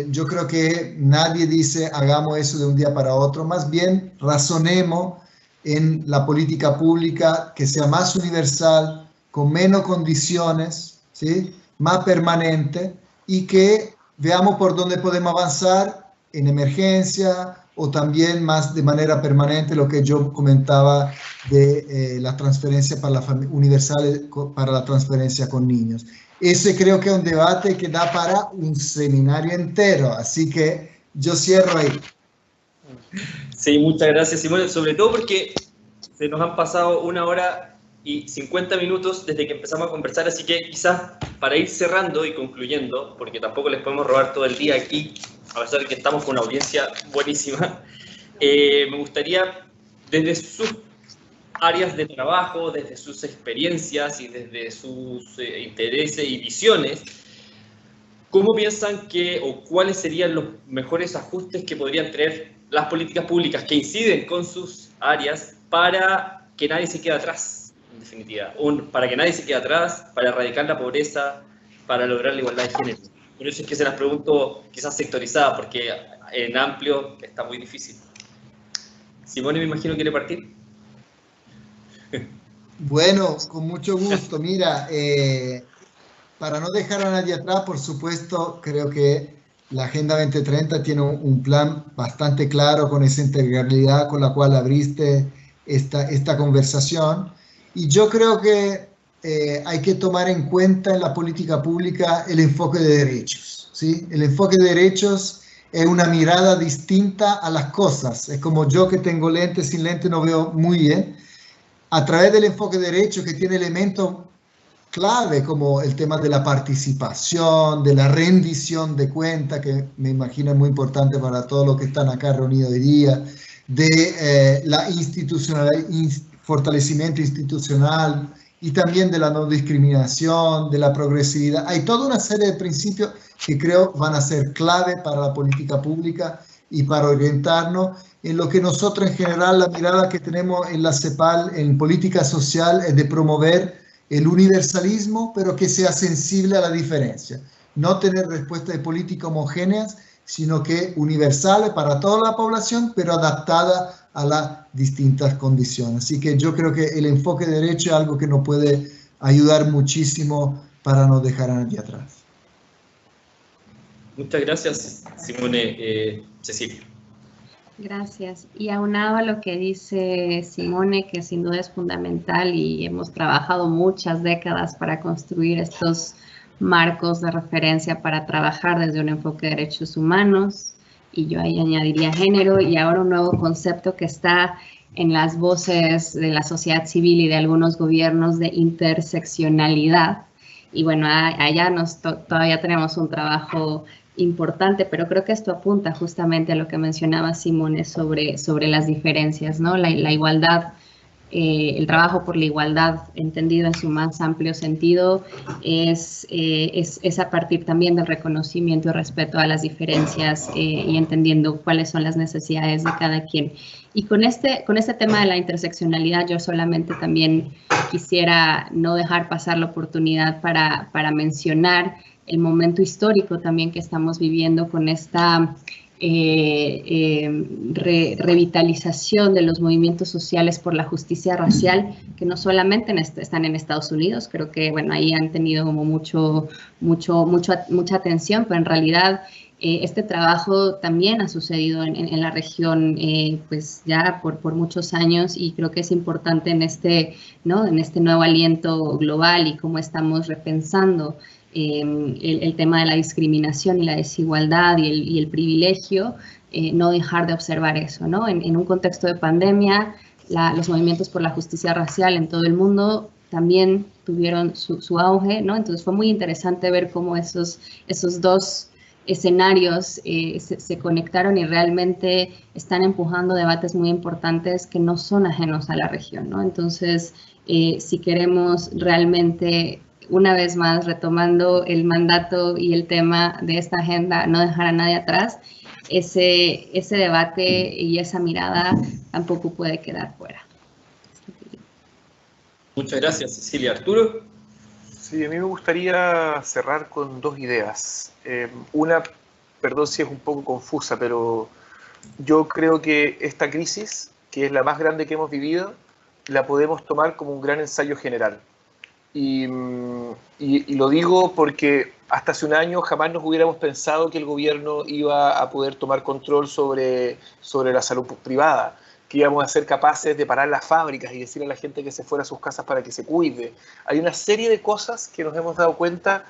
[SPEAKER 3] yo creo que nadie dice hagamos eso de un día para otro, más bien razonemos en la política pública que sea más universal, con menos condiciones, ¿sí? Más permanente, y que veamos por dónde podemos avanzar en emergencia o también más de manera permanente, lo que yo comentaba de la transferencia para universal para la transferencia con niños. Ese creo que es un debate que da para un seminario entero, así que yo cierro ahí.
[SPEAKER 1] Sí, muchas gracias, Simón, sobre todo porque se nos han pasado 1 hora y 50 minutos desde que empezamos a conversar, así que quizás para ir cerrando y concluyendo, porque tampoco les podemos robar todo el día aquí, a pesar de que estamos con una audiencia buenísima, me gustaría desde sus áreas de trabajo, desde sus experiencias y desde sus intereses y visiones, ¿cómo piensan que o cuáles serían los mejores ajustes que podrían tener las políticas públicas que inciden con sus áreas para que nadie se quede atrás, en definitiva? Para que nadie se quede atrás, para erradicar la pobreza, para lograr la igualdad de género. Por eso es que se las pregunto quizás sectorizadas, porque en amplio está muy difícil. Simone, me imagino, quiere partir.
[SPEAKER 3] Bueno, con mucho gusto. Mira, para no dejar a nadie atrás, por supuesto, creo que la Agenda 2030 tiene un plan bastante claro con esa integralidad con la cual abriste esta conversación. Y yo creo que hay que tomar en cuenta en la política pública el enfoque de derechos, ¿sí? El enfoque de derechos es una mirada distinta a las cosas. Es como yo que tengo lentes, sin lentes no veo muy bien. A través del enfoque de derechos, que tiene elementos clave como el tema de la participación, de la rendición de cuentas, que me imagino es muy importante para todos los que están acá reunidos hoy día, de la fortalecimiento institucional y también de la no discriminación, de la progresividad. Hay toda una serie de principios que creo van a ser clave para la política pública y para orientarnos en lo que nosotros en general, la mirada que tenemos en la CEPAL, en política social, es de promover el universalismo, pero que sea sensible a la diferencia. No tener respuestas de política homogéneas, sino que universales para toda la población, pero adaptada a las distintas condiciones. Así que yo creo que el enfoque de derecho es algo que nos puede ayudar muchísimo para no dejar a nadie atrás.
[SPEAKER 1] Muchas gracias, Simone. Cecilia.
[SPEAKER 4] Gracias. Y aunado a lo que dice Simone, que sin duda es fundamental y hemos trabajado muchas décadas para construir estos marcos de referencia para trabajar desde un enfoque de derechos humanos, y yo ahí añadiría género, y ahora un nuevo concepto que está en las voces de la sociedad civil y de algunos gobiernos de interseccionalidad. Y bueno, allá todavía tenemos un trabajo importante, pero creo que esto apunta justamente a lo que mencionaba Simone sobre las diferencias, ¿no? La igualdad, el trabajo por la igualdad, entendido en su más amplio sentido, es a partir también del reconocimiento y respeto a las diferencias y entendiendo cuáles son las necesidades de cada quien. Y con este tema de la interseccionalidad, yo solamente también quisiera no dejar pasar la oportunidad para mencionar el momento histórico también que estamos viviendo con esta revitalización de los movimientos sociales por la justicia racial, que no solamente están en Estados Unidos, creo que bueno, ahí han tenido como mucha atención, pero en realidad Este trabajo también ha sucedido en la región pues ya por muchos años, y creo que es importante en este nuevo aliento global y cómo estamos repensando el tema de la discriminación y la desigualdad y el privilegio, no dejar de observar eso, ¿no? En un contexto de pandemia, los movimientos por la justicia racial en todo el mundo también tuvieron su auge, ¿no? Entonces fue muy interesante ver cómo esos dos escenarios se conectaron y realmente están empujando debates muy importantes que no son ajenos a la región, ¿no? Entonces, si queremos realmente, una vez más, retomando el mandato y el tema de esta agenda, no dejar a nadie atrás, ese debate y esa mirada tampoco puede quedar fuera.
[SPEAKER 1] Muchas gracias, Cecilia. Arturo.
[SPEAKER 5] Sí, a mí me gustaría cerrar con dos ideas. Una, perdón si es un poco confusa, pero yo creo que esta crisis, que es la más grande que hemos vivido, la podemos tomar como un gran ensayo general. Y lo digo porque hasta hace un año jamás nos hubiéramos pensado que el gobierno iba a poder tomar control sobre la salud privada, que íbamos a ser capaces de parar las fábricas y decirle a la gente que se fuera a sus casas para que se cuide. Hay una serie de cosas que nos hemos dado cuenta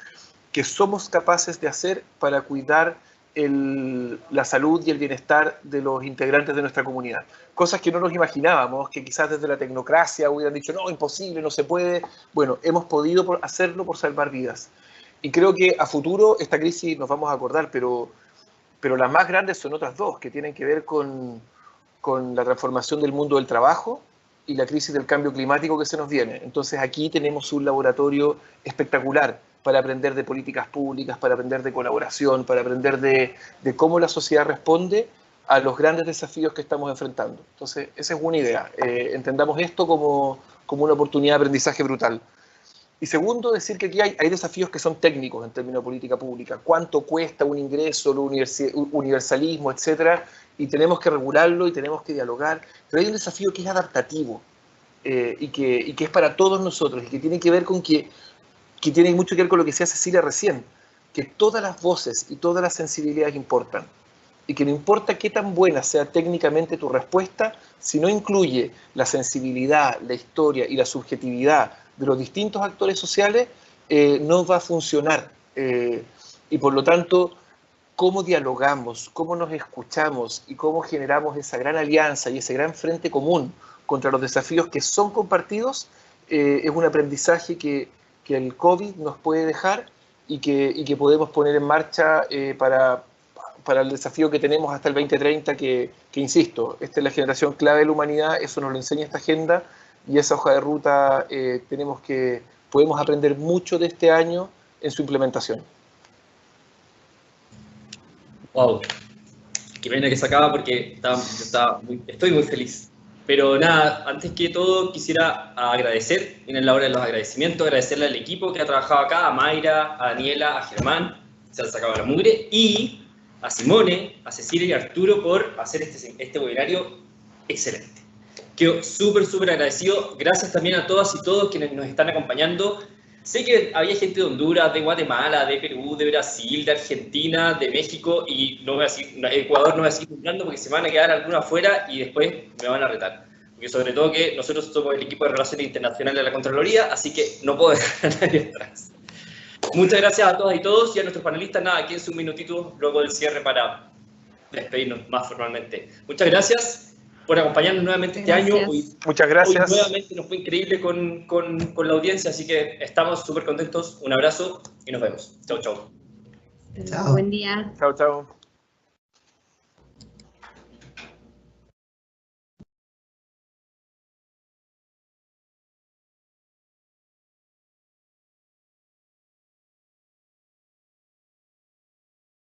[SPEAKER 5] que somos capaces de hacer para cuidar la salud y el bienestar de los integrantes de nuestra comunidad. Cosas que no nos imaginábamos, que quizás desde la tecnocracia hubieran dicho, no, imposible, no se puede. Bueno, hemos podido hacerlo por salvar vidas. Y creo que a futuro esta crisis nos vamos a acordar, pero las más grandes son otras dos, que tienen que ver con la transformación del mundo del trabajo y la crisis del cambio climático que se nos viene. Entonces aquí tenemos un laboratorio espectacular para aprender de políticas públicas, para aprender de colaboración, para aprender de cómo la sociedad responde a los grandes desafíos que estamos enfrentando. Entonces, esa es una idea. Entendamos esto como una oportunidad de aprendizaje brutal. Y segundo, decir que aquí hay desafíos que son técnicos en términos de política pública. ¿Cuánto cuesta un ingreso, el universalismo, etcétera? Y tenemos que regularlo y tenemos que dialogar. Pero hay un desafío que es adaptativo y que es para todos nosotros y que tiene que ver con que tiene mucho que ver con lo que decía Cecilia recién, que todas las voces y todas las sensibilidades importan. Y que no importa qué tan buena sea técnicamente tu respuesta, si no incluye la sensibilidad, la historia y la subjetividad de los distintos actores sociales, no va a funcionar. Y por lo tanto, cómo dialogamos, cómo nos escuchamos y cómo generamos esa gran alianza y ese gran frente común contra los desafíos que son compartidos, es un aprendizaje que el COVID nos puede dejar y que podemos poner en marcha para el desafío que tenemos hasta el 2030, que insisto, esta es la generación clave de la humanidad, eso nos lo enseña esta agenda, y esa hoja de ruta podemos aprender mucho de este año en su implementación.
[SPEAKER 1] Wow, qué pena que se acaba porque estoy muy feliz. Pero nada, antes que todo quisiera agradecer, viene la hora de los agradecimientos, agradecerle al equipo que ha trabajado acá, a Mayra, a Daniela, a Germán, se han sacado la mugre, y a Simone, a Cecilia y a Arturo por hacer este webinario excelente. Quedo súper agradecido. Gracias también a todas y todos quienes nos están acompañando. Sé que había gente de Honduras, de Guatemala, de Perú, de Brasil, de Argentina, de México, y no voy a decir, Ecuador no voy a seguir nombrando porque se van a quedar algunos afuera y después me van a retar. Porque sobre todo que nosotros somos el equipo de Relaciones Internacionales de la Contraloría, así que no puedo dejar a nadie atrás. Muchas gracias a todas y todos y a nuestros panelistas. Nada, aquí es un minutito luego del cierre para despedirnos más formalmente. Muchas gracias por acompañarnos nuevamente este año.
[SPEAKER 5] Muchas gracias.
[SPEAKER 1] Hoy nuevamente nos fue increíble con la audiencia, así que estamos súper contentos. Un abrazo y nos vemos. Chau, chau.
[SPEAKER 4] Chao. Buen día.
[SPEAKER 5] Chao, chao.